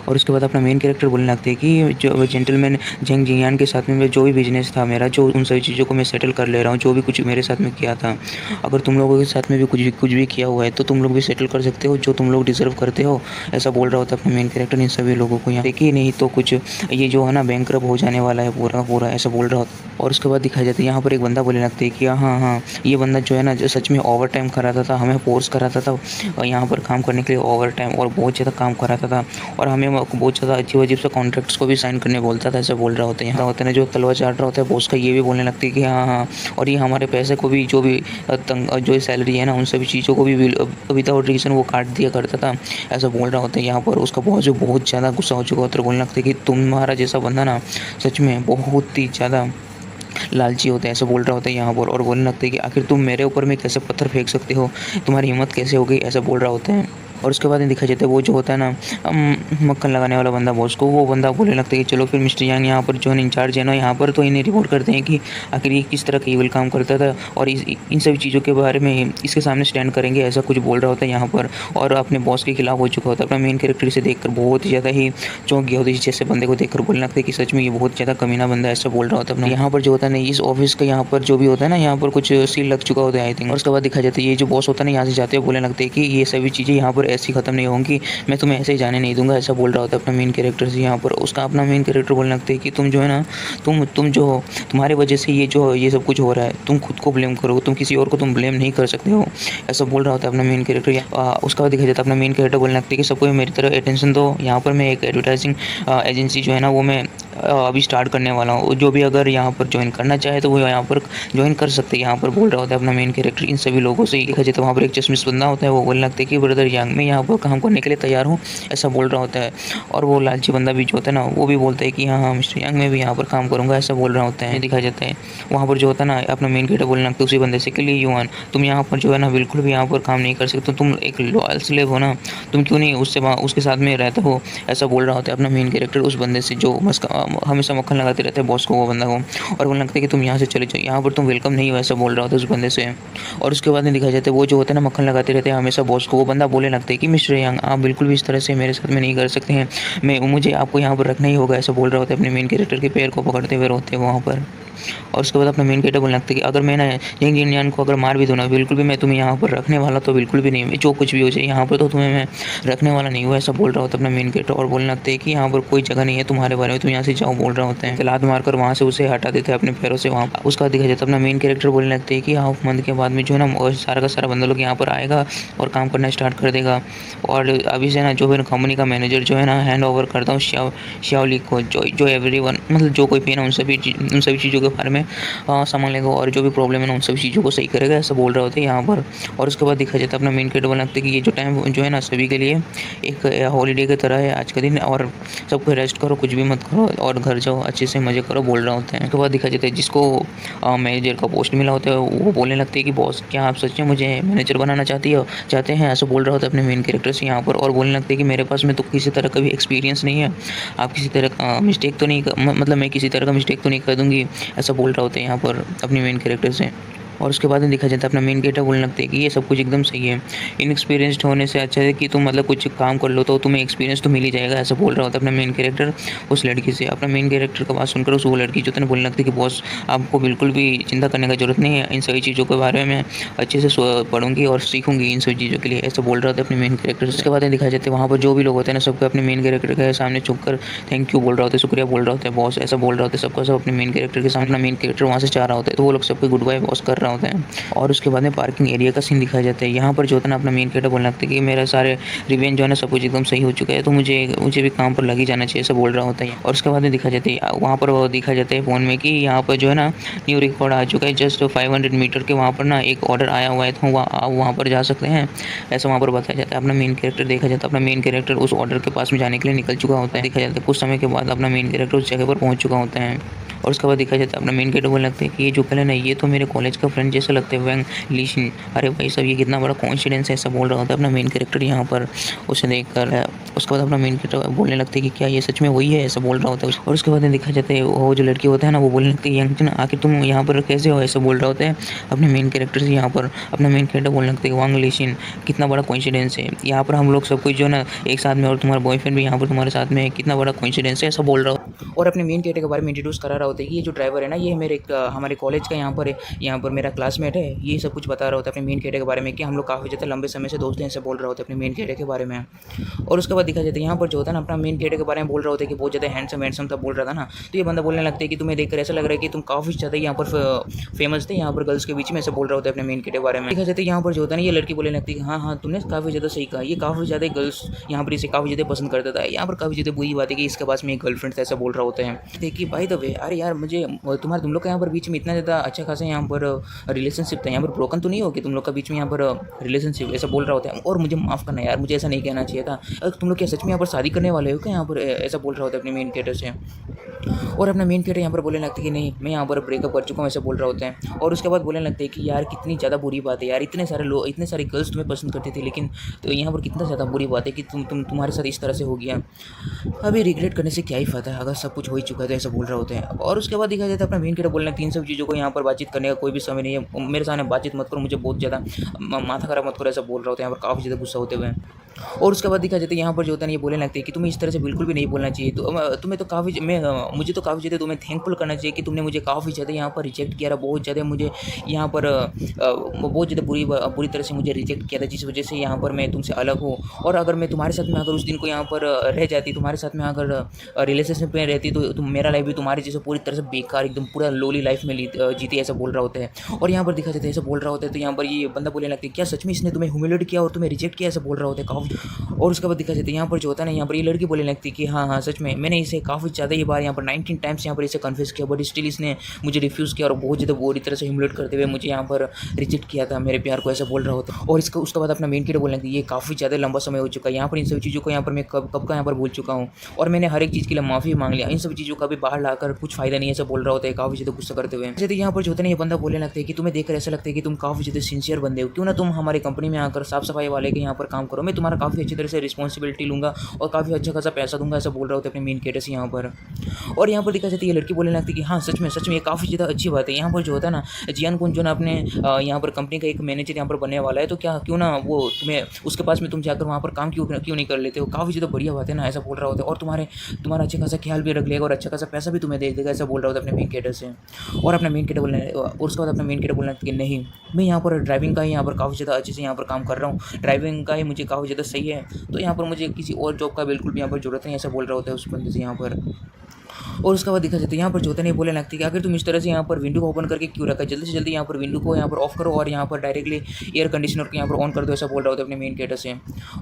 और उसके बाद अपना मेन कैरेक्टर बोलने लगते हैं कि जो जेंटलमैन झेंग जियान के साथ में जो भी बिजनेस था मेरा, जो उन सभी चीज़ों को मैं सेटल कर ले रहा हूँ, जो भी कुछ मेरे साथ में किया था, अगर तुम लोगों के साथ में भी कुछ भी किया हुआ है तो तुम लोग भी सेटल कर सकते हो, जो तुम लोग डिजर्व कर करते हो, ऐसा बोल रहा होता है अपना मेन कैरेक्टर इन सभी लोगों को। यहाँ देखिए नहीं तो कुछ ये जो है ना बैंकरप्ट हो जाने वाला है पूरा का पूरा, ऐसा बोल रहा होता है। और उसके बाद दिखाया जाता है यहाँ पर एक बंदा बोलने लगता है कि हाँ हाँ ये बंदा जो है ना जो सच में ओवर टाइम कराता था, हमें फोर्स कराता था और यहाँ पर काम करने के लिए ओवर टाइम, और बहुत ज़्यादा काम कराता था और हमें बहुत ज़्यादा अजीब अजीब से कॉन्ट्रैक्ट्स को भी साइन करने बोलता था, ऐसा बोल रहा होता है। यहाँ होता है ना जो तलवार चाट रहा होता है बॉस का, ये भी बोलने लगती है कि हाँ हाँ, और ये हमारे पैसे को भी जो भी जो सैलरी है ना उन सभी चीज़ों को भी विदाउट रीज़न वो काट दिया करता था, ऐसा बोल रहा होता है। यहाँ पर उसका बॉस जो बहुत ज़्यादा गुस्सा हो चुका होता है, बोलने लगता है कि तुम्हारा जैसा बंदा ना सच में बहुत ही ज़्यादा लालची होता है, ऐसा बोल रहा होता है यहाँ पर। और बोलने लगता है कि आखिर तुम मेरे ऊपर में कैसे पत्थर फेंक सकते हो, तुम्हारी हिम्मत कैसे हो गई, ऐसा बोल रहा होता है। और उसके बाद दिखाया जाता है वो जो होता है ना मक्खन लगाने वाला बंदा बॉस को, वो बंदा बोलने लगता है कि चलो फिर मिस्टर यांग यहाँ पर जो इंचार्ज है ना यहाँ पर, तो इन्हें रिपोर्ट करते हैं कि आखिर ये किस तरह का ईविल काम करता था और इन सभी चीज़ों के बारे में इसके सामने स्टैंड करेंगे, ऐसा कुछ बोल रहा होता है यहाँ पर। और अपने बॉस के खिलाफ हो चुका होता है। अपना मेन कैरेक्टर इसे देखकर बहुत ही ज़्यादा ही चौंक गया होता है, जैसे बंदे को देखकर बोलने लगता है कि सच में ये बहुत ज़्यादा कमीना बंदा है, ऐसा बोल रहा होता है। अपना यहाँ पर जो होता है ना इस ऑफिस का यहाँ पर जो भी होता है ना यहाँ पर कुछ सील लग चुका होता है आई थिंक। और उसके बाद दिखाया जाता है ये जो बॉस होता है ना यहाँ से जाते हुए बोलने लगते हैं कि ये सभी चीज़ें यहाँ पर ऐसी खत्म नहीं होंगी, मैं तुम्हें ऐसे ही जाने नहीं दूंगा, ऐसा बोल रहा होता है अपना मेन कैरेक्टर से। यहाँ पर उसका अपना मेन कैरेक्टर बोलने लगता है कि तुम जो है ना तुम जो तुम्हारे वजह से ये सब कुछ हो रहा है, तुम खुद को ब्लेम करो, तुम किसी और को तुम ब्लेम नहीं कर सकते हो, ऐसा बोल रहा होता है अपना मेन कैरेक्टर। उसका बाद दिखाई जाता है अपना मेन कैरेक्टर बोलने लगता है कि सबको मेरी तरफ अटेंशन दो, यहाँ पर मैं एक एडवर्टाइजिंग एजेंसी जो है ना वो मैं अभी स्टार्ट करने वाला हूँ, जो भी अगर यहाँ पर ज्वाइन करना चाहे तो वो यहाँ पर ज्वाइन कर सकते हैं, यहाँ पर बोल रहा होता है अपना मेन कैरेक्टर इन सभी लोगों से। देखा जाए तो वहाँ पर एक चश्मिश बंदा होता है, वो बोलने लगता है कि ब्रदर यांग मैं यहाँ पर काम करने के लिए तैयार हूँ, ऐसा बोल रहा होता है। और वो लालची बंदा भी जो होता है ना वो भी बोलता है कि हाँ हाँ मिस्टर यांग मैं भी यहाँ पर काम करूँगा, ऐसा बोल रहा होता है। दिखाया जाता है वहाँ पर जो होता है ना अपना मेन कैरेक्टर बोलने लगता है उसी बंदे से कि युवान तुम यहाँ पर जो है ना बिल्कुल भी यहाँ पर काम नहीं कर सकते, तुम एक लॉयल स्लेव हो ना, तुम क्यों नहीं उसके साथ में रहते हो, ऐसा बोल रहा होता है अपना मेन कैरेक्टर उस बंदे से जो हमेशा मक्खन लगाते रहते हैं बॉस को, वो बंदा को। और बोलने लगता है कि तुम यहाँ से चले जाओ, यहाँ पर तुम वेलकम नहीं हो, ऐसा बोल रहा होता है उस बंदे से। और उसके बाद में दिखाया जाता है वो जो होता है ना मक्खन लगाते रहते हैं हमेशा बॉस को, वो बंदा बोलने लगता है कि मिस्टर यांग आप बिल्कुल भी इस तरह से मेरे साथ में नहीं कर सकते हैं, मुझे आपको यहाँ पर रखना ही होगा, ऐसा बोल रहा होता है अपने मेन कैरेक्टर के पैर को पकड़ते हुए रोते हैं वहाँ पर। और उसके बाद अपना मेन कैरेक्टर बोलने लगता है कि अगर मैं ना यंग इंडियन को अगर मार भी दूँ ना बिल्कुल भी मैं तुम्हें यहाँ पर रखने वाला तो बिल्कुल भी नहीं, जो कुछ भी हो जाए यहाँ पर तो तुम्हें मैं रखने वाला नहीं हूँ, ऐसा बोल रहा होता है अपना मेन कैरेक्टर। और बोलने लगता है कि यहाँ पर कोई जगह नहीं है तुम्हारे बारे में, तुम यहाँ से जाओ, बोल रहा होता है। लात मारकर वहाँ से उसे हटा देते हैं अपने पैरों से वहाँ। उसका दिखा जाता है अपना मेन कैरेक्टर बोलने लगता है कि हाफ मंथ के बाद में जो है ना सारा का सारा बंदा लोग यहाँ पर आएगा और काम करना स्टार्ट कर देगा। और अभी से ना जो है कंपनी का मैनेजर जो है ना हैंड ओवर करता हूँ श्याओली को, जो एवरीवन मतलब जो कोई भी ना उन सभी चीज़ों के बारे में सामान लेगा और जो भी प्रॉब्लम है ना उन सभी चीज़ों को सही करेगा, ऐसा बोल रहा होता है यहाँ पर। और उसके बाद दिखा जाता है अपना मेन कैरेक्टर बोलने लगता है कि ये जो टाइम जो है ना सभी के लिए एक हॉलीडे की तरह है आज का दिन, और सबको रेस्ट करो, कुछ भी मत करो और घर जाओ अच्छे से मज़े करो, बोल रहा होता है। उसके बाद दिखा जाता है जिसको मैनेजर का पोस्ट मिला होता है वो बोलने लगते हैं कि बॉस क्या आप सच में मुझे मैनेजर बनाना चाहते हैं, ऐसा बोल रहा होता है अपने मेन कैरेक्टर से यहाँ पर। और बोलने लगते हैं कि मेरे पास में तो किसी तरह का भी एक्सपीरियंस नहीं है, आप किसी तरह का मिस्टेक तो नहीं मतलब मैं किसी तरह का मिस्टेक तो नहीं कर दूँगी, ऐसा बोल रहा होता है यहाँ पर अपनी मेन कैरेक्टर से। और उसके बाद में देखा जाता है अपना मेन कैरेक्टर बोलने लगता है कि ये सब कुछ एकदम सही है, इनएक्सपीरियंस्ड होने से अच्छा है कि तुम मतलब कुछ काम कर लो तो तुम्हें एक्सपीरियंस तो मिल ही जाएगा, ऐसा बोल रहा होता है अपना मेन कैरेक्टर उस लड़की से। अपना मेन कैरेक्टर का बात सुनकर वो लड़की जो है बोलने लगती है कि बॉस आपको बिल्कुल भी चिंता करने की जरूरत नहीं है, इन सभी चीज़ों के बारे में अच्छे से पढ़ूंगी और सीखूंगी इन सभी चीज़ों के लिए, ऐसा बोल रहा था अपने मेन कैरेक्टर। उसके बाद दिखाया जाता है वहाँ पर जो भी लोग होते हैं ना सबको अपने मेन कैरेक्टर के सामने झुक कर थैंक यू बोल रहा होता है, शुक्रिया बोल रहा होता है बॉस, ऐसा बोल रहा होता है सबका सब अपने मेन कैरेक्टर के सामने। मेन कैरेक्टर वहाँ से चाह रहा होता है तो वो लोग सबको गुड बाय बॉस कर रहा होता है। और उसके बाद में पार्किंग एरिया का सीन दिखाया जाता है। यहाँ पर जो होता है ना अपना मेन कैरेक्टर बोलने लगता है कि मेरा सारे रिवेंज जो है ना सब कुछ एकदम सही हो चुका है, तो मुझे भी काम पर लग ही जाना चाहिए, ऐसा बोल रहा होता है। और उसके बाद में दिखा जाता है वहाँ पर वो दिखा जाता है फ़ोन में कि यहाँ पर जो है ना न्यू रिकॉर्ड आ चुका है, जस्ट 500 मीटर के वहाँ पर ना एक ऑर्डर आया हुआ है, तो वहाँ पर जा सकते हैं, ऐसा वहाँ पर बताया जाता है। अपना मेन कैरेक्टर देखा जाता है अपना मेन कैरेक्टर उस ऑर्डर के पास में जाने के लिए निकल चुका होता है। दिखा जाता है कुछ समय के बाद अपना मेन कैरेक्टर उस जगह पर पहुँच चुका होता है। और उसके बाद दिखा जाता है अपना मेन कैरेक्टर बोलने लगता है कि ये जो कलन है ये तो मेरे कॉलेज का फ्रेंड जैसा लगता है, वैंग लीशिन, अरे भाई सब ये कितना बड़ा कोइंसिडेंस है, ऐसा बोल रहा होता है अपना मेन कैरेक्टर यहाँ पर उसे देखकर। उसके बाद अपना मेन कैरेक्टर बोलने लगता है कि क्या ये सच में वही है, ऐसा बोल रहा होता है। और उसके बाद दिखा जाता है वो जो लड़की होता है ना वो बोलने लगती है यंगचन आखिर तुम यहाँ पर कैसे हो, ऐसा बोल रहा होता है अपने मेन कैरेक्टर से। यहाँ पर अपना मेन कैरेक्टर बोलने लगता है वांग लीशिन कितना बड़ा कोइंसिडेंस है, यहाँ पर हम लोग सब कुछ जो है ना एक साथ में और तुम्हारा बॉयफ्रेंड भी यहाँ पर तुम्हारे साथ में है, कितना बड़ा कोइंसिडेंस है, ऐसा बोल रहा हो। और अपने मेन कैरेक्टर के बारे में इंट्रोड्यूस करा रहा होता है कि ये जो ड्राइवर है ना, ये मेरे हमारे कॉलेज का यहाँ पर मेरा क्लासमेट है। ये सब कुछ बता रहा होता है अपने मेन कैरेक्टर के बारे में कि हम लोग काफ़ी ज़्यादा लंबे समय से दोस्त हैं, ऐसे बोल रहा होता है अपने मेन कैरेक्टर के बारे में। और उसके बाद दिखा जाता है यहाँ पर जो होता है ना, अपना मेन कैरेक्टर के बारे में बोल रहा होता है कि बहुत ज़्यादा हैंडसम था बोल रहा था ना, तो ये बंदा बोलने लगता है कि तुम्हें देखकर ऐसा लग रहा है कि तुम काफ़ी ज़्यादा यहाँ पर फेमस थे यहाँ पर गर्ल्स के बीच में, ऐसे बोल रहा होता है अपने मेन कैरेक्टर के बारे में। देखा जाता है यहाँ पर जो होता है ना, ये लड़की बोलने लगती है कि हाँ तुमने काफ़ी ज़्यादा सही कहा, ये काफ़ी ज़्यादा गर्ल्स यहाँ पर इसे काफ़ी ज़्यादा पसंद करता था। यहाँ पर काफ़ी ज़्यादा बुरी बात है कि इसके पास में एक गर्लफ्रेंड था, ऐसा बोल रहा होता है। देखिए भाई द वे, अरे यार मुझे तुम लोग का यहाँ पर बीच में इतना ज़्यादा अच्छा खासा यहाँ पर रिलेशनशिप था, यहाँ पर ब्रोकन तो नहीं हो कि तुम लोग का बीच में यहाँ पर रिलेशनशिप, ऐसा बोल रहा होता है। और मुझे माफ़ करना यार, मुझे ऐसा नहीं कहना चाहिए था। तुम लोग क्या सच में यहाँ पर शादी करने वाले हो क्या यहाँ पर, ऐसा बोल रहा होता है अपने मेन कैरेक्टर से। और अपना मेन कैरेक्टर यहाँ पर बोलने लगता है कि नहीं मैं यहाँ पर ब्रेकअप कर चुका हूँ, ऐसा बोल रहा होता है। और उसके बाद बोलने लगता है कि यार कितनी ज़्यादा बुरी बात है यार, इतने सारे गर्ल्स तुम्हें पसंद करते थे, लेकिन तो यहाँ पर कितना ज़्यादा बुरी बात है कि तुम्हारे साथ इस तरह से हो गया। अभी रिग्रेट करने से क्या ही फायदा है अगर सब कुछ हो ही चुका है, तो ऐसा बोल रहा होता है। और उसके बाद देखा जाता है अपना मेन कैरेक्टर बोलने लगता है इन सब चीज़ों को यहाँ पर बातचीत करने का कोई भी समय नहीं है, मेरे सामने बातचीत मत करो, मुझे बहुत ज़्यादा माथा खराब मत करो, ऐसा बोल रहा होता है यहाँ पर काफ़ी ज़्यादा गुस्सा होते हुए। और उसके बाद देखा जाता है यहाँ पर जो होता है ये बोलने लगते हैं कि तुम्हें इस तरह से बिल्कुल भी नहीं बोलना चाहिए, तो तुम्हें तो काफ़ी मुझे तो काफ़ी ज़्यादा तुम्हें थैंकफुल करना चाहिए कि तुमने मुझे काफ़ी ज़्यादा यहाँ पर रिजेक्ट किया, बहुत ज़्यादा मुझे यहाँ पर बहुत ज़्यादा बुरी तरह से मुझे रिजेक्ट किया था, जिस वजह से यहाँ पर मैं तुमसे अलग हूँ। और अगर मैं तुम्हारे साथ में अगर उस दिन को यहाँ पर रह जाती, तुम्हारे साथ में अगर रिलेशनशिप में रहती, तो मेरा लाइफ भी तुम्हारे जैसे पूरी तरह से बेकार एकदम पूरा लोली लाइफ में जीती, ऐसा बोल रहा होता है। और यहाँ पर दिखा जाता है ऐसा बोल रहा होता है, तो यहाँ पर ये बंदा बोलने लगता है क्या सच में इसने तुम्हें ह्यूमिलेट किया और तुम्हें रिजेक्ट किया, ऐसा बोल रहा होता है काफ़ी। और उसके बाद दिखा जाता है यहाँ पर जो होता है ना, यहाँ पर ये लड़की बोलने लगती है कि हाँ सच में मैंने इसे काफ़ी ज़्यादा ये बार यहाँ पर 19 टाइम्स यहाँ पर इसे कन्फ्यूज़ किया, बट स्टिल इसने मुझे रिफ्यूज़ किया और बहुत ज़्यादा बुरी तरह से ह्यूमिलेट करते हुए मुझे यहाँ पर रिजेक्ट किया था मेरे प्यार को, ऐसा बोल रहा होता है। और उसके बाद अपना मेन कैरेक्टर बोलने लगती है ये काफ़ी ज़्यादा लंबा समय हो चुका है, यहाँ पर इन सभी चीज़ों को यहाँ पर मैं कब का यहाँ पर बोल चुका हूँ और मैंने हर एक चीज़ के लिए माफ़ी मांग लिया, इन सभी चीज़ों का भी बाहर लाकर कुछ फ़ायदा नहीं है, ऐसा बोल रहा होता है काफ़ी ज़्यादा गुस्सा करते हुए। जैसे यहाँ पर जो होता है ये बंदा बोलने लगता है कि तुम्हें देखकर ऐसा लगता है कि तुम काफ़ी ज़्यादा सिंसियर बंदे हो, क्यों ना तुम हमारी कंपनी में आकर साफ सफाई वाले के यहाँ पर काम करो, मैं तुम्हारा काफ़ी अच्छी तरह से रिस्पॉन्सिबिलिटी लूँगा और काफ़ी अच्छा खासा पैसा दूंगा, ऐसा बोल रहा होता है अपने मेन कैरेक्टर से यहाँ पर। और यहाँ पर दिखा जाती है ये लड़की बोलने लगती है कि हाँ सच में ये काफ़ी ज़्यादा अच्छी बात है। यहाँ पर जो होता है ना, जियान कुंज जो ना अपने यहाँ पर कंपनी का एक मैनेजर यहाँ पर बनने वाला है, तो क्यों ना वो तुम्हें उसके पास में तुम जाकर वहाँ पर काम क्यों नहीं कर लेते हो, काफ़ी ज़्यादा बढ़िया बात है ना, ऐसा बोल रहा होता है। और तुम्हारा अच्छा खासा ख्याल भी रख लेगा और अच्छा खासा पैसा भी तुम्हें दे देगा, ऐसा बोल रहा होता है अपने मेन कैरेक्टर से। और अपना मेन कैरेक्टर बोलने और उसके बाद अपना मेन कैरेक्टर बोलना कि नहीं मैं यहाँ पर ड्राइविंग का ही यहाँ पर काफ़ी ज़्यादा अच्छे से यहाँ पर काम कर रहा हूँ, ड्राइविंग का ही मुझे काफ़ी ज़्यादा सही है, तो यहाँ पर मुझे किसी और जॉब का बिल्कुल भी यहाँ पर जरूरत नहीं, ऐसा बोल रहा होता है उस बंदे से यहाँ पर। और उसके बाद दिखा जाता है यहाँ पर जो होता है बोलने लगती है कि अगर तुम इस तरह से यहाँ पर विंडो को ओपन करके क्यों रखा है, जल्दी से जल्दी यहाँ पर विंडो को यहाँ पर ऑफ करो और यहाँ पर डायरेक्टली एयर कंडीशनर को यहाँ पर ऑन कर दो, ऐसा बोल रहा होता है अपने मेन कैरेक्टर से।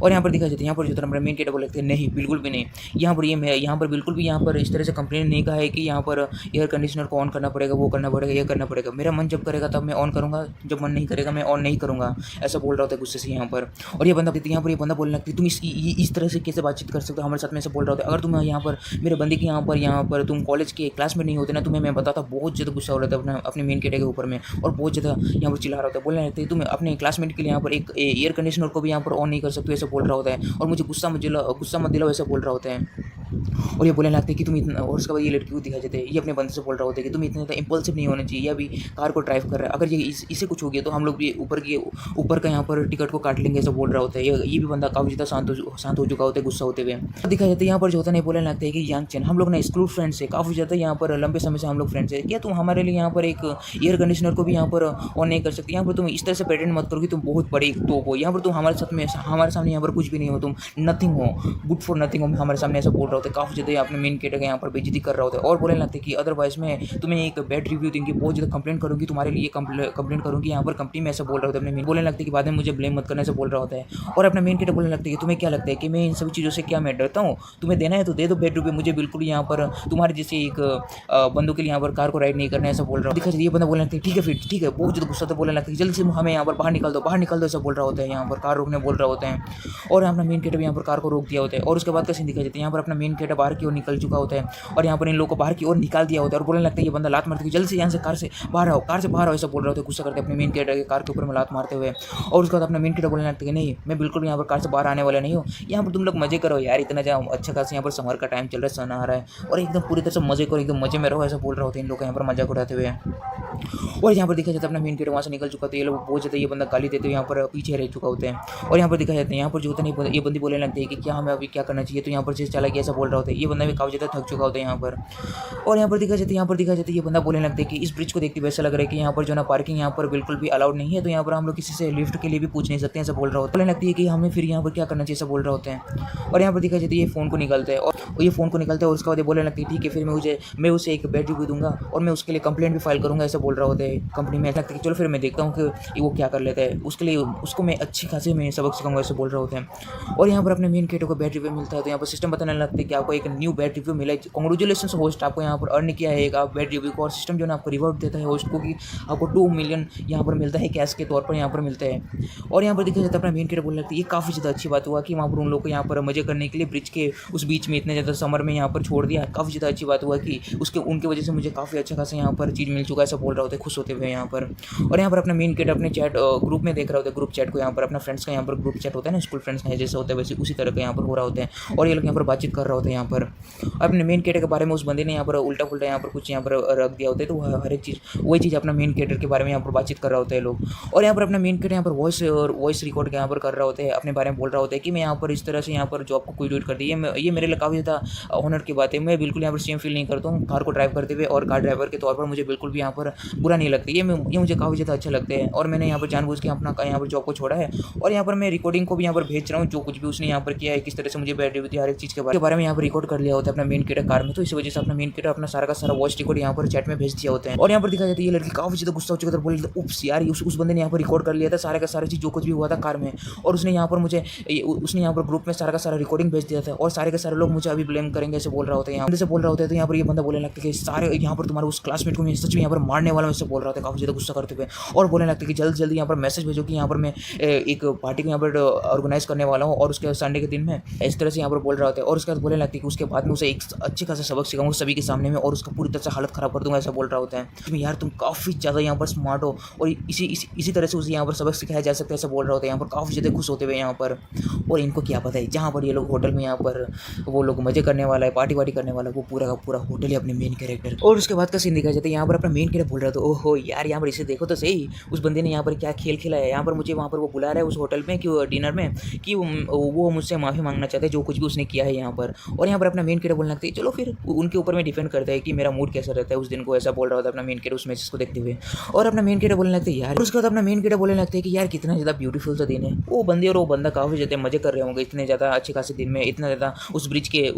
और यहाँ पर दिखा जाता है यहाँ पर जो होता है मेन कैरेक्टर बोल लगते हैं नहीं बिल्कुल भी नहीं, यहाँ पर बिल्कुल भी यहाँ पर इस तरह से कंप्लेन नहीं कहा है कि यहाँ पर एयर कंडीशनर को ऑन करना पड़ेगा, वो करना पड़ेगा, ये करना पड़ेगा, मेरा मन जब करेगा तब मैं ऑन करूँगा, जब मन नहीं करेगा मैं ऑन नहीं करूँगा, ऐसा बोल रहा होता है गुस्से से यहाँ पर। और ये बंदा बोलने लगती है तुम इस तरह से कैसे बातचीत कर सकते हो हमारे साथ में, ऐसा बोल रहा होता है। अगर तुम यहाँ पर मेरे बंदे की यहाँ पर तुम कॉलेज के क्लास में नहीं होते ना, तुम्हें मैं बताता बहुत ज़्यादा गुस्सा हो रहा था अपने मेन कैरेक्टर के ऊपर में, और बहुत ज़्यादा यहाँ पर चिल्ला रहा होता है, बोलने लगते तुम अपने क्लासमेट के लिए यहाँ पर एक एयर कंडीशनर को भी यहाँ पर ऑन नहीं कर सकते, ऐसा बोल रहा होता है। और मुझे गुस्सा मत दिलाओ, ऐसा बोल रहा होता है। और ये बोलने लगता है कि तुम इतना, और उसके बाद ये लड़की को दिखा जाते हैं, ये अपने बंदे से बोल रहा होता है कि तुम इतना ज़्यादा इम्पल्सिव नहीं होना चाहिए, अभी कार को ड्राइव कर रहा है, अगर ये इसे कुछ हो गया तो हम लोग भी ऊपर का यहाँ पर टिकट को काट लेंगे, ऐसा बोल रहा होता है। ये भी बंदा काफ़ी ज़्यादा शांत हो चुका होता है गुस्सा होते हुए। दिखा जाता है यहाँ पर जो होता है बोलने लगता है कि यांग चैन हम लोग ना स्कूल फ्रेंड्स है, काफ़ी ज़्यादा यहाँ पर लंबे समय से हम लोग फ्रेंड्स है, क्या तुम हमारे लिए यहाँ पर एक एयर कंडीशनर को भी यहाँ पर ऑन नहीं कर सकते, यहाँ पर तुम इस तरह से प्रेटेंड मत करो कि तुम बहुत बड़ी तोप हो, यहाँ पर तुम हमारे सामने यहाँ पर कुछ भी नहीं हो, तुम नथिंग हो, गुड फॉर नथिंग हो हमारे सामने, ऐसा बोल रहा होता है। काफ़ी ज़्यादा अपने मेन कैरेक्टर यहाँ पर बेइज्जती कर रहा होता है और बोलने लगता है कि अदरवाइज मैं तुम्हें एक बैड रिव्यू दूंगी, बहुत ज़्यादा कंप्लेंट करूँगी तुम्हारे लिए, कंप्लेंट करूँगी यहाँ पर कंपनी में, ऐसा बोल रहा होता है अपने मेन। बोलने लगता है कि बाद में मुझे ब्लेम मत करना, ऐसा बोल रहा होता है। और अपना मेन कैरेक्टर बोलने लगता है कि तुम्हें क्या लगता है कि मैं इन सभी चीज़ों से क्या मैं डरता हूँ, तुम्हें देना है तो दे दो बैड रिव्यू, मुझे बिल्कुल यहाँ पर तुम्हारे जैसे एक बंदों के लिए यहाँ पर कार को राइड नहीं करना, ऐसा बोल रहा है। दिखा ये बंदा बोलने लगता है ठीक है फिर ठीक है, बहुत ज़्यादा गुस्सा तो बोलने लगता है जल्दी से हमें यहाँ पर बाहर निकाल दो, ऐसा बोल रहा होता है, यहाँ पर कार रोकने बोल रहा होता है। और अपना मेन कैरेक्टर यहाँ पर कार को रोक दिया होता है। और उसके बाद का सीन दिखा जाता है, यहाँ पर अपना मेन कैरेक्टर बाहर की ओर निकल चुका होता है और यहाँ पर इन लोगों को बाहर की ओर निकाल दिया होता है। और बोलने लगता है ये बंदा लात मारते हुए जल्दी से यहाँ से कार से बाहर आओ, ऐसा बोल रहा होता है गुस्सा करते अपने मेन कैरेक्टर के कार के ऊपर में लात मारते हुए। और उसके बाद अपना मेन कैरेक्टर बोलने लगता है कि नहीं मैं बिल्कुल यहाँ पर कार से बाहर आने वाला नहीं हूँ, यहाँ पर तुम लोग मजे करो यार, इतना ज़्यादा अच्छा खासा यहाँ पर समर का टाइम चल रहा है, सन आ रहा है और एकदम पूरी तरह से मजे करो, एकदम मजे में रहो, ऐसा बोल रहा होता है इन लोग यहाँ पर मजाक उड़ाते हुए। और यहाँ पर देखा जाता है अपना मेन गेट वहाँ से निकल चुका था। ये लोग बहुत ज़्यादा ये बंदा गाली देते हुए यहाँ पर पीछे रह चुका होता है। और यहाँ पर देखा जाता है यहाँ पर जो होता है ये बंदी बोलने लगती है कि क्या हमें अभी क्या करना चाहिए, तो यहाँ पर जैसे चला गया ऐसा बोल रहा होता है। ये बंदा भी काफ़ी ज़्यादा थक चुका होता है यहाँ पर। और यहाँ पर देखा जाता है ये बंदा बोलने लगता है कि इस ब्रिज को देखते हुए ऐसा लग रहा है कि यहाँ पर जो ना पार्किंग यहाँ पर बिल्कुल भी अलाउड नहीं है, तो यहाँ पर हम लोग किसी से लिफ्ट के लिए भी पूछ नहीं सकते, ऐसा बोल रहा होता है। बोलने लगती है कि हमें फिर यहाँ पर क्या करना चाहिए, ऐसा बोल रहा होते हैं। और यहाँ पर देखा जाता है ये फ़ोन को निकलता है और ये फ़ोन को निकलता है और उसके बाद बोलने लगती है ठीक है फिर मैं उसे एक बैड रिव्यू दूंगा और मैं उसके लिए कंप्लेंट भी फाइल करूँगा, ऐसा बोल रहा होता है कंपनी में। लगता है कि चलो फिर मैं देखता हूँ कि वो क्या कर लेता है, उसके लिए उसको मैं अच्छी खासी मैं सबक सिखाऊंगा, ऐसे बोल रहे होते हैं। और यहाँ पर अपने मेन कैरेक्टर को बैड रिव्यू मिलता है, तो यहाँ पर सिस्टम बताने लगता है कि आपको एक न्यू बैड रिव्यू मिला है, कांग्रेचुलेशन होस्ट, आपको यहाँ पर अर्न किया है एक आप बैड रिव्यू को। और सिस्टम जो है आपको रिवॉर्ड देता है होस्ट को कि आपको 2 मिलियन यहाँ पर मिलता है कैश के तौर पर यहाँ पर मिलता है। और यहाँ पर देखा जाता है अपना मेन कैरेक्टर बोलने लगता है ये काफ़ी ज़्यादा अच्छी बात हुआ कि वहाँ पर उन लोग को यहाँ पर मजे करने के लिए ब्रिज के उस बीच में इतने ज़्यादा समर में यहाँ पर छोड़ दिया। काफ़ी ज़्यादा अच्छी बात हुआ कि उनके वजह से मुझे काफ़ी अच्छा खासा यहाँ पर चीज़ मिल चुका है, ऐसा बोल रहा होता है खुश होते हुए यहाँ पर। और यहाँ पर अपना मेन कैरेक्टर अपने चैट ग्रुप में देख रहा होता है, ग्रुप चैट को यहाँ पर अपना फ्रेंड्स का यहाँ पर ग्रुप चैट होता है ना, स्कूल फ्रेंड्स का जैसे होता है वैसे उसी तरह का यहाँ पर हो रहा होता है। और ये लोग यहाँ पर बातचीत कर रहा होता है यहाँ पर अपने मेन कैरेक्टर के बारे में। उस बंदे ने यहाँ पर उल्टा पुल्टा यहाँ पर कुछ यहाँ पर रख दिया होता है, तो हर एक चीज़ वही चीज़ अपना मेन कैरेक्टर के बारे में यहाँ पर बातचीत कर रहा होता है लोग। और यहाँ पर अपना मेन कैरेक्टर यहाँ पर वॉइस रिकॉर्ड यहाँ पर कर रहा होता है, अपने बारे में बोल रहा होता है कि मैं यहाँ पर इस तरह से यहाँ पर जॉब को क्विट कर दी है, ये मेरे लिए काफ़ी ज़्यादा ऑनर की बात है। मैं बिल्कुल यहाँ पर सेम फील नहीं करता हूँ कार को ड्राइव करते हुए, और कार ड्राइवर के तौर पर मुझे बिल्कुल भी यहाँ पर बुरा नहीं लगता, ये मुझे काफ़ी ज़्यादा अच्छा लगता है। और मैंने यहाँ पर जानबूझ के अपना यहाँ पर जॉब को छोड़ा है, और यहाँ पर मैं रिकॉर्डिंग को भी यहाँ पर भेज रहा हूँ, जो कुछ भी उसने यहाँ पर किया है, किस तरह से मुझे बैड रिव्यू थी, हर एक चीज़ के बारे में यहाँ पर रिकॉर्ड कर लिया होता है अपना मेन कैरेक्टर कार में। तो इस वजह से अपना मेन कैरेक्टर अपना सारा का सारा वॉइस रिकॉर्ड यहाँ पर चैट में भेज दिया होता है। और यहाँ पर दिखा जाता है ये लड़की काफ़ी ज़्यादा गुस्सा हो चुका था, बोल उप्स यार उस बंदे ने यहाँ पर रिकॉर्ड कर लिया था सारा का सारा चीज़ जो कुछ भी हुआ था कार में, और उसने यहाँ पर मुझे उसने यहाँ पर ग्रुप में सारा का सारा रिकॉर्डिंग भेज दिया था, और सारे के सारे लोग मुझे अभी ब्लेम करेंगे, ऐसे बोल रहा होता है। यहाँ से बोल रहा होता है, तो यहाँ पर ये बंदा बोलने लगता है कि सारे यहाँ पर तुम्हारे उस क्लासमेट को मैं सच में यहाँ पर मारने वाला हूँ, ऐसे बोल रहा होता है काफ़ी ज़्यादा गुस्सा करते हुए। और बोलने लगता है कि जल्दी यहाँ पर मैसेज भेजो कि यहाँ पर मैं एक पार्टी को यहाँ पर ऑर्गेनाइज करने वाला हूँ, और उसके संडे के दिन में इस तरह से यहाँ पर बोल रहा होता है। और उसके बाद बोलने लगती है कि उसके बाद में उसे एक अच्छे खासा सबक सिखाऊंगा सभी के सामने में, और उसका पूरी तरह से हालत खराब कर दूंगा, ऐसा बोल रहा होता है। तुम यार तुम काफ़ी ज़्यादा यहाँ पर स्मार्ट हो, और इसी तरह से उसे यहाँ पर सबक सिखाया जा सकता है, ऐसा बोल रहा होता है। यहाँ पर काफ़ी ज़्यादा खुश होते हुए यहाँ पर। और इनको क्या पता है जहाँ पर ये लोग होटल में यहाँ पर वो लोग मजे करने वाला है, पार्टी वार्टी करने वाला है, वो पूरा का पूरा होटल है अपने मेन कैरेक्टर। और उसके बाद का सीन दिखाया जाता है, यहाँ पर अपना मेन कैरेक्टर बोल रहा था ओहो यार यहाँ पर इसे देखो तो सही, उस बंदे ने यहाँ पर क्या खेल खेला है, यहाँ पर मुझे वहाँ पर वो बुला रहा है उस होटल में कि डिनर में कि वो मुझसे माफ़ी मांगना चाहते हैं जो कुछ भी उसने किया है यहाँ पर। और यहाँ पर अपना मेन कैरेक्टर बोलने लगता है चलो फिर उनके ऊपर में डिपेंड करता है कि मेरा मूड कैसा रहता है उस दिन को, ऐसा बोल रहा होता है अपना मेन कैरेक्टर उस मैसेज को देखते हुए। और अपना मेन कैरेक्टर बोलने लगता है यार, उसके बाद अपना मेन कैरेक्टर बोलने लगता है कि यार कितना ज़्यादा ब्यूटीफुल सा दिन है, वो बंदे और वो बंदा काफ़ी ज़्यादा मजे कर रहे होंगे इतने ज़्यादा अच्छे खासे दिन में, इतना ज़्यादा उस ब्रिज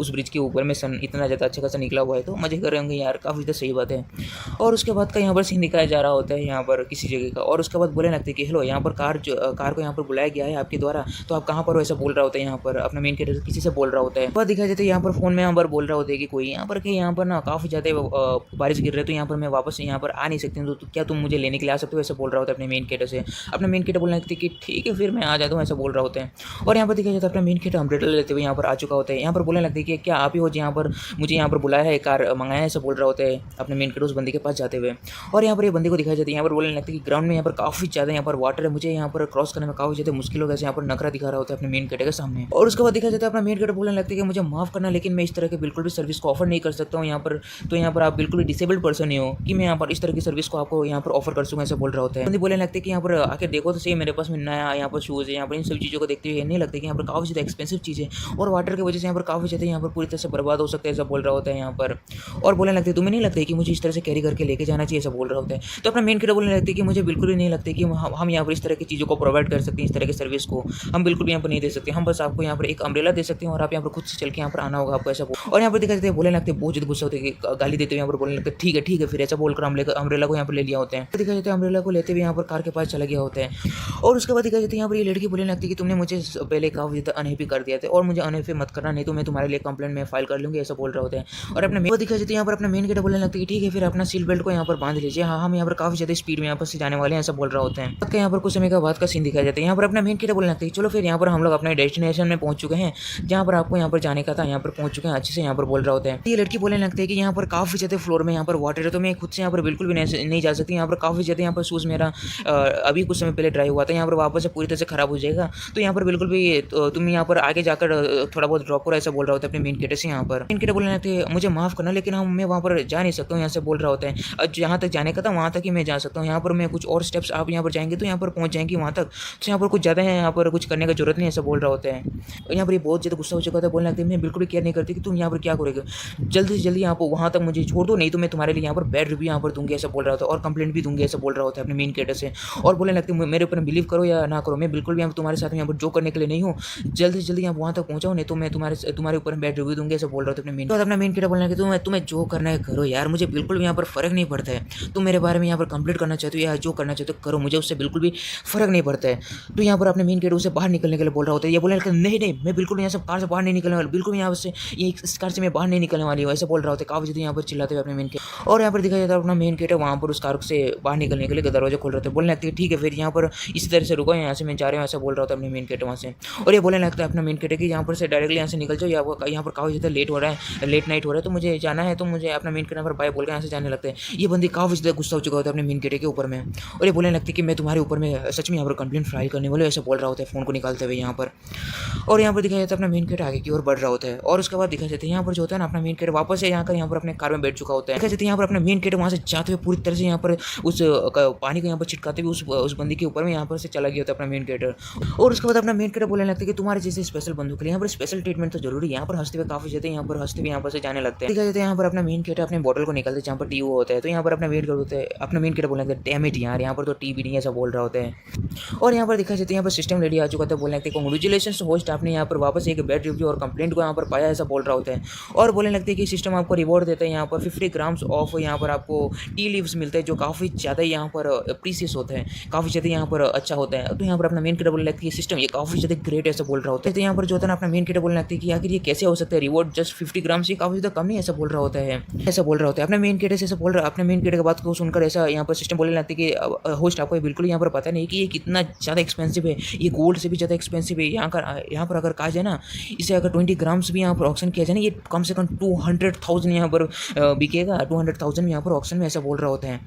के ऊपर में सन इतना ज़्यादा अच्छा खासा निकला हुआ है, तो मजे कर रहे होंगे यार, काफ़ी ज़्यादा सही बात है। और उसके बाद का यहाँ पर सीन दिखाया जा रहा होता है यहाँ पर किसी जगह का। और उसके बाद बोलने लगते हैं कि हेलो यहाँ पर कार को यहाँ पर बुलाया गया है आपके द्वारा, तो आप कहाँ पर हो, ऐसा बोल रहा होता है यहाँ पर अपना मेन कैरेक्टर किसी से बोल रहा होता है। वह दिखाया जाता है यहाँ पर फोन में यहाँ पर बोल रहा होता है कि कोई यहाँ पर ना काफ़ी ज़्यादा बारिश गिर रही है, तो यहाँ पर मैं वापस यहाँ पर आ नहीं सकती हूँ, तो क्या तुम मुझे लेने के लिए आ सकते हो, ऐसा बोल रहा होता है अपने मेन कैरेक्टर से। अपना मेन कैरेक्टर बोलने लगते हैं कि ठीक है फिर मैं आ जाता हूँ, ऐसा बोल रहा होता है। और यहाँ पर दिखाया जाता है अपना मेन कैरेक्टर अम्ब्रेला लेते हुए यहाँ पर आ चुका होता है। यहाँ पर बोलने लगते हैं कि क्या आप ही हो यहाँ पर मुझे यहाँ पर बुलाया है, कार मंगाया है, ऐसा बोल रहा होता है अपने मेन कैरेक्टर उस बंदी के पास जाते हुए। और यहाँ पर ये बंदी को दिखाया जाता है, यहाँ पर बोलने लगता है कि ग्राउंड में यहाँ पर काफ़ी ज़्यादा यहाँ पर वाटर है, मुझे यहाँ पर क्रॉस करने में काफ़ी ज़्यादा मुश्किल होगा, यहाँ पर नखरा दिखा रहा होता है अपने मेन कैरेक्टर के सामने। और उसके बाद दिखाया जाता है अपना मेन कैरेक्टर बोलने लगता है कि मुझे माफ़ करना, लेकिन मैं इस तरह के बिल्कुल भी सर्विस को ऑफर नहीं कर सकता हूँ यहाँ पर, तो यहाँ पर आप बिल्कुल भी डिसेबल्ड पर्सन ही हो कि मैं यहाँ पर इस तरह की सर्विस को आपको यहाँ पर ऑफर कर सकूँ, ऐसा बोल रहा होता है। बंदी बोलने लगते हैं कि यहाँ पर आके देखो तो सही, मेरे पास में नया यहाँ पर शूज़ है, यहाँ पर इन सभी चीज़ों को देखते हुए नहीं लगता कि यहाँ पर काफ़ी ज़्यादा एक्सपेंसिव चीज़ है, और वाटर की वजह से यहाँ पर काफ़ी ज़्यादा यहाँ पर पूरी तरह से बर्बाद हो सकता है, ऐसा बोल रहा होता है यहाँ पर। और बोलने लगते हैं तुम्हें नहीं लगता है कि मुझे इस तरह से कैरी करके लेके जाना चाहिए, ऐसा बोल रहा होता है। तो अपना मेन कैरेक्टर बोलने लगते हैं कि मुझे बिल्कुल भी नहीं लगता कि हम यहाँ पर इस तरह की चीज़ों को प्रोवाइड कर सकते हैं, इस तरह की सर्विस को हम बिल्कुल भी यहाँ पर नहीं दे सकते, हम बस आपको यहाँ पर एक अम्ब्रेला दे सकते हैं, और आप यहाँ पर खुद से चल के यहाँ पर आना होगा आपको, ऐसा। और यहाँ पर दिखा जाते हैं बोलने लगते हैं बहुत ज़्यादा गुस्सा होते हैं, गाली देते हुए यहाँ पर बोलने लगते हैं ठीक है फिर, ऐसा बोलकर अम्ब्रेला को यहाँ पर ले लिया होता है। दिखा जाता है अम्ब्रेला को लेते हुए यहाँ पर कार के पास चला गया होता है। और उसके बाद दिखा जाता है यहाँ पर ये लड़की बोलने लगती है कि तुमने मुझे पहले काफ़ी ज़्यादा अनहैप्पी कर दिया था, और मुझे अनहैप्पी मत करना, नहीं तो मैं तुम्हारे लिए कंप्लेंट में फाइल कर लूँगी, ऐसा बोल रहा होता है। और अपने दिखा जाता है यहाँ पर अपना मेन कैरेक्टर बोलने लगता है कि ठीक है फिर अपना सीट बेल्ट को यहाँ पर बांध लीजिए, हाँ हम यहाँ पर काफ़ी ज़्यादा स्पीड में यहाँ पर से जाने वाले हैं, ऐसा बोल रहा होता है। यहाँ पर कुछ समय का बाद का सीन दिखाया जाता है, यहाँ पर अपना मेन कैरेक्टर बोलने लगता है चलो फिर यहाँ पर हम लोग अपने डेस्टिनेशन में पहुंच चुके हैं, जहाँ पर आपको यहाँ पर जाने का था, यहाँ पर पहुंच चुके हैं अच्छे से, यहाँ पर बोल रहा होता है। ये लड़की बोलने लगती है कि यहाँ पर काफ़ी ज़्यादा फ्लोर में यहाँ पर वाटर है, तो मैं खुद से यहाँ पर बिल्कुल भी नहीं जा सकती, यहाँ पर काफ़ी ज़्यादा यहाँ पर शूज़ मेरा अभी कुछ समय पहले ड्राई हुआ था, यहाँ पर वापस से पूरी तरह से खराब हो जाएगा, तो यहाँ पर बिल्कुल भी तुम यहाँ पर आगे जाकर थोड़ा बहुत ड्रॉप करो, ऐसा बोल रहा होता है अपने मेन कैरेक्टर से। यहाँ पर मेन कैरेक्टर बोलने लगते हैं मुझे माफ़ करना, लेकिन मैं वहाँ पर जा नहीं सकता हूँ, यहाँ से बोल रहा होता है। जहाँ तक तक जाने का था वहाँ तक ही मैं जा सकता हूँ, यहाँ पर मैं कुछ और स्टेप्स आप यहाँ पर जाएंगे तो यहाँ पर पहुँच जाएंगे वहाँ तक, तो यहाँ पर कुछ ज़्यादा है, यहाँ पर कुछ करने का जरूरत नहीं, ऐसा बोल रहा होता है। और यहाँ पर ये बहुत ज़्यादा गुस्सा हो चुका था, बोलने लगता है मैं बिल्कुल भी केयर नहीं करती कि तुम यहाँ पर क्या करोगे, जल्दी से जल्दी यहाँ पर वहाँ तक मुझे छोड़ दो, नहीं तो मैं तुम्हारे लिए यहाँ पर बैड रिव्यू यहाँ पर दूंगी, ऐसा बोल रहा होता है, और कंप्लेंट भी दूंगी, ऐसा बोल रहा होता है अपने मेन कैरेक्टर से। और बोलने लगते हैं मेरे ऊपर बिलीव करो या ना करो, मैं बिल्कुल भी यहाँ पर तुम्हारे साथ यहाँ पर जो करने के लिए नहीं हूँ, जल्दी से जल्दी यहाँ वहाँ तक पहुँचाओ, नहीं तो मैं तुम्हारे ऊपर बैड रिव्यू दूंगी, ऐसा बोल रहा होता है अपने मेन कैरेक्टर। बोलना कि तुम्हें जो करना है करो यार, मुझे बिल्कुल भी यहाँ पर फर्क नहीं पड़ता है, तुम मेरे बारे में यहाँ पर कंप्लीट करना चाहते हो या जो करना चाहते हो करो, मुझे उससे बिल्कुल भी फर्क नहीं पड़ता है। तो यहाँ पर अपने मेन कैरेक्टर से बाहर निकलने के लिए बोल रहा होता है, ये बोलने लगता है नहीं मैं बिल्कुल यहाँ से कार से बाहर नहीं निकलने वाला, बिल्कुल यहाँ से इस कार से मैं बाहर नहीं निकलने वाली हूँ, ऐसा बोल रहा होता है काफी ज्यादा यहाँ पर चिल्लाते हुए अपने मेन कैरेक्टर। और यहाँ पर दिखाया जाता है अपना मेन कैरेक्टर वहाँ पर उस कार से बाहर निकलने के लिए दरवाजा खोल रहे थे, बोलने लगते हैं ठीक है फिर यहाँ पर इसी तरह से रुको, यहाँ से मैं जा रहा हूँ, ऐसा बोल रहा होता है अपने मेन कैरेक्टर वहाँ से। और ये बोलने लगता है अपना मेन कैरेक्टर कि यहाँ पर से डायरेक्टली यहाँ से निकल जाओ, यहाँ पर काफी ज्यादा लेट हो रहा है, लेट नाइट हो रहा है, तो मुझे जाना है, तो मुझे अपना मेन कैरेक्टर पर बाय बोल के यहाँ से जाने लगते हैं। ये बंदी काफी ज्यादा गुस्सा हो चुका होता है अपने मेन कैरेक्टर के ऊपर में, और ये बोलने लगती है कि मैं तुम्हारे ऊपर में सच में यहाँ पर कंप्लेंट फाइल करने वाले, ऐसा बोल रहा होता है फोन को निकालते हुए यहाँ पर। और यहाँ पर दिखाया जाता है अपना मेन कैरेक्टर आगे की ओर बढ़ रहा होता है, और उसके बाद दिखाया जाता है यहाँ पर जो होता है ना अपना मेन कैरेक्टर वापस से यहाँ पर अपने कार में बैठ चुका होता है। दिखाया जाता है यहाँ पर अपना मेन कैरेक्टर वहाँ से जाते हुए पूरी तरह से यहाँ पर उस पानी को यहाँ पर छिटकाते हुए उस बंदी के ऊपर में यहाँ पर से चला गया होता है अपना मेन कैरेक्टर। और उसके बाद अपना मेन कैरेक्टर बोलने लगता है कि तुम्हारे जैसे स्पेशल बंदूक के लिए यहाँ पर स्पेशल ट्रीटमेंट तो जरूरी है, यहाँ पर हंसते हुए काफी ज्यादा यहाँ पर हंसते हुए यहाँ पर से जाने लगते हैं। दिखाया जाता है यहाँ पर अपना मेन कैरेक्टर अपने बॉटल को निकालते जहाँ पर टी होता है, तो यहाँ पर अपना वेट करते हैं, अपना मेन कैरेक्टर बोलने लगता है डैम इट यार यहाँ पर तो टी भी नहीं, ऐसा बोल रहा होता है। और यहाँ पर दिखाया जाता है यहाँ पर सिस्टम रेडी आ चुका था, बोलने लगते हैं कांग्रेचुलेशंस होस्ट, आपने यहाँ पर वापस एक बैड रिव्यू और कंप्लेंट को यहाँ पर पाया, ऐसा बोल रहा होता है। और बोलने लगते हैं कि सिस्टम आपको रिवॉर्ड देता है यहाँ पर 50 ग्राम्स ऑफ, यहाँ पर आपको टी लीव्स मिलते हैं जो काफ़ी ज़्यादा यहाँ पर प्रीसियस होता है, काफ़ी ज़्यादा यहाँ पर अच्छा होता है। तो यहाँ पर अपना मेन कैरेक्टर बोलने लगती है सिस्टम ये काफ़ी ज़्यादा ग्रेट ऐसा बोल रहा होता है। तो यहाँ पर जो होता है ना अपना मेन कैरेक्टर बोलने लगती है कि आखिर ये कैसे हो सकता है, रिवॉर्ड जस्ट 50 ग्राम्स, ये काफ़ी ज़्यादा कम नहीं, ऐसा बोल रहा होता है, ऐसा बोल रहा होता है। अपने मेन कैरेक्टर से ऐसा बोल रहा है, अपने मेन कैरेक्टर की बात को सुनकर ऐसा यहाँ पर सिस्टम बोलने लगती है कि होस्ट आपको बिल्कुल यहाँ पर पता नहीं कि ये कितना ज़्यादा एक्सपेंसिव है, ये गोल्ड से भी ज़्यादा एक्सपेंसिव है। यहाँ पर अगर कहा जाए ना, इसे अगर 20 ग्राम्स भी यहाँ पर ऑक्शन किया जाए ना, ये कम से कम 200,000 यहाँ पर बिकेगा, 200,000 यहाँ पर ऑक्शन में, ऐसा बोल रहा होता है।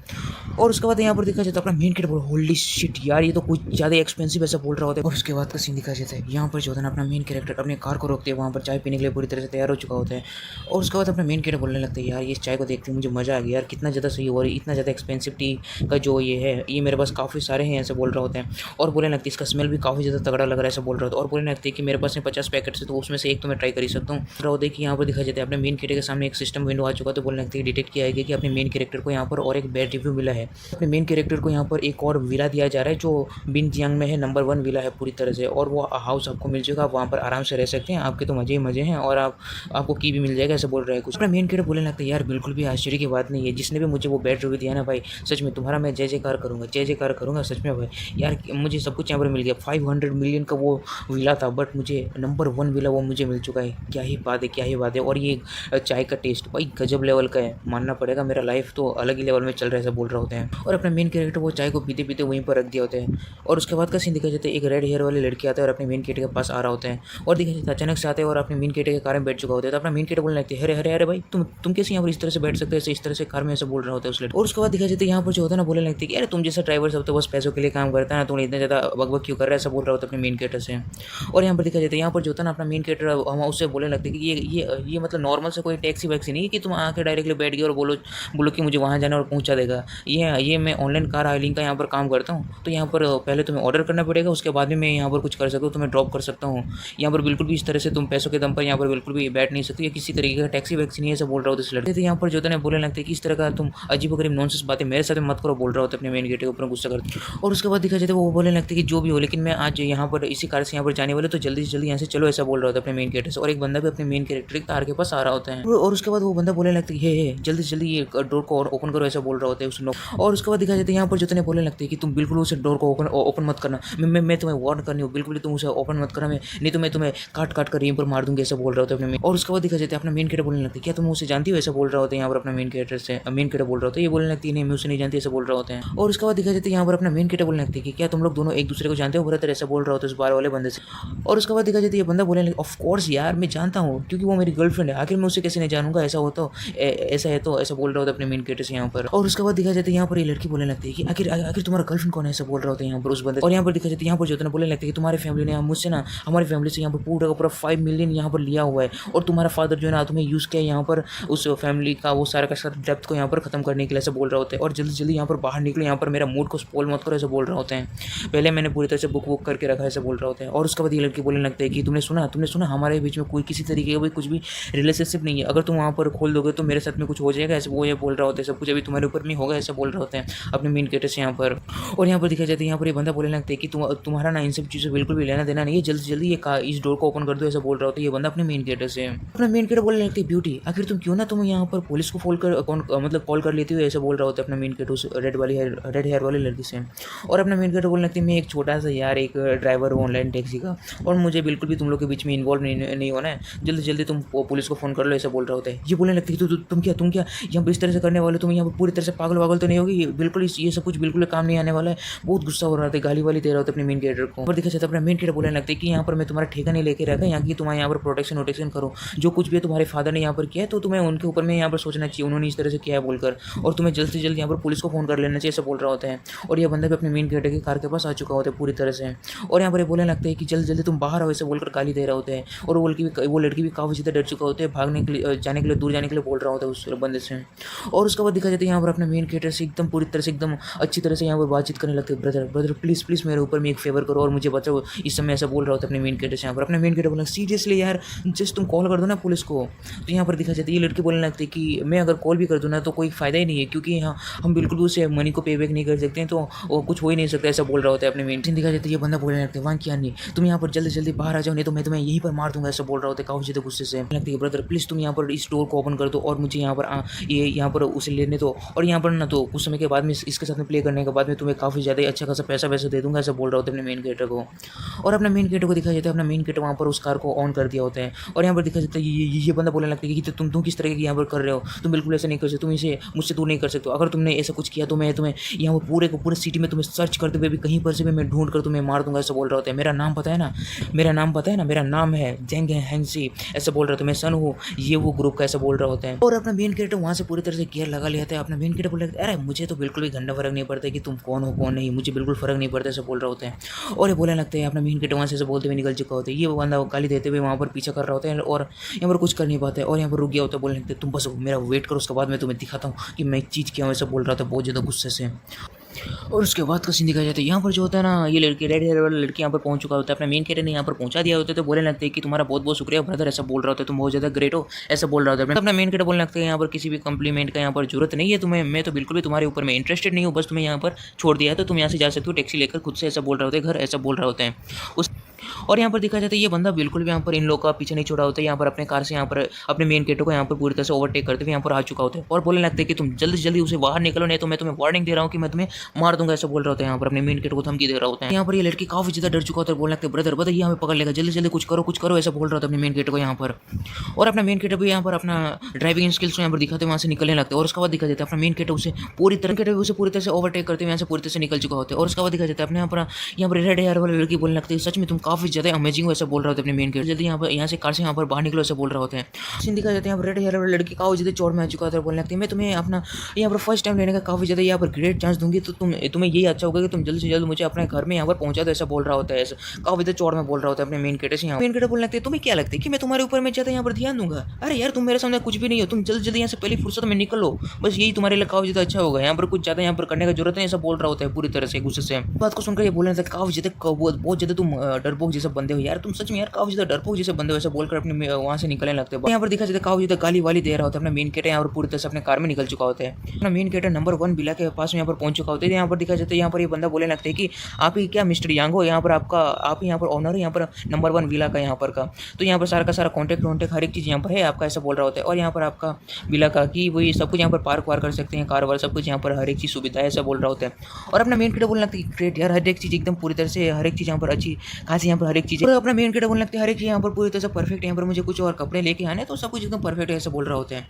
और उसके बाद यहाँ पर देखा जाता है अपना मेन कैरेक्टर होली शिट यार ये तो कुछ ज़्यादा एक्सपेंसिव ऐसा बोल रहा होता है। और उसके बाद का सीन दिखाया जाता है यहाँ पर जो होता है ना अपना मेन कैरेक्टर अपने कार को रोकते हैं, वहाँ पर चाय पीने के लिए पूरी तरह से तैयार हो चुका होता है। और उसके बाद अपना मेन कैरेक्टर बोलने लगता है यार ये चाय को देखते मुझे मज़ा आ गया यार, कितना ज़्यादा सही हो रही, इतना ज़्यादा एक्सपेंसिव टी का जो ये है, ये मेरे पास काफ़ी सारे हैं, ऐसा बोल रहा होता है। और बोलने लगती है इसका स्मेल भी काफ़ी ज़्यादा तगड़ा लग रहा है, ऐसा बोल रहा होता है। और बोलने लगती है कि मेरे पास 50 पैकेट से, तो उसमें से एक तो मैं ट्राई कर ही सकता हूँ। रहा होता है कि यहाँ पर दिखाया जाता है अपने मेन कैरेक्टर के सामने एक सिस्टम विंडो आ चुका, तो बोलने लगती है डिटेक्ट किया गया कि अपने मेन कैरेक्टर को यहाँ पर और एक बैड रिव्यू मिला है। अपने मेन कैरेक्टर को यहाँ पर एक और विला दिया जा रहा है जो बिन जियांग में है, नंबर 1 विला है पूरी तरह से, और वो हाउस आपको मिल जाएगा, आप वहाँ पर आराम से रह सकते हैं, आपके तो मजे ही मजे हैं, और आपको की भी मिल जाएगा, ऐसा बोल रहा है कुछ। अपना मेन कैरेक्टर बोलने लगता है यार बिल्कुल भी आश्चर्य की बात नहीं है, जिसने भी मुझे वो बैड रिव्यू दिया ना भाई, सच में तुम्हारा मैं जय जयकार करूँगा सच में भाई यार, मुझे सब कुछ यहाँ पर मिल गया। 500 मिलियन का वो विला था, बट मुझे नंबर 1 विला वो मुझे मिल चुका है, क्या ही बात है। और ये चाय का टेस्ट भाई गजब लेवल का है, मानना पड़ेगा, मेरा लाइफ तो अलग ही लेवल में चल रहा है, ऐसा बोल रहा होता है। और अपना मेन कैरेक्टर वो चाय को पीते पीते वहीं पर रख दिया होता है। और उसके बाद का सीन दिखाया जाता है एक रेड हेयर वाली लड़की आता है और अपने मेन कैरेक्टर के पास आ रहा होता है, और दिखाया जाता है अचानक से आते हैं और अपने मेन कैरेक्टर के कार में बैठ चुका होता है। तो अपना मेन कैरेक्टर बोलने लगती है अरे भाई तुम कैसे यहाँ पर इस तरह से बैठ सकते हैं, इस तरह से कार में, ऐसा बोल रहा होता है उस लड़की। और उसके बाद दिखाया जाता है यहाँ पर जो होता है ना बोलने लगती है कि अरे तुम जैसा ड्राइवर सब तो बस पैसों के लिए काम करता है ना, तुम इतना ज़्यादा बकबक क्यों कर रहा है, ऐसा बोल रहा होता है अपने मेन कैरेक्टर से। और यहाँ पर दिखाया जाता है यहाँ पर जो होता है ना अपना मेन कैरेक्टर हम उससे बोलने लगते हैं कि ये मतलब नॉर्मल से कोई टैक्सी वैक्सी नहीं है कि तुम आके डायरेक्टली बैठ गए और बोलो कि मुझे वहाँ जाना और पहुँचा देगा। ये मैं ऑनलाइन कार हायरिंग का यहाँ पर काम करता हूँ, तो यहाँ पर पहले तुम्हें ऑर्डर करना पड़ेगा, उसके बाद में मैं यहाँ पर कुछ कर सकता हूँ, तुम्हें ड्रॉप कर सकता हूँ। यहाँ पर बिल्कुल भी इस तरह से तुम पैसों के दम पर यहाँ पर बिल्कुल भी बैठ नहीं सकती, किसी तरीके का टैक्सी वैक्सी नहीं है, ऐसा बोल रहा होता है इस लड़के। तो यहाँ पर जो है बोलने लगते हैं कि इस तरह का तुम अजीबोगरीब नॉनसेंस बातें मेरे साथ मत करो, बोल रहा होता है अपने मेन गेट के ऊपर गुस्सा करते। और उसके बाद दिखा जाता है वो बोलने लगते हैं कि जो भी हो, लेकिन मैं आज यहाँ पर इसी कार से यहाँ पर जाने वाले, तो जल्दी से जल्दी यहाँ से चलो, ऐसा बोल रहा होता है अपने मेन कैरेक्टर से। और एक बंदा भी अपने मेन कैरेक्टर की कार के पास आ रहा होता है, और उसके बाद वो बंदा बोलने लगता है हे जल्दी से जल्दी ये डोर को ओपन करो, ऐसा बोल रहा होता है उस लोग। और उसके बाद दिखा जाता है यहाँ पर जो बोलने लगते हैं कि तुम बिल्कुल उस डोर को ओपन मत करना, मैं तुम्हें वार्न करनी हूँ, बिल्कुल तुम उसे ओपन मत करना, नहीं तो मैं तुम्हें काट कर यहीं पर मार दूंगी, ऐसा बोल रहा होता है अपने। और उसके बाद दिखा जाता है अपना मेन कैरेक्टर बोलने लगता है क्या तुम उसे जानती हो, ऐसा बोल रहा होता है यहाँ पर अपना मेन कैरेक्टर बोल रहा होता है। ये बोलने लगती है नहीं मैं उसे नहीं जानती, ऐसा बोल रहा होता है। और उसके बाद दिखा जाता है यहाँ पर अपना मेन कैरेक्टर बोलने लगती है कि क्या तुम लोग दोनों एक दूसरे को जानते हो, ब्रदर, ऐसा बोल रहा होता है उस बार वाले बंदे से। और उसके बाद दिखा जाता है ये बंदा बोलने ऑफ कोर्स यार मैं जानता हूँ, क्योंकि वो मेरी गर्लफ्रेंड है, आखिर मैं उसे कैसे नहीं जानूंगा, ऐसा होता ऐसा है, तो ऐसा बोल रहा होता है अपने मेन कैरेक्टर से यहाँ पर। और उसके बाद दिखा जाता है यहाँ पर ये लड़की बोलने लगती है कि आखिर तुम्हारा गर्लफ्रेंड कौन है, ऐसा बोल रहा होता है यहाँ पर उस बंदे। और यहाँ पर दिखा जाता है यहाँ पर जो है बोलने लगता है कि तुम्हारी फैमिली ने मुझसे ना, हमारी फैमिली से यहाँ पर पूरा का पूरा 5 मिलियन यहाँ पर लिया हुआ है, और तुम्हारा फादर जो है ना तुम्हें यूज़ किया यहाँ पर उस फैमिली का वो सारा का सारा डेप्थ को यहाँ पर खत्म करने के निकले ऐसे बोल रहे होते हैं और जल्दी जल्दी यहाँ पर बाहर निकले, यहाँ पर मेरा मूड को स्पॉइल मत करो ऐसे बोल रहे होते हैं। पहले मैंने पूरी तरह से बुक करके रखा है ऐसे बोल रहे होते हैं। और उसके बाद ये लड़की बोलने लगते हैं कि तुमने सुना हमारे बीच में कोई किसी तरीके का भी कुछ भी रिलेशनशिप नहीं है, अगर तुम वहाँ पर खोल दोगे तो मेरे साथ में कुछ हो जाएगा ऐसे वो ये बोल रहा होता है। सब कुछ अभी तुम्हारे ऊपर नहीं होगा ऐसे बोल रहे होते हैं अपने मेन कैरेक्टर से यहाँ पर। और यहाँ पर दिखाई जाता है यहाँ पर ये बंदा बोलने लगता है कि तुम्हारा ना इन सब चीज़ों बिल्कुल भी लेना देना नहीं है, जल्दी जल्दी ये इस डोर को ओपन कर दो ऐसा बोल रहा होता है ये बंदा अपने मेन कैरेक्टर से। अपना मेन कैरेक्टर बोलने लगते हैं ब्यूटी आखिर तुम क्यों ना तुम यहाँ पर पुलिस को मतलब कॉल कर लेती हो ऐसा बोल रहा होता है अपना मेन कैरेक्टर रेड हेयर वाली लड़की से। और अपना मेन कैरेक्टर बोलने लगते हैं मैं एक छोटा सा यार एक ड्राइवर हूँ ऑनलाइन टैक्सी का और मुझे बिल्कुल भी तुम लोग के बीच में इन्वॉल्व नहीं होना है, जल्दी जल्दी तुम पुलिस को फ़ोन कर लो ऐसा बोल रहा होता है। ये बोलने लगती है तुम क्या यहाँ पर इस तरह से करने वाले, तुम यहाँ पर पूरी तरह से पागल तो नहीं होगी, बिल्कुल ये सब कुछ बिल्कुल काम नहीं आने वाला है। बहुत गुस्सा हो रहा था, गाली वाली दे रहा होता है अपने मेन कैरेक्टर को। और देखा जाता है अपना मेन कैरेक्टर बोलने लगता है कि यहाँ पर मैं तुम्हारा ठेका नहीं लेके रखा, यहाँ की तुम्हारे यहाँ पर प्रोटेक्शन करो, जो कुछ भी है तुम्हारे फादर ने यहाँ पर किया है तो तुम्हें उनके ऊपर में यहाँ पर सोचना चाहिए, उन्होंने इस तरह से किया है बोलकर, और तुम्हें जल्द से जल्द यहाँ पर पुलिस को फ़ोन कर लेना चाहिए ऐसा बोल रहा होता है। और यह बंदा भी अपने मेन कैरेक्टर की कार के पास आ चुका होता है पूरी तरह से। और यहाँ पर ये बोलने लगता है कि जल्दी जल्दी तुम बाहर आओ ऐसे बोलकर गाली दे रहे होते हैं। और वो लड़की भी काफ़ी ज़्यादा डर चुका होता है, भागने के लिए जाने के लिए दूर जाने के लिए बोल रहा होता है उस बंदे से। और उसके बाद दिखा जाता है यहाँ पर अपने मेन कैरेक्टर से एकदम पूरी तरह से एकदम अच्छी तरह से यहाँ पर बातचीत करने लगते हैं, ब्रदर प्लीज़ मेरे ऊपर में एक फेवर करो और मुझे बचाओ, इस समय ऐसा बोल रहा होता है अपने मेन कैरेक्टर से। यहाँ पर अपने मेन कैरेक्टर बोला सीरियसली यार जस्ट तुम कॉल कर दो ना पुलिस को। तो यहाँ पर दिखा जाता है ये लड़की बोलने लगती है कि मैं अगर कॉल भी कर दूँ ना तो कोई फ़ायदा ही नहीं है, क्योंकि यहाँ हम बिल्कुल भी उसे मनी को पे बैक नहीं कर सकते हैं, तो वो कुछ हो ही नहीं सकता ऐसा बोल रहा होता है अपने मेन। दिखा जाता है ये बंदा बोलने लगता है वहाँ क्या नहीं तुम यहाँ पर जल्दी बाहर आ जाओ, नहीं तो मैं तुम्हें यहीं पर मार दूंगा ऐसा बोल रहा होता है काफ़ी ज़्यादा गुस्से से। लगता है ब्रदर प्लीज़ तुम यहाँ पर इस डोर को ओपन कर दो और मुझे यहाँ पर उसे लेने दो, और यहाँ पर ना तो कुछ समय के बाद में इसके साथ में प्ले करने के बाद में तुम्हें काफ़ी ज़्यादा अच्छा खासा पैसा वैसा दे दूंगा ऐसा बोल रहा होता है अपने मेन कैरेक्टर को। और अपना मेन कैरेक्टर को दिखाया जाता है अपना मेन कैरेक्टर वहाँ पर उस कार को ऑन कर दिया होता है। और यहाँ पर दिखा जाता है ये बंदा बोलने लगता है कि तुम किस तरह की यहाँ पर कर रहे हो, तुम बिल्कुल ऐसा नहीं कर सकते, तुम इसे मुझसे दूर नहीं कर सकते, अगर तुमने ऐसा कुछ किया तो मैं तुम्हें यहाँ पर पूरे सिटी में तुम्हें सर्च करते हुए भी कहीं पर से भी मैं ढूंढ कर तुम्हें मार दूंगा ऐसा बोल रहा होता है। मेरा नाम पता है ना, मेरा नाम है जेंग हैंसी ऐसा बोल रहा था, मैं सन हूँ ये वो ग्रुप का ऐसा बोल रहा होता है। और अपना मेन कैरेक्टर वहाँ से पूरी तरह से गियर लगा लिया था। अपना मेन कैरेक्टर बोल रहा है अरे मुझे तो बिल्कुल भी घंटा फर्क नहीं पड़ता कि तुम कौन हो कौन नहीं, मुझे बिल्कुल फर्क नहीं पड़ता ऐसा बोल रहा होता है। और ये बोलने लगता है अपना मेन कैरेक्टर वहाँ से बोलते हुए निकल चुका होता है। ये बंदा गाली देते हुए वहाँ पर पीछा कर रहा होता है और यहाँ पर कुछ कर नहीं पाता है और यहाँ पर रुक गया होता है। बोलने लगते तुम बस मेरा वेट करो, उसके बाद मैं तुम्हें दिखाता हूँ कि मैं चीज़ क्या हूँ ऐसा बोल रहा था बहुत ज़्यादा गुस्से से। और उसके बाद का सीन दिखाया जाता है यहाँ पर जो होता है ना ये लड़की रेड हेयर वाला लड़की यहाँ पर पहुँच चुका होता है, अपना मेन कैरेक्टर ने यहाँ पर पहुँचा दिया होता है। तो बोलने लगते हैं कि तुम्हारा बहुत बहुत शुक्रिया ब्रदर ऐसा बोल रहा होता है, तुम बहुत ज़्यादा ग्रेट हो ऐसा बोल रहा होता है। अपना मेन कैरेक्टर बोलने लगता है यहाँ पर किसी भी कम्प्लीमेंट का यहाँ पर जरूरत नहीं है तुम्हें, मैं तो बिल्कुल भी तुम्हारे ऊपर में इंटरेस्टेड नहीं हूँ, बस तुम्हें यहाँ पर छोड़ दिया है तो तुम यहाँ से जा सकते हो टैक्सी लेकर खुद से ऐसा बोल रहा होता है, घर ऐसा बोल रहा होता है उस। और यहाँ पर दिखा जाता है ये बंदा बिल्कुल भी यहाँ पर इन लोगों का पीछे नहीं छोड़ा होता है, यहाँ पर अपने कार से यहाँ पर अपने मेन कैरेक्टर को यहाँ पर पूरी तरह से ओवरटेक करते हुए यहाँ पर आ चुका होता है। और बोलने लगते हैं कि तुम जल्दी से जल्दी उसे बाहर निकलो, नहीं तो मैं तुम्हें वार्निंग दे रहा हूँ कि मैं तुम्हें मार दूंगा ऐसा बोल रहा होता है। यहाँ पर अपने मेन कैरेक्टर को धमकी दे रहा होता है। यहाँ पर ये लड़की काफी ज्यादा डर चुका होता है, बोलने लगते ब्रदर ये हमें पकड़ लेगा, जल्दी कुछ करो ऐसा बोल रहा था अपने मेन कैरेक्टर को यहाँ पर। और अपना मेन कैरेक्टर भी यहाँ पर अपना ड्राइविंग स्किल्स यहाँ पर दिखाते वहाँ से निकलने लगते हैं। और उसके बाद दिखा जाता है अपना मेन कैरेक्टर उसे पूरी तरह से ओवरटेक करते हुए यहाँ से पूरी तरह से निकल चुका होता है। और उसके बाद दिखा जाता है अपने यहाँ पर रेड हेयर वाली लड़की बोलने लगती है सच में तुम काफी ज्यादा अमेजिंग हो ऐसा बोल रहा होता है अपने मेन कैरेक्टर। जल्दी यहाँ से कार से यहाँ पर बाहर निकलो ऐसा बोल रहा होता है। सीन दिखा जाता है यहाँ पर रेड हेयर वाली लड़की काफी ज्यादा चौड़ में आ चुका होता है, बोलने लगती है मैं तुम्हें अपना यहाँ पर फर्स्ट टाइम लेने का काफी ज्यादा यहाँ पर ग्रेट चांस दूंगी, तो तुम्हें यही अच्छा होगा कि तुम जल्द से जल्द मुझे अपने घर में यहाँ पर पहुंचा दो ऐसा बोल रहा होता है। ऐसा काफी ज्यादा चौड़ में बोल रहा होता है अपने मेन कैरेक्टर से। यहाँ मेन कैरेक्टर बोलने लगते हैं तुम्हें क्या लगता है कि मैं तुम्हारे ऊपर में ज्यादा यहाँ पर ध्यान दूंगा, अरे यार तुम मेरे सामने कुछ भी नहीं हो, तुम जल्दी यहाँ से पहली फुर्सत में निकलो, बस यही तुम्हारे लिए काफी ज्यादा अच्छा होगा, यहाँ पर कुछ ज्यादा यहाँ पर करने का जरूरत नहीं ऐसा बोल रहा होता है पूरी तरह से गुस्से से। बात को सुनकर ये बोलने लगता है काफी ज्यादा बहुत ज्यादा तुम डरपोक जैसे बंदे हो यार, तुम सच में यार काफी ज्यादा डरपोक जैसे बंदे हो ऐसा बोलकर अपने वहाँ से निकलने लगते हैं। यहाँ पर दिखा जाता है काफी ज्यादा गाली वाली दे रहा होता है। अपना मेन कैरेक्टर यहाँ पर पूरी तरह से अपने कार में निकल चुका होता है। अपना मेन कैरेक्टर नंबर 1 विला के पास में यहाँ पर पहुंच चुका होता है। यहाँ पर दिखा जाता है यहाँ पर ये बंदा बोलने लगता है कि आप ही क्या मिस्टर यांग हो, यहाँ पर आप ही यहाँ पर ऑनर है यहाँ पर नंबर 1 विला का यहाँ पर का, तो यहाँ पर सारा का सारा कॉन्टैक्ट हर एक चीज़ यहाँ पर है आपका ऐसा बोल रहा होता है। और यहाँ पर आपका विला का कि वही सब कुछ यहाँ पर पार्क वार कर सकते हैं, कार वार सब कुछ यहाँ पर हर एक चीज़ सुविधा है ऐसा बोल रहा होता है। और अपना मेन कैरेक्टर बोलने लगता है ग्रेट यार हर एक चीज़ एकदम पूरी तरह से हर एक चीज़ यहाँ पर अच्छी खासी यहाँ पर हर एक चीज़। और अपना मेन कैरेक्टर बोलने लगता है हर एक चीज़ यहाँ पर पूरी तरह से परफेक्ट, यहाँ पर मुझे कुछ और कपड़े लेके आने तो सब कुछ एकदम परफेक्ट है ऐसा बोल रहा होता है।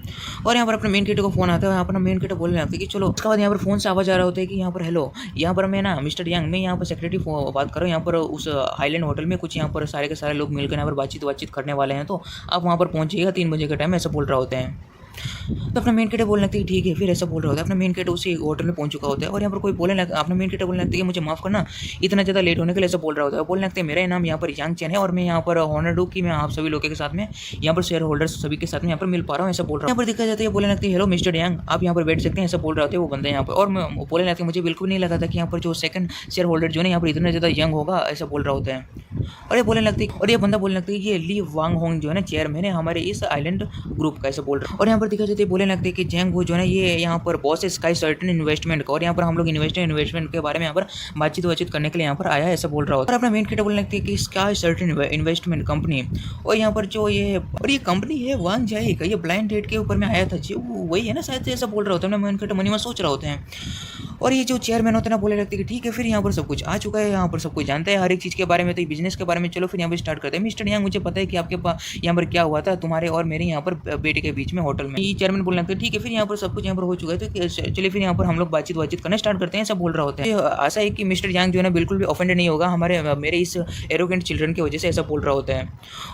और यहाँ पर अपने मेन कैरेक्टर को फोन आता है, अपना मेन कैरेक्टर बोलने लगता है कि चलो। उसके बाद यहाँ पर फोन से आवाज आ रहा होता है कि यहाँ पर हेलो, यहाँ पर मैं ना मिस्टर यांग मैं यहाँ पर सेक्रेटरी बात कर रहा हूँ, यहाँ पर उस हाईलैंड होटल में कुछ यहाँ पर सारे के सारे लोग मिलकर यहाँ पर बातचीत करने वाले हैं, तो आप वहाँ पर पहुँचिएगा 3 बजे का टाइम ऐसा बोल रहा होता है। तो अपना मेन कैरेक्टर बोलने लगता है ठीक है, फिर ऐसा बोल रहा होता है। अपना मेन कैरेक्टर उसी होटल में पहुंच चुका होता है और यहाँ पर कोई बोलने लगता है, अपना मेन कैरेक्टर बोलने लगता है कि मुझे माफ़ करना इतना ज़्यादा लेट होने के लिए, ऐसा बोल रहा होता है। बोलने लगता है मेरा नाम यहाँ पर यांग चैन है और मैं यहाँ पर ऑनर्ड हूँ कि मैं आप सभी लोगों के साथ में यहाँ पर शेयर होल्डर्स सभी के साथ में यहाँ पर मिल पा रहा हूँ, ऐसा बोल रहा हूँ। यहाँ पर देखा जाता है बोलने लगती है हेलो मिस्टर यांग, आप यहाँ पर बैठ सकते हैं, ऐसा बोल रहे होते हैं वो बंदा यहाँ पर। और बोलने लगते हैं मुझे बिल्कुल नहीं लगा था कि यहाँ पर जो सेकंड शेयर होल्डर जो है यहाँ पर इतना ज़्यादा यंग होगा, ऐसा बोल रहा होता है। और ये बोलने लगती है, और ये बंदा बोलने लगता है ये ली वांग होंग जो है ना चेयरमैन है हमारे इस आइलैंड ग्रुप का, ऐसा बोल रहा है। और यहाँ पर देखा जाता है बोलने लगते हैं कि जैंग वो जो है ना ये यहाँ पर बॉस है स्काई सर्टेन इन्वेस्टमेंट का, और यहाँ पर हम लोग इन्वेस्टमेंट के बारे में यहाँ पर बातचीत करने के लिए यहाँ पर आया है, ऐसा बोल रहा होता है। और अपना मेन कैरेक्टर बोलने लगती है कि स्काई सर्टेन इन्वेस्टमेंट कंपनी, और यहाँ पर जो ये कंपनी है वांग जाई का, ये ब्लाइंड डेट के ऊपर में आया था जी, वही है ना शायद, ऐसा बोल रहा होता है। मेन कैरेक्टर मनी में सोच रहा होते हैं। और ये जो चेयरमैन होते हैं ना बोलने लगते हैं कि ठीक है फिर यहाँ पर सब कुछ आ चुका है, यहाँ पर सब कुछ जानता है हर एक चीज़ के बारे में, तो बिजनेस के बारे में चलो फिर यहाँ पर स्टार्ट करते हैं। मिस्टर यांग मुझे पता है कि आपके पास यहाँ पर क्या हुआ था तुम्हारे और मेरे यहाँ पर बेटे के बीच में होटल में। ये चेयरमैन बोलने लगते हैं ठीक है फिर यहाँ पर सब कुछ यहाँ पर हो चुका है, तो चलिए फिर यहाँ पर हम लोग बातचीत करना स्टार्ट करते हैं, ऐसा बोल रहा होता है। आशा है कि मिस्टर यांग जो है ना बिल्कुल भी ऑफेंडेड नहीं होगा मेरे इस एरोगेंट चिल्ड्रन की वजह से, ऐसा बोल रहा होता है।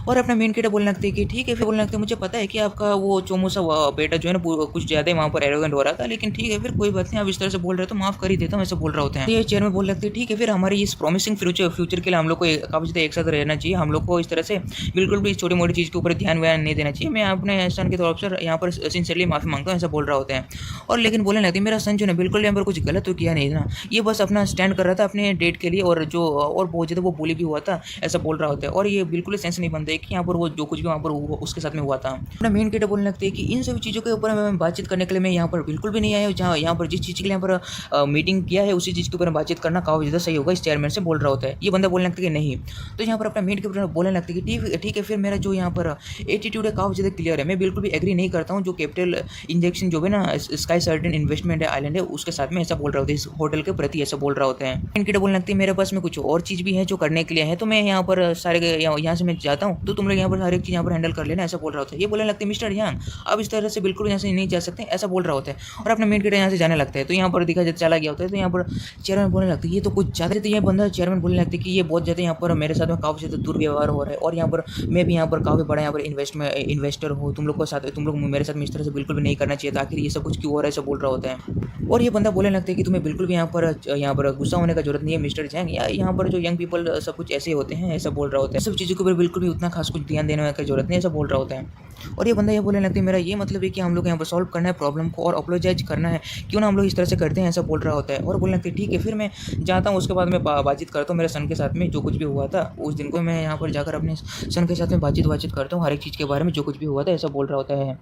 और अपना मेन कैरेक्टर बोलने लगते हैं कि ठीक है फिर बोलने लगते हैं मुझे पता है कि आपका वो चोमू सा बेटा जो है ना कुछ ज़्यादा वहाँ पर एरोगेंट हो रहा था, लेकिन ठीक है फिर कोई बात नहीं, आप इस तरह से बोल रहे हो तो माफ़ कर ही देता हूँ, ऐसा बोल रहा होता है। ये चेयरमैन बोल लगते हैं ठीक है फिर हमारी इस प्रॉमिसिंग फ्यूचर के लिए हम लोग को काफ़ी ज़्यादा एक साथ रहना चाहिए, हम लोग को इस तरह से बिल्कुल भी छोटी मोटी चीज़ के ऊपर ध्यान नहीं देना चाहिए। मैं अपने सन की तरफ से यहाँ पर सिंसियरली माफ़ी मांगता हूँ, ऐसा बोल रहा होता है। और लेकिन बोलने लगती है मेरा सन जो है बिल्कुल यहाँ पर कुछ गलत तो किया नहीं ना, ये बस अपना स्टैंड कर रहा था अपने डेट के लिए, और बहुत ज़्यादा वो बोली भी हुआ था, ऐसा बोल रहा होता है। और ये बिल्कुल सेंस नहीं बनता है कि यहाँ पर वो जो कुछ भी वहाँ पर उसके साथ में हुआ था। अपना मेन कैरेक्टर बोलने लगते हैं कि इन सभी चीज़ों के ऊपर मैं बातचीत करने के लिए मैं यहाँ पर बिल्कुल भी नहीं आया हूँ, जहाँ यहाँ पर जिस चीज़ के लिए यहाँ पर मीटिंग किया है उसी चीज़ के ऊपर बातचीत करना काफ़ी ज़्यादा सही होगा, इस चेयरमैन से बोल रहा होता है। ये बंदा बोलने लगता है कि नहीं, तो यहाँ पर अपना मेन कैरेक्टर बोलने लगता है कि ठीक है फिर मेरा जो यहाँ पर एटीट्यूड है काफ़ी ज़्यादा क्लियर है, मैं बिल्कुल भी एग्री नहीं करता हूँ जो कैपिटल इंजेक्शन जो है ना स्काई सर्टेन इन्वेस्टमेंट है आइलैंड है उसके साथ में, ऐसा बोल रहा होता है, इस होटल के प्रति ऐसा बोल रहा होता है। मेन कैरेक्टर बोलने लगती है मेरे पास में कुछ और चीज़ भी है जो करने के लिए है, तो मैं यहाँ पर सारे यहाँ से मैं जाता हूँ, तो तुम लोग यहाँ पर हर एक चीज़ यहाँ पर हैंडल कर लेना, ऐसा बोल रहा होता है। ये बोलने लगते हैं मिस्टर यांग आप इस तरह से बिल्कुल यहाँ से नहीं जा सकते, ऐसा बोल रहा होता है। और अपना मेन कैरेक्टर यहाँ से जाने लगता है, तो यहाँ पर दिखा जाता चला गया होता है। तो यहाँ पर चेयरमैन बोलने लगता है ये तो कुछ ज़्यादा, तो ये बंदा चेयरमैन बोलने लगता है कि ये बहुत ज़्यादा यहाँ पर मेरे साथ में काफ़ी ज़्यादा दुर्व्यवहार हो रहा है, और यहाँ पर मैं भी यहाँ पर काफ़ी बड़ा यहाँ पर इन्वेस्टर हूँ, तुम लोग को साथ तुम लोग मेरे साथ में इस तरह से बिल्कुल भी नहीं करना चाहिए था, आखिर ये सब कुछ क्यों हो रहा है, ऐसा बोल रहा होता है। और ये बंदा बोलने लगता है कि तुम्हें बिल्कुल भी यहाँ पर गुस्सा होने का जरूरत नहीं है मिस्टर जैंग, यहाँ पर जो यंग पीपल सब कुछ ऐसे होते हैं, ऐसा बोल रहा होता है। सब चीज़ों के ऊपर बिल्कुल भी उतना खास कुछ ध्यान देने की जरूरत नहीं, ऐसा बोल रहा होता है। और ये बंदा ये बोलने लगता है मेरा ये मतलब है कि हम लोग यहाँ पर सॉल्व करना है प्रॉब्लम को और अपोलोजाइज करना है, क्यों ना हम लोग इस तरह से करते हैं, ऐसा बोल रहा होता है। और बोलने लगता है ठीक है फिर मैं जाता हूँ, उसके बाद मैं बातचीत करता हूँ मेरे सन के साथ में जो कुछ भी हुआ था उस दिन को, मैं यहाँ पर जाकर अपने सन के साथ में बातचीत करता हूँ हर एक चीज़ के बारे में जो कुछ भी हुआ था, ऐसा बोल रहा होता है।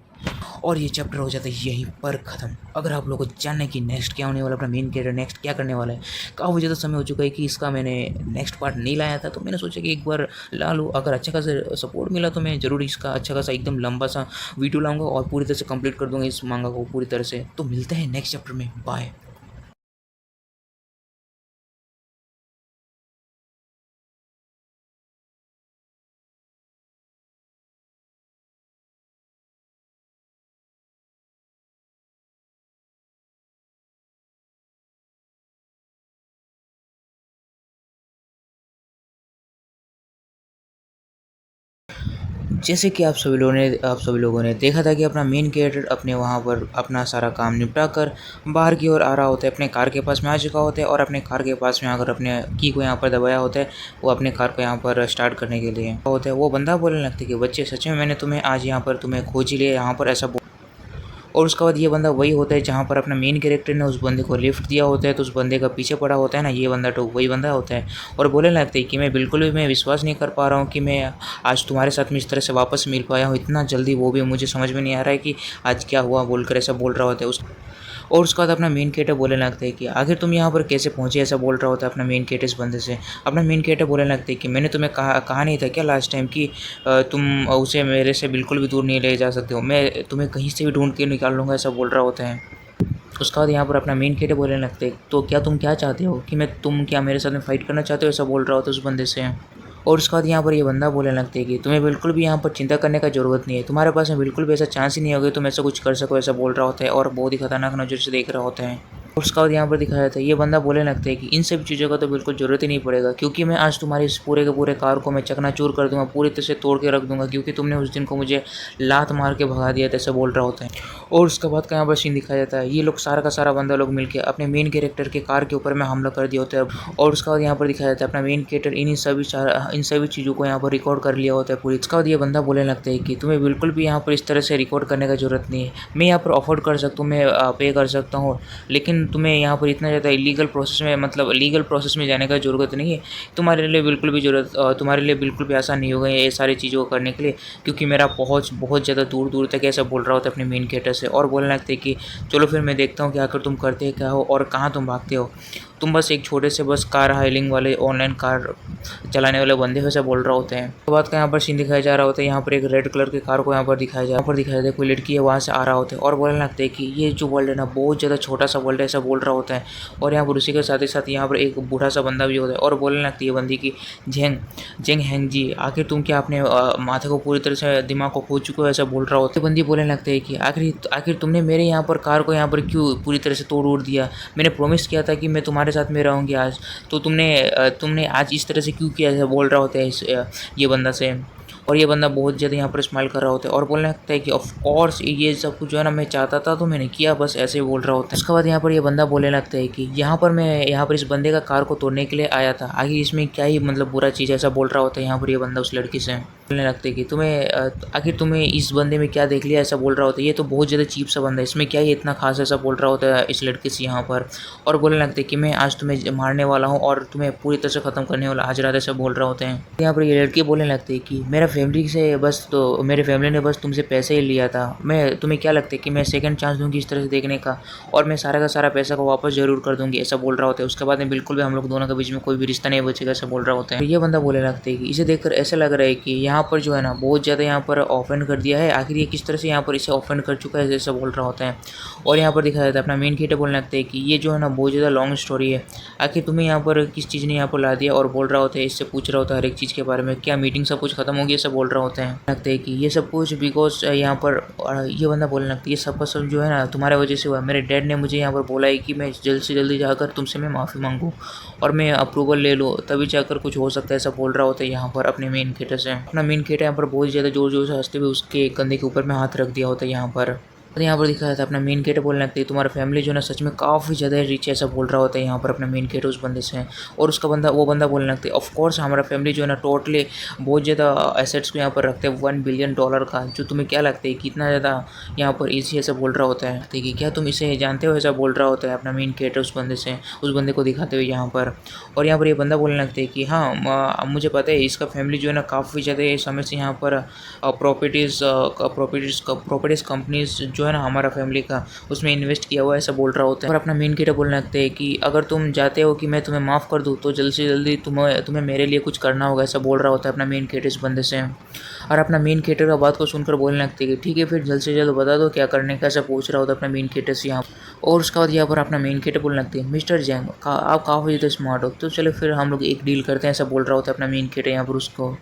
और ये चैप्टर हो जाता है यहीं पर ख़त्म। अगर आप लोगों को जानने की नेक्स्ट क्या होने वाला, अपना मेन कैरेक्टर नेक्स्ट क्या करने वाला है, काफ़ी ज़्यादा समय हो चुका है कि इसका मैंने नेक्स्ट पार्ट नहीं लाया था, तो मैंने सोचा कि एक बार ला लूँ। अगर अच्छा खासा सपोर्ट मिला तो मैं ज़रूर इसका अच्छा खासा एकदम लंबा सा वीडियो लाऊंगा और पूरी तरह से कंप्लीट कर दूंगा इस मांगा को पूरी तरह से। तो मिलते हैं नेक्स्ट चैप्टर में, बाय। जैसे कि आप सभी लोगों ने देखा था कि अपना मेन कैरेक्टर अपने वहाँ पर अपना सारा काम निपटा कर बाहर की ओर आ रहा होता है, अपने कार के पास में आ चुका होता है, और अपने कार के पास में आकर अपने की को यहाँ पर दबाया होता है, वो अपने कार को यहाँ पर स्टार्ट करने के लिए होता है। वो बंदा बोलने लगता है कि बच्चे सच में मैंने तुम्हें आज यहाँ पर तुम्हें खोज ही लिया यहाँ पर, ऐसा। और उसके बाद ये बंदा वही होता है जहाँ पर अपना मेन कैरेक्टर ने उस बंदे को लिफ्ट दिया होता है, तो उस बंदे का पीछे पड़ा होता है ना, ये बंदा तो वही बंदा होता है। और बोलने लगता है कि मैं बिल्कुल भी मैं विश्वास नहीं कर पा रहा हूँ कि मैं आज तुम्हारे साथ में इस तरह से वापस मिल पाया हूँ इतना जल्दी, वो भी मुझे समझ में नहीं आ रहा है कि आज क्या हुआ, बोलकर ऐसा बोल रहा होता है। और उसके बाद अपना मेन कैरेक्टर बोलने लगता है कि आखिर तुम यहाँ पर कैसे पहुँचे, ऐसा बोल रहा होता है अपना मेन कैरेक्टर इस बंदे से। अपना मेन कैरेक्टर बोलने लगता है कि मैंने तुम्हें कहा नहीं था क्या लास्ट टाइम कि तुम उसे मेरे से बिल्कुल भी दूर नहीं ले जा सकते हो, मैं तुम्हें कहीं से भी ढूंढ के निकाल लूँगा, ऐसा बोल रहा होता है। उसके बाद यहाँ पर अपना मेन कैरेक्टर बोलने लगते हैं तो क्या तुम क्या चाहते हो कि तुम क्या मेरे साथ में फाइट करना चाहते हो, ऐसा बोल रहा होता है उस बंदे से। और उसके बाद यहाँ पर ये बंदा बोलने लगता है कि तुम्हें बिल्कुल भी यहाँ पर चिंता करने का ज़रूरत नहीं है, तुम्हारे पास में बिल्कुल भी ऐसा चांस ही नहीं होगा तुम ऐसा कुछ कर सको, ऐसा बोल रहा होता है। और बहुत ही खतरनाक नज़र से देख रहा होता है। उसका बाद यहाँ पर दिखाया जाता है ये बंदा बोलने लगता है कि इन सब चीज़ों का तो बिल्कुल ज़रूरत ही नहीं पड़ेगा, क्योंकि मैं आज तुम्हारे इस पूरे के पूरे कार को मैं चकनाचूर कर दूंगा, पूरी तरह से तोड़ के रख दूंगा, क्योंकि तुमने उस दिन को मुझे लात मार के भगा दिया था, ऐसा बोल रहा होता है। और उसके बाद का यहाँ पर सीन दिखाया जाता है ये लोग सारा का सारा बंदा लोग मिलकर अपने मेन कैरेक्टर के कार के ऊपर में हमला कर दिया होता है। और उसके बाद यहाँ पर दिखाया जाता है अपना मेन कैरेक्टर इन सभी चीज़ों को यहाँ पर रिकॉर्ड कर लिया होता है पूरी। उसके बाद ये बंदा बोलने लगता है कि तुम्हें बिल्कुल भी यहाँ पर इस तरह से रिकॉर्ड करने का जरूरत नहीं है, मैं यहाँ पर अफोर्ड कर सकता हूँ, मैं पे कर सकता हूँ, लेकिन तुम्हें यहाँ पर इतना ज़्यादा लीगल प्रोसेस में जाने का ज़रूरत नहीं है। तुम्हारे लिए बिल्कुल भी आसान नहीं होगा ये सारी चीज़ों को करने के लिए, क्योंकि मेरा पहुँच बहुत ज़्यादा दूर दूर तक ऐसा बोल रहा होता है अपने मेन कैरेक्टर से। और बोलने लगते हैं कि चलो फिर मैं देखता हूँ कि आखिर तुम करते क्या हो और कहाँ तुम भागते हो। तुम बस एक छोटे से बस कार हायरिंग वाले ऑनलाइन कार चलाने वाले बंदे वैसे बोल रहा होते हैं। तो बात का यहाँ पर सीन दिखाया जा रहा होता है, यहाँ पर एक रेड कलर की कार को यहाँ पर दिखाया जाता है कोई लड़की है वहाँ से आ रहा होता है। और बोलने लगते हैं कि ये जो वर्ल्ड है ना बहुत ज़्यादा छोटा सा वर्ल्ड है, ऐसा बोल रहा होता है। और यहाँ पर उसी के साथ ही साथ यहाँ पर एक बूढ़ा सा बंदा भी होता है और बोलने लगती है बंदी की जेंग हैंग जी, आखिर तुम क्या अपने माथे को पूरी तरह से दिमाग को खो चुके हो, ऐसा बोल रहा होता है। बंदी बोलने लगते है कि आखिर तुमने मेरे यहाँ पर कार को यहाँ पर क्यों पूरी तरह से तोड़ उड़ दिया, मैंने प्रॉमिस किया था कि मैं तुम्हारे साथ में रहूँगी आज, तो तुमने आज इस तरह से क्यों किया, ऐसा बोल रहा होता है ये बंदा से। और ये बंदा बहुत ज़्यादा यहाँ पर स्माइल कर रहा होता है और बोलने लगता है कि ऑफ कोर्स ये सब कुछ जो है ना मैं चाहता था तो मैंने किया, बस ऐसे ही बोल रहा होता है। उसके बाद यहाँ पर ये बंदा बोलने लगता है कि यहाँ पर इस बंदे का कार को तोड़ने के लिए आया था, आखिर इसमें क्या ही मतलब बुरा चीज़ ऐसा बोल रहा होता है यहाँ पर ये बंदा उस लड़की से। बोलने लगते हैं कि आखिर तुम्हें इस बंदे में क्या देख लिया, ऐसा बोल रहा होता है, ये तो बहुत ज़्यादा चीप सा बंदा है, इसमें क्या ही इतना खास ऐसा बोल रहा होता है इस लड़की से यहाँ पर। और बोलने लगते हैं कि मैं आज तुम्हें मारने वाला हूँ और तुम्हें पूरी तरह से ख़त्म करने वाला आज रात, ऐसा बोल रहा होते हैं। यहाँ पर ये लड़की बोलने लगती है कि मेरे फैमिली ने बस तुमसे पैसे ही लिया था, मैं तुम्हें क्या लगता है कि मैं सेकंड चांस दूंगी इस तरह से देखने का, और मैं सारा का सारा पैसा को वापस जरूर कर दूंगी, ऐसा बोल रहा होता है। उसके बाद में बिल्कुल भी हम लोग दोनों के बीच में कोई भी रिश्ता नहीं बचेगा, ऐसा बोल रहा होता है। ये बंदा बोलने लगता है कि इसे देखकर ऐसा लग रहा है कि यहाँ पर जो है ना बहुत ज़्यादा यहाँ पर ऑफेंड कर दिया है, आखिर ये किस तरह से यहाँ पर इसे ऑफेंड कर चुका है, ऐसा बोल रहा होता है। और यहाँ पर दिखाया जाता है अपना मेन कैरेक्टर बोलने लगता है कि ये जो है ना बहुत ज़्यादा लॉन्ग स्टोरी है, आखिर तुम्हें यहाँ पर किस चीज़ ने यहाँ पर ला दिया, और बोल रहा होता है, इससे पूछ रहा होता है हर एक चीज़ के बारे में, क्या मीटिंग सब कुछ खत्म हो गया, ऐसा बोल रहा होता है। लगता है कि ये सब कुछ बिकॉज यहाँ पर ये बंदा बोलने लगता है ये सब का सब जो है ना तुम्हारे वजह से हुआ, मेरे डैड ने मुझे यहाँ पर बोला है कि मैं जल्द से जल्दी जाकर तुमसे मैं माफ़ी मांगूँ और मैं अप्रूवल ले लूँ, तभी जाकर कुछ हो सकता है, ऐसा बोल रहा होता है यहाँ पर अपने मेन कैरेक्टर से। अपना मेन कैरेक्टर यहाँ पर बहुत ज़्यादा जोर जोर से हंसते हुए उसके कंधे के ऊपर में हाथ रख दिया होता है यहाँ पर। और यहाँ पर दिखाया था अपना मेन कैरेक्टर बोलने लगता है तुम्हारा फैमिली जो है ना सच में काफ़ी ज़्यादा रिच है, ऐसा बोल रहा होता है यहाँ पर अपना मेन कैरेक्टर उस बंदे से। और वो बंदा बोलने लगता है ऑफ कोर्स हमारा फैमिली जो है ना टोटली बहुत ज़्यादा एसेट्स को यहाँ पर रखते हैं $1 बिलियन का, जो तुम्हें क्या लगता है कितना ज़्यादा यहाँ पर ईजी, ऐसा बोल रहा होता है। देखिए क्या तुम इसे जानते हो, ऐसा बोल रहा होता है अपना मेन कैरेक्टर उस बंदे को दिखाते हुए यहाँ पर। और यहाँ पर ये बंदा बोलने लगता है कि हाँ मुझे पता है इसका फैमिली जो है ना काफ़ी ज़्यादा समय से यहाँ पर प्रॉपर्टीज़ कंपनीज जो है ना हमारा फैमिली का उसमें इन्वेस्ट किया हुआ है, ऐसा बोल रहा होता है। और अपना मेन कैरेक्टर बोलने लगते हैं कि अगर तुम चाहते हो कि मैं तुम्हें माफ़ कर दूं तो जल्द से जल्दी तुम्हें मेरे लिए कुछ करना होगा, ऐसा बोल रहा होता है अपना मेन कैरेक्टर इस बंदे से। और अपना मेन कैरेक्टर का बात को सुनकर बोलने लगते हैं कि ठीक है फिर जल्द से जल्द बता दो क्या करने का, ऐसा पूछ रहा होता है अपना मेन कैरेक्टर से यहाँ। और उसके बाद यहाँ पर अपना मेन कैरेक्टर बोलने लगते हैं मिस्टर जैंग आप काफ़ी ज़्यादा स्मार्ट हो, तो चलो फिर हम लोग एक डील करते हैं, ऐसा बोल रहा होता है अपना मेन कैरेक्टर यहाँ पर उसको।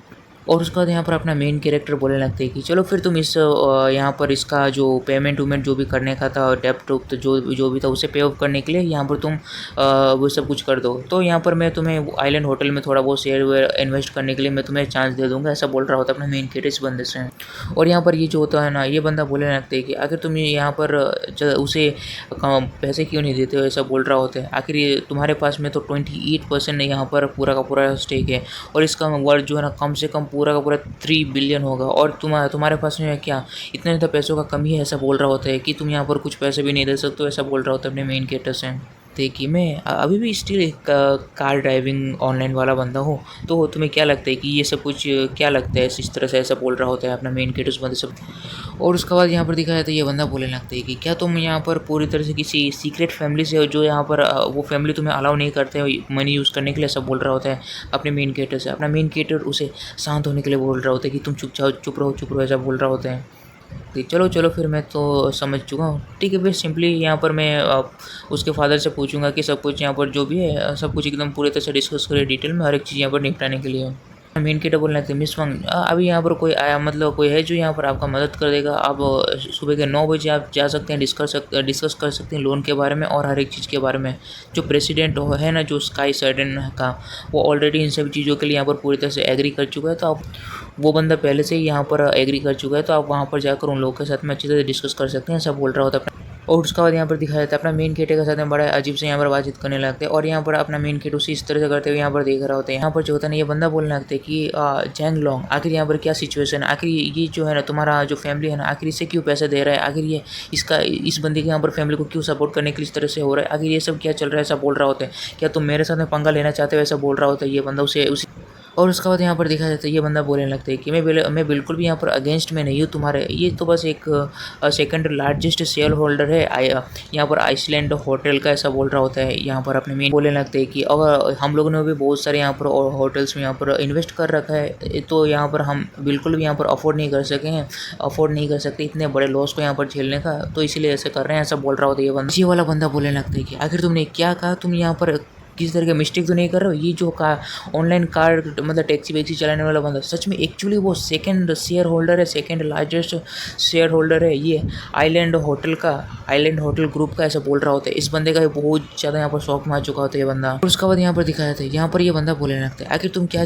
और उसके बाद यहाँ पर अपना मेन कैरेक्टर बोलने लगते हैं कि चलो फिर तुम यहाँ पर इसका जो पेमेंट जो भी करने का था डेप्ट तो जो भी था उसे पे ऑफ करने के लिए यहाँ पर तुम वो सब कुछ कर दो, तो यहाँ पर मैं तुम्हें आइलैंड होटल में थोड़ा बहुत शेयर वेयर इन्वेस्ट करने के लिए मैं तुम्हें चांस दे दूँगा, ऐसा बोल रहा होता है अपना मेन कैरेक्टर इस बंदे से। और यहाँ पर ये जो होता है ना ये बंदा बोलने लगता है कि आखिर तुम यहाँ पर उसे पैसे क्यों नहीं देते हो, ऐसा बोल रहा होता है। आखिर ये तुम्हारे पास में तो 28% यहाँ पर पूरा का पूरा स्टेक है और इसका वर्थ जो है ना कम से कम पूरा का पूरा 3 बिलियन होगा, और तुम्हारे पास में क्या इतने ज़्यादा पैसों का कमी है, ऐसा बोल रहा होता है कि तुम यहाँ पर कुछ पैसे भी नहीं दे सकते हो, ऐसा बोल रहा होता है अपने मेन कैरेक्टर से। देखिए मैं अभी भी स्टिल एक कार ड्राइविंग ऑनलाइन वाला बंदा हूँ, तो तुम्हें क्या लगता है कि ये सब कुछ क्या लगता है इस तरह से, ऐसा बोल रहा होता है अपना मेन कैरेक्टर उस बंदे से। और उसके बाद यहाँ पर दिखाया था ये बंदा बोलने लगता है कि क्या तुम यहाँ पर पूरी तरह से किसी सीक्रेट फैमिली से हो जो यहाँ पर वो फैमिली तुम्हें अलाउ नहीं करते मनी यूज़ करने के लिए, ऐसा बोल रहा होता है अपने मेन कैरेक्टर से। अपना मेन कैरेक्टर उसे शांत होने के लिए बोल रहा होता है कि तुम चुप रहो, ऐसा बोल रहा होता है। चलो फिर मैं तो समझ चुका हूँ, ठीक है फिर सिंपली यहाँ पर मैं उसके फादर से पूछूंगा कि सब कुछ यहाँ पर जो भी है सब कुछ एकदम पूरी तरह से डिस्कस करें डिटेल में, हर एक चीज़ यहाँ पर निपटाने के लिए। मेन गेट बोलने लगते मिस वंग अभी यहाँ पर कोई आया, मतलब कोई है जो यहाँ पर आपका मदद कर देगा। आप सुबह के 9 बजे आप जा सकते हैं, डिस्कस कर सकते हैं लोन के बारे में और हर एक चीज़ के बारे में। जो प्रेसिडेंट है ना, जो स्काई सर्डन का, वो ऑलरेडी इन सभी चीज़ों के लिए यहाँ पर पूरी तरह से एग्री कर चुका है। तो आप, वो बंदा पहले से ही यहाँ पर एग्री कर चुका है, तो आप वहाँ पर जाकर उन लोगों के साथ में अच्छी तरह डिस्कस कर सकते हैं, ऐसा बोल रहा होता है। और उसके बाद यहाँ पर दिखाया जाता है अपना मेन गेट के साथ में बड़ा अजीब से यहाँ पर बातचीत करने लगते हैं। और यहाँ पर अपना मेन गेट उसी इस तरह से करते हुए यहाँ पर देख रहा होता है। यहाँ पर जो होता है ना, ये बंदा बोलने लगता है कि जैंग लॉन्ग, आखिर यहाँ पर क्या सिचुएशन है, आखिर ये जो है ना तुम्हारा जो फैमिली है ना, आखिर इसे क्यों पैसे दे रहा है, आखिर ये इस बंदे के यहाँ पर फैमिली को क्यों सपोर्ट करने के लिए इस तरह से हो रहा है, आखिर ये सब क्या चल रहा है, ऐसा बोल रहा होता है। क्या तुम मेरे साथ में पंगा लेना चाहते हो, ऐसा बोल रहा होता है ये बंदा उसे उसी। और उसके बाद यहाँ पर देखा जाता है ये बंदा बोलने लगता है कि मैं बिल्कुल भी यहाँ पर अगेंस्ट में नहीं हूँ तुम्हारे, ये तो बस एक सेकंड लार्जेस्ट शेयर होल्डर है यहाँ पर आइसलैंड होटल का, ऐसा बोल रहा होता है। यहाँ पर अपने मेन बोलने लगते हैं कि अगर हम लोगों ने भी बहुत सारे यहाँ पर होटल्स में यहाँ पर इन्वेस्ट कर रखा है, तो यहाँ पर हम बिल्कुल भी यहाँ पर अफोर्ड नहीं कर सकते इतने बड़े लॉस को यहाँ पर झेलने का, तो इसलिए ऐसे कर रहे हैं, ऐसा बोल रहा होता है ये बंदा। ये वाला बंदा बोलने लगता है कि आखिर तुमने क्या कहा, तुम यहाँ पर किसी तरह का मिस्टेक तो नहीं कर रहे हो। ये जो ऑनलाइन कार मतलब टैक्सी वैक्सी चलाने वाला बंदा सच में एक्चुअली वो सेकंड शेयर होल्डर है, सेकंड लार्जेस्ट शेयर होल्डर है ये आइलैंड होटल ग्रुप का, ऐसा बोल रहा होता है। इस बंदे का बहुत ज़्यादा यहाँ पर शौक मार चुका होता है ये बंदा। और उसके बाद यहाँ पर दिखाया जाता है, यहाँ पर ये बंदा बोलने लगता है आखिर तुम क्या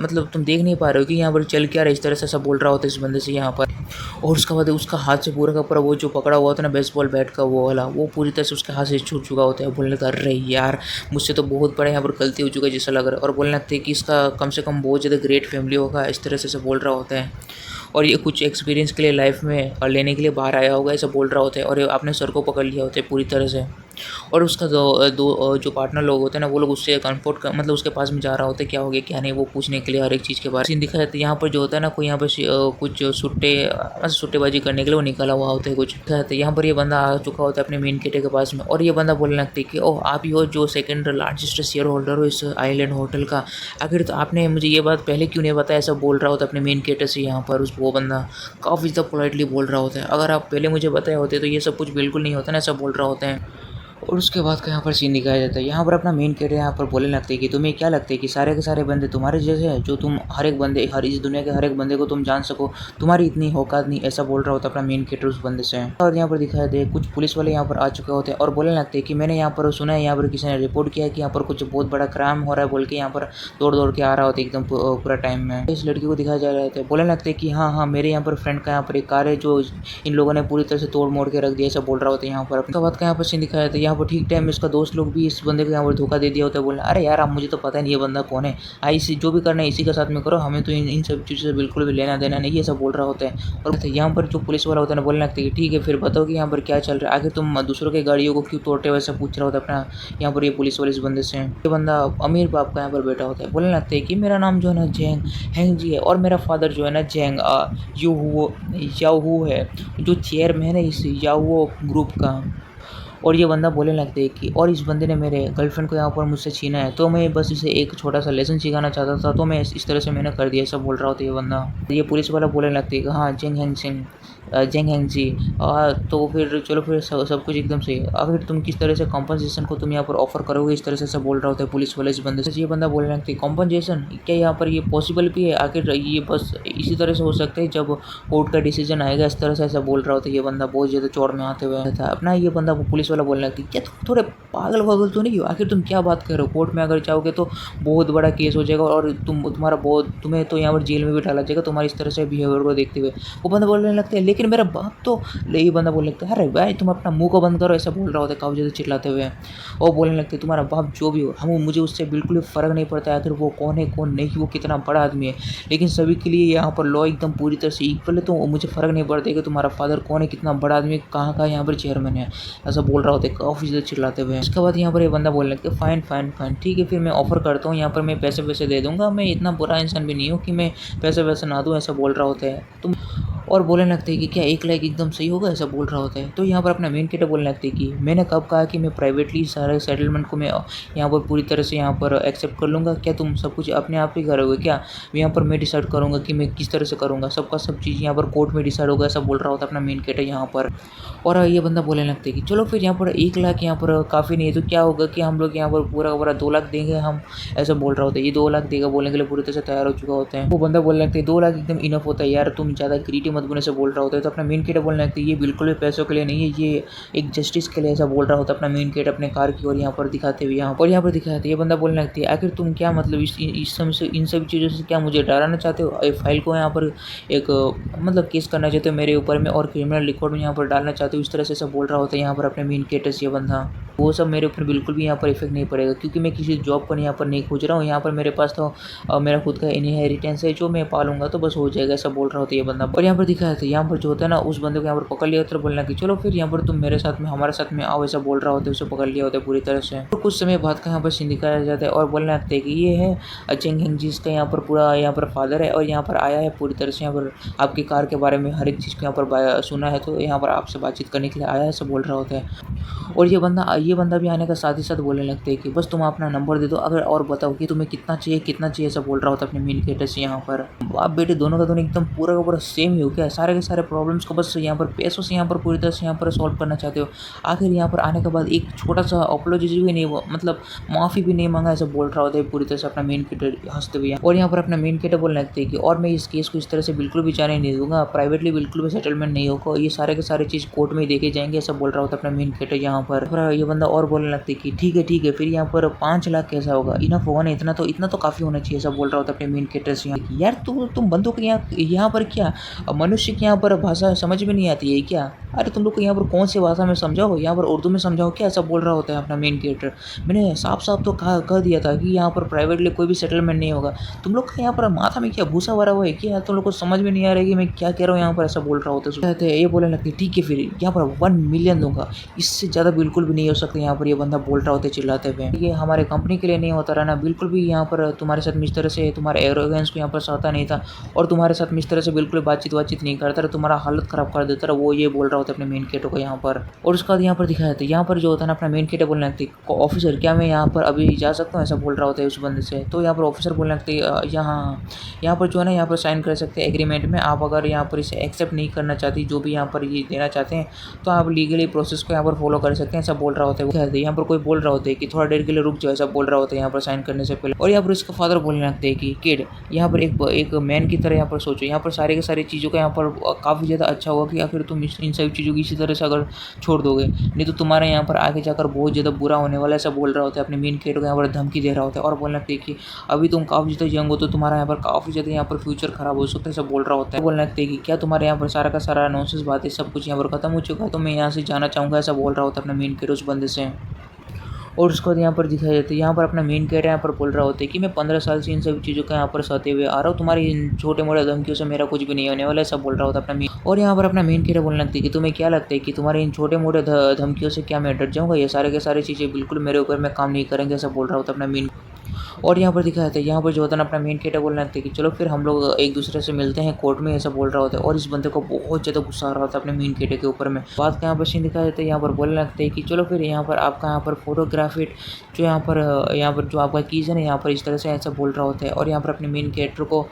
मतलब तुम देख नहीं पा रहे हो कि यहाँ पर चल क्या रहा है, इस तरह से ऐसा बोल रहा होता है इस बंदे से यहाँ पर। और उसके बाद उसका हाथ से पूरा का पूरा वो जो पकड़ा हुआ था ना बेसबॉल बैट का वो वाला, वो पूरी तरह से उसके हाथ से छूट चुका होता है। बोलने लगा अरे यार मुझसे तो बहुत बड़ा यहाँ पर गलती हो चुका है जैसा लग रहा है। और बोलने लगते हैं कि इसका कम से कम बहुत ज़्यादा ग्रेट फैमिली होगा, इस तरह से बोल रहा होता है। और ये कुछ एक्सपीरियंस के लिए लाइफ में लेने के लिए बाहर आया होगा, ऐसा बोल रहा होता है। और ये अपने सर को पकड़ लिया होता है पूरी तरह से। और उसका दो जो पार्टनर लोग होते हैं ना, वो लोग उससे कंफर्ट कर मतलब उसके पास में जा रहा होता है क्या हो गया क्या नहीं, वो पूछने के लिए हर एक चीज़ के बारे में। सीन दिखाया जाता है यहाँ पर जो होता है ना, कोई यहाँ पर कुछ सुट्टेबाजी करने के लिए वो निकला हुआ होता है कुछ दिखाया जाता है। यहाँ पर ये बंदा आ चुका होता है अपने मेन गेट के पास में। और ये बंदा बोलने लगता है कि ओह आप ही हो जो सेकंड लार्जेस्ट शेयर होल्डर हो इस आइलैंड होटल का, आखिर तो आपने मुझे ये बात पहले क्यों नहीं बताया, ऐसा बोल रहा होता है अपने मेन गेट से। यहाँ पर वो बंदा काफ़ी ज़्यादा पोलाइटली बोल रहा होता है, अगर आप पहले मुझे बताए होते तो ये सब कुछ बिल्कुल नहीं होता ना, ऐसा बोल रहा होता है। और उसके बाद का यहाँ पर सीन दिखाया जाता है। यहाँ पर अपना मेन कैरेक्टर यहाँ पर बोलने लगते हैं कि तुम्हें क्या लगता है कि सारे के सारे बंदे तुम्हारे जैसे हैं, जो तुम हर इस दुनिया के हर एक बंदे को तुम जान सको, तुम्हारी इतनी औकात नहीं, ऐसा बोल रहा होता है अपना मेन कैरेक्टर उस बंदे से। और यहाँ पर दिखाया जाता है कुछ पुलिस वाले यहाँ पर आ चुके होते हैं और बोलने लगते हैं कि मैंने यहाँ पर सुना है, यहाँ पर किसी ने रिपोर्ट किया है कि यहाँ पर कुछ बहुत बड़ा क्राइम हो रहा है, बोल के यहाँ पर दौड़ के आ रहा होता है एकदम पूरा टाइम में। इस लड़की को दिखाया जा रहा है, बोलने लगते हैं कि हाँ मेरे यहाँ पर फ्रेंड का यहाँ पर एक कार है जो इन लोगों ने पूरी तरह से तोड़ मोड़ के रख दिया, ऐसा बोल रहा होता है। यहाँ पर उसके बाद का यहाँ पर सीन दिखाया जाता है। यहाँ पर ठीक टाइम में इसका दोस्त लोग भी इस बंदे को यहाँ पर धोखा दे दिया होता है। बोलना अरे यार आप मुझे तो पता नहीं ये बंदा कौन है, इसी जो भी करना है इसी के साथ में करो, हमें तो इन सब चीज़ों से बिल्कुल भी लेना देना नहीं, ये सब बोल रहा होता है। और यहाँ पर जो पुलिस वाला होता है ना, बोलने लगता है कि ठीक है फिर बताओ कि यहाँ पर क्या चल रहा है, आखिर तुम दूसरों की गाड़ियों को क्यों तोड़ते हो, ऐसा पूछ रहा होता है अपना यहाँ पर ये पुलिस वाले इस बंदे से। ये बंदा अमीर बाप का यहाँ पर बैठा होता है। बोलने लगता है कि मेरा नाम जो है ना जैंग हैंग जी है और मेरा फादर जो है ना जैंग याहू है, जो चेयरमैन है इस याहू ग्रुप का। और ये बंदा बोलने लगते हैं कि और इस बंदे ने मेरे गर्लफ्रेंड को यहाँ पर मुझसे छीना है, तो मैं बस इसे एक छोटा सा लेसन सिखाना चाहता था, तो मैं इस तरह से मैंने कर दिया, ऐसा बोल रहा होता है ये बंदा। ये पुलिस वाला बोलने लगते हैं कि हाँ जेंग हैंग जी तो फिर चलो फिर सब कुछ एकदम सही, आखिर तुम किस तरह से कॉम्पनसेशन को तुम यहाँ पर ऑफर करोगे, इस तरह से सब बोल रहा होता है पुलिस वाले इस बंदे से। ये बंदा बोलने लगता है कॉम्पनसेशन क्या यहाँ पर ये पॉसिबल भी है, आखिर ये बस इसी तरह से हो सकता है जब कोर्ट का डिसीजन आएगा, इस तरह से ऐसा बोल रहा होता है ये बंदा बहुत ज़्यादा चौड़ में आते हुए था अपना। ये बंदा पुलिस वाला बोलने लगती है क्या तुम थोड़े पागल वागल तो नहीं हो, आखिर तुम क्या बात कर रहे हो, कोर्ट में अगर जाओगे तो बहुत बड़ा केस हो जाएगा और तुम्हें तो यहाँ पर जेल में भी डाला जाएगा तुम्हारी इस तरह से बिहेवियर को देखते हुए। वो बंदा बोलने लगता है लेकिन मेरा बाप तो, यही बंदा बोलने लगता है अरे भाई तुम अपना मुंह को बंद करो, ऐसा बोल रहा होता है काफ़ी ज़्यादा चिल्लाते हुए। और बोलने लगते हैं तुम्हारा बाप जो भी हो मुझे उससे बिल्कुल भी फ़र्क नहीं पड़ता है, आखिर वो कौन है कौन नहीं, वो कितना बड़ा आदमी है, लेकिन सभी के लिए यहाँ पर लॉ एकदम पूरी तरह से इक्वल है, तो मुझे फ़र्क नहीं पड़ता है कि तुम्हारा फादर कौन है, कितना बड़ा आदमी, कहाँ का यहाँ पर चेयरमैन है, ऐसा बोल रहा होता है काफ़ी ज़्यादा चिल्लाते हुए। उसके बाद यहाँ पर ये बंदा बोलने लगता है फाइन ठीक है फिर मैं ऑफर करता हूँ, यहाँ पर मैं पैसे दे दूँगा, मैं इतना बुरा इंसान भी नहीं हूँ कि मैं पैसे ना दूँ, ऐसा बोल रहा होता है तुम। और बोलने लगते हैं कि क्या 1 लाख एकदम सही होगा, ऐसा बोल रहा होता है। तो यहाँ पर अपना मेन कैरेक्टर बोलने लगते हैं कि मैंने कब कहा कि मैं प्राइवेटली सारे सेटलमेंट को मैं यहाँ पर पूरी तरह से यहाँ पर एक्सेप्ट कर लूँगा, क्या तुम सब कुछ अपने आप ही करोगे क्या? यहाँ पर मैं डिसाइड करूँगा कि मैं किस तरह से करूँगा, सबका सब चीज़ यहाँ पर कोर्ट में डिसाइड होगा, ऐसा बोल रहा होता है अपना मेन कैरेक्टर यहाँ पर। और ये बंदा बोलने लगता है कि चलो फिर यहाँ पर 1 लाख यहाँ पर काफ़ी नहीं है, तो क्या होगा कि हम लोग यहाँ पर पूरा का पूरा 2 लाख देंगे हम, ऐसा बोल रहा होता है। ये 2 लाख देगा बोलने के लिए पूरी तरह से तैयार हो चुका होता है। वो बंदा बोलने लगता है 2 लाख एकदम इनफ होता है यार, तुम ज़्यादा ग्रीडी मत बनो, ऐसा बोल रहा होता है। तो अपना मेन कैरेक्टर बोलने लगता है ये बिल्कुल भी पैसों के लिए नहीं है, ये एक जस्टिस के लिए, ऐसा बोल रहा होता है अपना मेन कैरेक्टर अपने कार की ओर यहाँ पर दिखाते हुए। यहाँ पर दिखाते हैं ये बंदा बोलने लगती है आखिर तुम क्या मतलब इस समय से इन सभी चीज़ों से क्या मुझे डराना चाहते हो? फाइल को यहाँ पर एक मतलब केस करना चाहते हो मेरे ऊपर में और क्रिमिनल रिकॉर्ड में यहाँ पर डालना चाहते हो, इस तरह से सब बोल रहा होता है यहाँ पर अपने मेन कैरेक्टर से ये बंदा। वो सब मेरे ऊपर बिल्कुल भी यहाँ पर इफेक्ट नहीं पड़ेगा, क्योंकि मैं किसी जॉब पर यहाँ पर नहीं खोज रहा हूँ, यहाँ पर मेरे पास तो मेरा खुद का इनहेरिटेंस है जो मैं पालूंगा तो बस हो जाएगा, ऐसा बोल रहा होता है ये बंदा। और यहाँ पर दिखाया था यहाँ पर जो होता है ना उस बंदे को यहाँ पर पकड़ लिया तो बोलना कि चलो फिर यहाँ पर तुम मेरे साथ में हमारे साथ में आओ, ऐसा बोल रहा होता है, उसे पकड़ लिया होता है पूरी तरह से। तो कुछ समय बाद का यहाँ पर सीन दिखाया जाता है और बोलने लगता है कि ये है चेंग हेंग जिसका यहाँ पर पूरा यहाँ पर फादर है और यहाँ पर आया है पूरी तरह से यहाँ पर आपकी कार के बारे में हर एक चीज़ को यहाँ पर सुना है, तो यहाँ पर आपसे बातचीत करने के लिए आया है, ऐसा बोल रहा होता है। और ये बंदा भी आने का साथ ही साथ बोलने लगते हैं कि बस तुम अपना नंबर दे दो अगर, और बताओ कि तुम्हें कितना चाहिए, ऐसा बोल रहा होता है अपने मेन कैरेक्टर से यहाँ पर। आप बेटे दोनों का दोनों एकदम पूरा का पूरा सेम ही हो क्या? सारे के सारे प्रॉब्लम्स को बस यहाँ पर पैसों से यहाँ पर पूरी तरह से यहाँ पर सॉल्व करना चाहते हो। आखिर यहाँ पर आने के बाद एक छोटा सा अपोलॉजी भी नहीं, मतलब माफ़ी भी नहीं मांगा, ऐसा बोल रहा होता है पूरी तरह से अपना मेन कैरेक्टर हंसते हुए। और यहाँ पर अपना मेन कैरेक्टर बोलने लगते हैं कि और मैं इस केस को इस तरह से बिल्कुल भी जाने नहीं दूंगा, प्राइवेटली बिल्कुल भी सेटलमेंट नहीं होगा, ये सारे के सारे चीज़ कोर्ट में ही देखे जाएंगे, ऐसा बोल रहा होता है अपना मेन कैरेक्टर यहाँ पर। ये बंदा और बोलने लगता है कि ठीक है फिर यहाँ पर 5 लाख कैसा होगा, इनफ होगा ना, इतना तो काफ़ी होना चाहिए, ऐसा बोल रहा होता है अपने मेन कैरेक्टर से। यार तुम बंदों को यहाँ पर क्या मनुष्य की यहाँ पर भाषा समझ में नहीं आती है क्या? अरे तुम लोग को यहाँ पर कौन सी भाषा में समझाओ, यहाँ पर उर्दू में समझाओ क्या, ऐसा बोल रहा होता है अपना मेन कैरेक्टर। मैंने साफ साफ तो कह दिया था कि यहाँ पर प्राइवेटली कोई भी सेटलमेंट नहीं होगा, तुम लोग का यहाँ पर माथा में क्या भूसा भरा हुआ है क्या? तुम लोग को समझ में नहीं आ रहा है कि मैं क्या कह रहा हूँ यहाँ पर, ऐसा बोल रहा होता है। ये बोलने लगते ठीक है फिर यहाँ पर 1 मिलियन दूंगा, इससे ज़्यादा बिल्कुल भी नहीं हो सकता, यहाँ पर ये बंदा बोल रहा होता है चिल्लाते हुए। ये हमारे कंपनी के लिए नहीं होता रहना बिल्कुल भी, यहाँ पर तुम्हारे साथ इस तरह से तुम्हारे एरोगेंस को यहाँ पर सहता नहीं था और तुम्हारे साथ इस तरह से बिल्कुल बातचीत नहीं करता रहा, तुम्हारा हालत खराब कर देता रहा, वो ये बोल रहा होता है अपने मेन कैरेक्टर को यहाँ पर। और उसके बाद यहाँ पर दिखाया था यहाँ पर जो होता है ना अपना मेन कैरेक्टर बोलने लगते ऑफिसर क्या मैं यहाँ पर अभी जा सकता हूँ, ऐसा बोल रहा होता है उस बंदे से। तो यहाँ पर ऑफिसर बोलने लगते यहाँ पर जो है ना यहाँ पर साइन कर सकते हैं एग्रीमेंट में, आप अगर यहाँ पर इसे एक्सेप्ट नहीं करना चाहती जो भी यहाँ पर ये देना चाहते हैं तो आप लीगली प्रोसेस को यहाँ पर फॉलो कर सकते हैं, ऐसा बोल रहा होता है। यहाँ पर कोई बोल रहा होता है कि थोड़ा देर के लिए रुक जाओ, ऐसा बोल रहा होता है यहाँ पर साइन करने से पहले। और यहाँ पर इसका फादर बोलने लगते हैं कि किड यहाँ पर एक मैन की तरह यहाँ पर सोचो, यहाँ पर सारे के सारी चीज़ों का यहाँ पर काफ़ी ज़्यादा अच्छा होगा कि आखिर तुम इन सभी चीज़ों की इसी तरह से अगर छोड़ दोगे, नहीं तो तुम्हारे यहाँ पर आगे जाकर बहुत ज़्यादा बुरा होने वाला, ऐसा बोल रहा होता है अपने मेन कैरेक्टर को यहाँ पर धमकी दे रहा होता है। और बोलने लगते हैं कि अभी तुम काफ़ी ज़्यादा यंग हो तो तुम्हारा यहाँ पर काफ़ी ज़्यादा यहाँ पर फ्यूचर खराब हो सकता है, ऐसा बोल रहा होता है। बोलने लगते हैं कि क्या तुम्हारे यहाँ पर सारा का सारा नॉनसेंस बातें सब कुछ यहाँ पर खत्म हो चुका है, तो मैं यहाँ से जाना चाहूँगा, ऐसा बोल रहा होता है अपना मेन कैरेक्टर उस बंदे से। और उसके बाद यहाँ पर दिखाया जाता है यहाँ पर अपना मेन कैरेक्टर यहाँ पर बोल रहा होता है कि मैं 15 साल से इन सभी चीज़ों का यहाँ पर सहते हुए आ रहा हूँ, तुम्हारी इन छोटे मोटे धमकियों से मेरा कुछ भी नहीं होने वाला, ऐसा बोल रहा होता है अपना मेन। और यहाँ पर अपना मेन कैरेक्टर बोलने लगती है कि तुम्हें क्या लगता है कि तुम्हारे इन छोटे मोटे धमकियों से क्या मैं डर जाऊँगा? ये सारे के सारी चीज़ें बिल्कुल मेरे ऊपर में काम नहीं करेंगे, ऐसा बोल रहा होता है अपना मेन। और यहाँ पर दिखाया था यहाँ पर जो होता है ना अपना मेन कैरेक्टर बोलने लगता है कि चलो फिर हम लोग एक दूसरे से मिलते हैं कोर्ट में, ऐसा बोल रहा होता है। और इस बंदे को बहुत ज़्यादा गुस्सा आ रहा होता है अपने मेन कैरेक्टर के ऊपर में। बात का यहाँ पर सीन दिखाया जाता है यहाँ पर बोलने लगते हैं कि चलो फिर यहाँ पर आपका यहाँ पर फोटोग्राफी जो यहाँ पर जो आपका कीज़ है ना यहाँ पर इस तरह से ऐसा बोल रहा होता है। और यहाँ पर अपने मेन कैरेक्टर को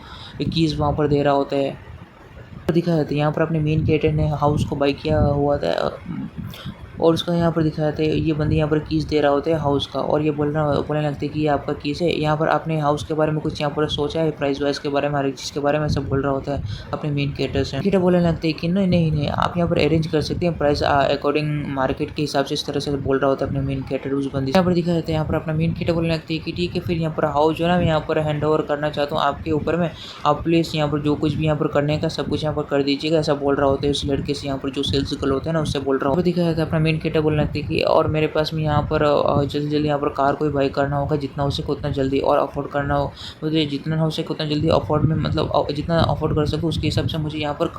कीज़ वहाँ पर दे रहा होता है। दिखाया जाता है यहाँ पर अपने मेन कैरेक्टर ने हाउस को बाई किया हुआ था और उसका यहाँ पर दिखाया था ये बंदे यहाँ पर कीज़ दे रहा होता है हाउस का। और ये बोलने लगते हैं कि ये आपका कीज़ है, यहाँ पर आपने हाउस के बारे में कुछ यहाँ पर सोचा है, प्राइस वाइज के बारे में, हर एक चीज़ के बारे में सब बोल रहा होता है अपने मेन कैरेक्टर से। कैरेक्टर बोलने लगते हैं कि नहीं आप यहाँ पर अरेंज कर सकते हैं प्राइस अकॉर्डिंग मार्केट के हिसाब से, इस तरह से बोल रहा होता है अपने मेन कैरेक्टर उस बंदे। यहाँ पर दिखाया जाता है यहाँ पर अपना मेन कैरेक्टर बोलने लगते हैं कि ठीक है फिर यहाँ पर हाउस जो है ना मैं यहाँ पर हैंड ओवर करना चाहता हूँ आपके ऊपर में, आप प्लीज़ यहाँ पर जो कुछ भी यहाँ पर करने का सब कुछ यहाँ पर कर दीजिएगा, ऐसा बोल रहा होता है उस लड़के से यहाँ पर जो सेल्स गर्ल होता है ना उससे बोल रहा होता है। दिखाया जाता है अपना मेन कैरेक्टर बोलने लगते हैं कि और मेरे पास में यहाँ पर जल्दी यहाँ पर कार को बाई करना होगा, जितना हो सके उतना जल्दी, और अफोर्ड करना हो मुझे जितना हो सके उतना जल्दी अफोर्ड में, मतलब जितना अफोर्ड कर सकूँ उसके हिसाब से मुझे यहाँ पर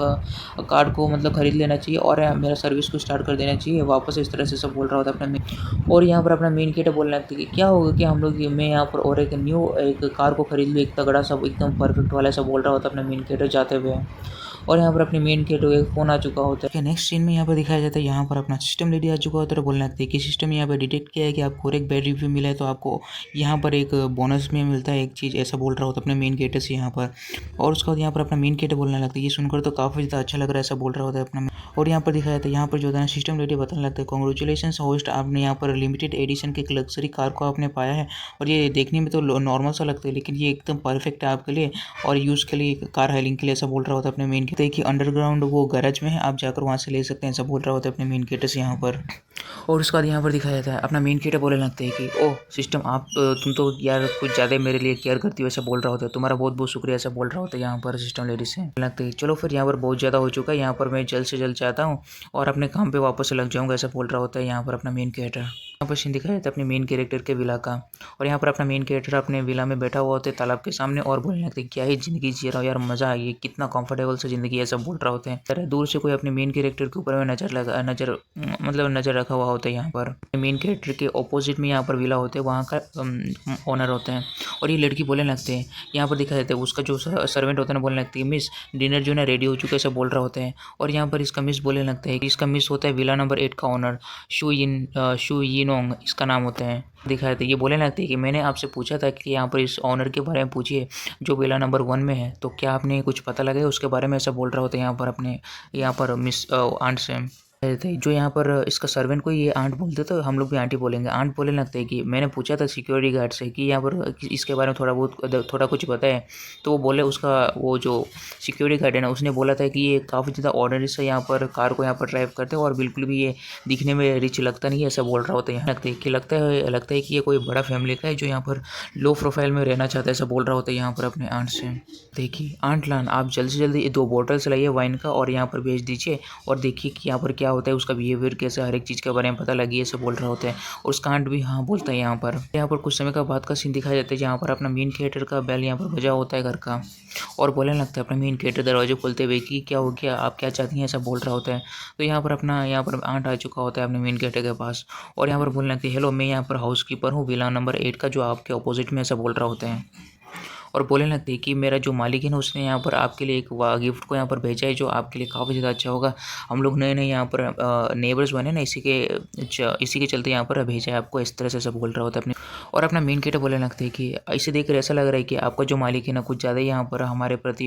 कार्ड को मतलब खरीद लेना चाहिए और मेरा सर्विस को स्टार्ट कर देना चाहिए वापस, इस तरह से सब बोल रहा होता है अपना। और यहाँ पर अपना मेन कैरेक्टर बोलने लगता है कि क्या होगा कि हम लोग मैं यहाँ पर और एक कार को खरीद लूँ, एक तगड़ा सब एकदम परफेक्ट वाला, ऐसा बोल रहा होता है अपना मेन कैरेक्टर जाते हुए। और यहाँ पर अपने मेन गेट को एक फ़ोन आ चुका होता है। नेक्स्ट सीन में यहाँ पर दिखाया जाता है, यहाँ पर अपना सिस्टम लेडी आ चुका होता है। बोलने लगता है कि सिस्टम यहाँ पर डिटेक्ट किया है कि आपको एक बैड रिव्यू मिला है, तो आपको यहाँ पर एक बोनस में मिलता है एक चीज़, ऐसा बोल रहा होता है अपने मेन गेटर से यहाँ पर। और उसके बाद यहाँ पर अपना मेन गेटर बोलने लगता है, ये सुनकर तो काफ़ी ज़्यादा अच्छा लग रहा है, ऐसा बोल रहा होता है अपना। और यहाँ पर दिखाया जाता है, यहाँ पर जो है ना सिस्टम लेडी बताने लगता है, कांग्रेचुलेशंस होस्ट, आपने यहाँ पर लिमिटेड एडिशन के एक लग्जरी कार को आपने पाया है। और ये देखने में तो नॉर्मल सा लगता है, लेकिन ये एकदम परफेक्ट है आपके लिए और यूज़ के लिए, कार हायरिंग के लिए, ऐसा बोल रहा होता है अपने मेन गेटर। देखिए अंडरग्राउंड वो गैरेज में है, आप जाकर वहाँ से ले सकते हैं, ऐसा बोल रहा होता है अपने मेन गेटर से यहाँ पर। और उसके बाद यहाँ पर दिखाया जाता है, अपना मेन गेटर बोलने लगता है कि ओह सिस्टम, आप तुम तो यार कुछ ज़्यादा मेरे लिए केयर करती हो, ऐसा बोल रहा होता है, तुम्हारा बहुत बहुत शुक्रिया, ऐसा बोल रहा होता है यहाँ पर सिस्टम लेडी से। लगता है चलो फिर यहाँ पर बहुत ज़्यादा हो चुका है, यहाँ पर मैं जल्द से जल्द चाहता हूँ और अपने काम पे वापस लग जाऊँगा, ऐसा बोल रहा होता है यहाँ पर अपना मेन कैरेक्टर। यहाँ पर सीन दिखाया जाता है अपने मेन कैरेक्टर के विला का। और यहाँ पर अपना मेन कैरेक्टर अपने विला में बैठा हुआ होता है तालाब के सामने और बोलने लगते हैं क्या ही ज़िंदगी जी रहा हूँ यार, मज़ा आई, कितना कंफर्टेबल से ज़िंदगी है, सब बोल रहा होते हैं। दूर से कोई अपने मेन कैरेक्टर के ऊपर में नज़र रखा हुआ होता है यहाँ पर। मेन कैरेक्टर के ऑपोजिट में यहाँ पर विला होते हैं, वहाँ का ओनर होते हैं। और ये लड़की बोलने लगते हैं, यहाँ पर दिखाया जाता है उसका जो सर्वेंट होता है ना, बोलने लगती है मिस डिनर जो है ना रेडी हो चुका है, सब बोल रहा होता है। और यहाँ पर इसका मिस बोलने लगता है कि इसका मिस होता है विला नंबर 8 का ओनर शू यिनोंग, इसका नाम होता है। दिखाया था, ये बोलने लगते हैं कि मैंने आपसे पूछा था कि यहाँ पर इस ऑनर के बारे में पूछिए जो विला नंबर 1 में है, तो क्या आपने कुछ पता लगाया उसके बारे में, ऐसा बोल रहा होता है यहाँ पर मिस आंट से थे। जो यहाँ पर इसका सर्वेंट को ये आंट बोलते तो हम लोग भी आंटी बोलेंगे। आंट बोलने लगते हैं कि मैंने पूछा था सिक्योरिटी गार्ड से कि यहाँ पर इसके बारे में थोड़ा कुछ पता है, तो वो बोले, उसका वो जो सिक्योरिटी गार्ड है ना, उसने बोला था कि ये काफ़ी ज़्यादा ऑर्डनरी से यहाँ पर कार को यहाँ पर ड्राइव करते हैं और बिल्कुल भी ये दिखने में रिच लगता नहीं है, ऐसा बोल रहा होता है। लगता है कि ये कोई बड़ा फैमिली का है जो यहाँ पर लो प्रोफाइल में रहना चाहता है, ऐसा बोल रहा होता है यहाँ पर अपने आंट से। देखिए आंट लान, आप जल्दी से जल्दी 2 बॉटल्स लाइए वाइन का और यहाँ पर भेज दीजिए और देखिए कि यहाँ पर क्या होता है, उसका बिहेवियर कैसा, हर एक चीज़ के बारे में पता लगी, ऐसे बोल रहा होता है। और उसका आंट भी हाँ बोलता है। यहाँ पर कुछ समय का बाद का सीन दिखाया जाता है जहाँ पर अपना मेन कैरेक्टर का बेल यहाँ पर बजा होता है घर का और बोलने लगता है अपना मेन कैरेक्टर दरवाजे खोलते हुए कि क्या हो गया, आप क्या चाहती हैं, ऐसा बोल रहा होता है। तो यहाँ पर आंट आ चुका होता है अपने मेन कैरेक्टर के पास और यहाँ पर बोलने लगती है हेलो, मैं यहाँ पर हाउसकीपर हूँ विला नंबर 8 का, जो आपके अपोजिट में, ऐसा बोल रहा होता है। और बोलने लगते हैं कि मेरा जो मालिक है ना, उसने यहाँ पर आपके लिए एक गिफ्ट को यहाँ पर भेजा है जो आपके लिए काफ़ी ज़्यादा अच्छा होगा। हम लोग नए यहाँ पर नेबर्स बने ना, इसी के चलते यहाँ पर भेजा है आपको, इस तरह से सब बोल रहा होता है अपने। और अपना मेन कैरेक्टर बोलने लगते हैं कि इसे देखकर ऐसा लग रहा है कि आपका जो मालिक है ना कुछ ज़्यादा यहाँ पर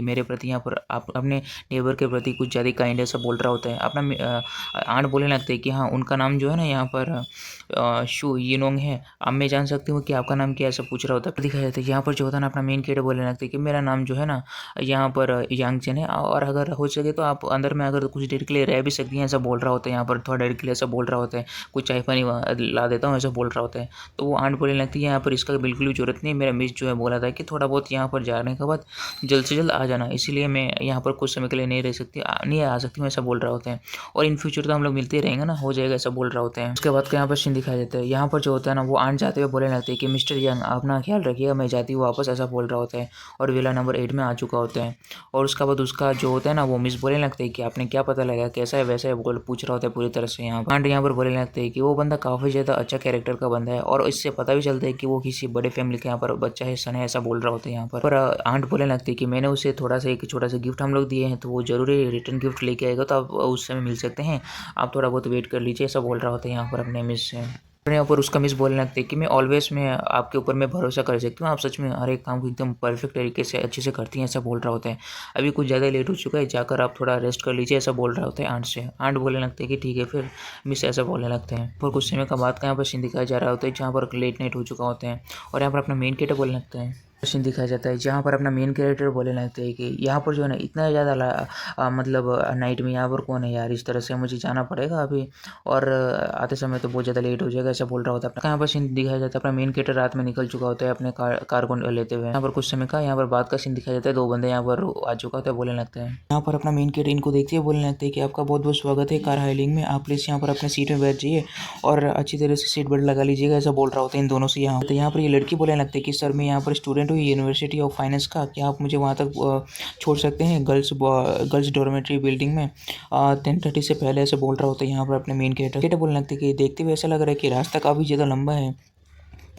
मेरे प्रति यहाँ पर आप अपने नेबर के प्रति कुछ ज़्यादा काइंड, ऐसा बोल रहा होता है अपना। आंट बोलने लगते हैं कि हाँ, उनका नाम जो है ना यहाँ पर शू यिनोंग है, अब मैं जान सकती हूँ कि आपका नाम क्या है, ऐसा पूछ रहा होता है। दिखाया जाता है यहाँ पर जो होता है ना, अपना मेन कैरेक्टर बोलने लगता है कि मेरा नाम जो है ना यहाँ पर यांगचेन है और अगर हो सके तो आप अंदर में अगर कुछ देर के लिए रह भी सकती हैं, ऐसा बोल रहा होता है। यहाँ पर थोड़ा देर के लिए ऐसा बोल रहा होता है, कुछ चाय पानी ला देता हूँ, ऐसा बोल रहा होता है। तो वो आंट बोलने लगती है यहाँ पर इसका बिल्कुल भी जरूरत नहीं, मेरा मिस जो है बोला था कि थोड़ा बहुत यहाँ पर जाने के बाद जल्द से जल्द आ जाना, इसीलिए मैं यहाँ पर कुछ समय के लिए नहीं आ सकती हूँ, ऐसा बोल रहा होता है। और इन फ्यूचर तो हम लोग मिलते ही रहेंगे ना, हो जाएगा, ऐसा बोल रहा होता है। उसके बाद यहाँ पर सीन दिखाया जाता है, यहाँ पर जो होता है ना, वो आंट जाते हुए बोलने लगते हैं कि मिस्टर यंग अपना ख्याल रखिएगा, मैं जाती हूँ वापस, ऐसा बोल रहा होता है। और विला नंबर 8 में आ चुका होता है। और उसका बाद उसका जो होता है ना, वो मिस बोलने लगते हैं कि आपने क्या पता लगा, कैसा है वैसा है, बोल पूछ रहा होता है पूरी तरह से। यहाँ पर बोलने लगते हैं कि वो बंदा काफ़ी ज़्यादा अच्छा कैरेक्टर का बंदा है और इससे पता भी चलता है कि वो किसी बड़े फैमिली के यहाँ पर बच्चा है, सन है, ऐसा बोल रहा होता है यहाँ पर। आंट बोलने लगती है कि मैंने उसे एक छोटा सा गिफ्ट हम लोग दिए हैं, तो वो जरूरी रिटर्न गिफ्ट लेके आएगा, तो आप उस समय मिल सकते हैं, आप थोड़ा बहुत वेट कर लीजिए, ऐसा बोल रहा होता है यहाँ पर अपने मिस से। यहाँ पर उसका मिस बोलने लगते हैं कि मैं आपके ऊपर मैं भरोसा कर सकती हूँ, आप सच में हर एक काम को एकदम परफेक्ट तरीके से अच्छे से करती हैं, ऐसा बोल रहा होता है। अभी कुछ ज़्यादा लेट हो चुका है, जाकर आप थोड़ा रेस्ट कर लीजिए, ऐसा बोल रहा होता है आंट से। आंट बोलने लगते हैं कि ठीक है फिर, मिस ऐसा बोलने लगते हैं। और कुछ समय का बाद का यहाँ पर सीन दिखाया जा रहा होता है जहाँ पर लेट नाइट हो चुका होता है और यहाँ पर अपना मेन कैरेक्टर बोलने लगता है। सीन दिखाया जाता है जहाँ पर अपना मेन कैरेक्टर बोलने लगते हैं कि यहाँ पर जो है ना इतना ज़्यादा मतलब नाइट में यहाँ पर कौन है यार, इस तरह से मुझे जाना पड़ेगा अभी और आते समय तो बहुत ज़्यादा लेट हो जाएगा, ऐसा बोल रहा होता है अपना। यहाँ पर सीन दिखाया जाता है अपना मेन कैरेक्टर रात में निकल चुका होता है अपने कार को लेते हुए। यहाँ पर कुछ समय का यहाँ पर बाद का सीन दिखाया जाता है, 2 बंदे यहाँ पर आ चुका होता है, बोलने लगते हैं। यहाँ पर अपना मेन कैरेक्टर इनको देखते हुए बोलने लगते हैं कि आपका बहुत बहुत स्वागत है कार हायरिंग में, आप प्लीज़ यहाँ पर अपने सीट में बैठ जाइए और अच्छी तरह से सीट बेल्ट लगा लीजिएगा, ऐसा बोल रहा होता है इन दोनों से। यहाँ पर ये लड़की बोलने लगती है कि सर मैं यहाँ पर स्टूडेंट हूँ यूनिवर्सिटी ऑफ फाइनेंस का, क्या आप मुझे वहाँ तक छोड़ सकते हैं गर्ल्स डॉर्मेट्री बिल्डिंग में 10:30 से पहले, ऐसे बोल रहा होता है यहाँ पर अपने मेन कैरेक्टर बोलने लगते हैं कि देखते हुए ऐसा लग रहा है कि रास्ता काफ़ी ज़्यादा लंबा है,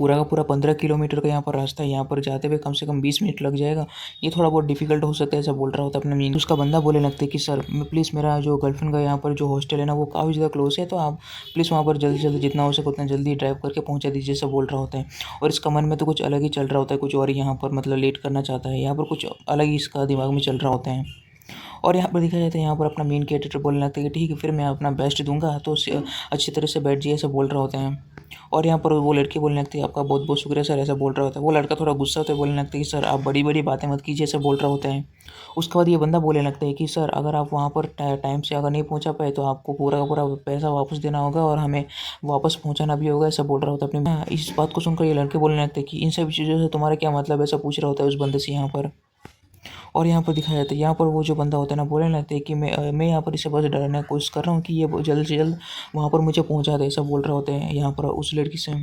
पूरा का पूरा 15 किलोमीटर का यहाँ पर रास्ता है, यहाँ पर जाते हुए कम से कम 20 मिनट लग जाएगा, ये थोड़ा बहुत डिफिकल्ट हो सकता है, ऐसा बोल रहा होता है अपना मीन। उसका बंदा बोले लगते कि सर प्लीज़ मेरा जो गर्लफ्रेंड का यहाँ पर जो हॉस्टल है ना वो काफ़ी ज़्यादा क्लोज है, तो आप प्लीज़ वहाँ पर जल्दी से जल्दी जितना हो सके उतना जल्दी ड्राइव करके पहुँचा दीजिए, ऐसा बोल रहा होता है। और इसका मन में तो कुछ अलग ही चल रहा होता है, कुछ और यहाँ पर मतलब लेट करना चाहता है, यहाँ पर कुछ अलग ही इसका दिमाग में चल रहा होता है। और यहाँ पर देखा जाता है यहाँ पर अपना मेन कैरेक्टर बोलने लगता है कि ठीक है फिर मैं अपना बेस्ट दूंगा, तो अच्छी तरह से बैठ जाइए, ऐसा बोल रहा होता है। और यहाँ पर वो लड़की बोलने लगती है आपका बहुत बहुत शुक्रिया सर, ऐसा बोल रहा होता है। वो लड़का थोड़ा गुस्सा होता है, बोलने लगता है कि सर आप बड़ी बड़ी बातें मत कीजिए, ऐसा बोल रहा होता है। उसके बाद ये बंदा बोलने लगता है कि सर अगर आप वहाँ पर टाइम से अगर नहीं पहुँचा पाए तो आपको पूरा का पूरा पैसा वापस देना होगा और हमें वापस पहुँचाना भी होगा, ऐसा बोल रहा होता है अपने। इस बात को सुनकर ये लड़के बोलने लगते हैं कि इन सभी चीज़ों से तुम्हारा क्या मतलब, ऐसा पूछ रहा होता है उस बंदे से यहाँ पर। और यहाँ पर दिखाया जाता है यहाँ पर वो जो बंदा होता है ना बोलने लगता है कि मैं यहाँ पर इसे बस डराने की कोशिश कर रहा हूँ कि ये जल्द से जल्द वहाँ पर मुझे पहुँचा दे, ऐसा बोल रहा होता है यहाँ पर उस लड़की से।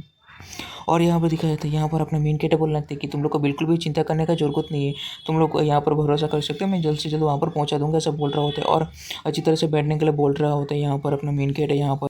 और यहाँ पर दिखाया जाता है यहाँ पर अपना मेन कैरेक्टर बोलने लगता है कि तुम लोग को बिल्कुल भी चिंता करने का ज़रूरत नहीं है, तुम लोग यहाँ पर भरोसा कर सकते हो, मैं जल्द से जल्द वहाँ पर पहुँचा दूंगा, ऐसा बोल रहा होता है। और अच्छी तरह से बैठने के लिए बोल रहा होता है यहाँ पर अपना मेन कैरेक्टर यहाँ पर।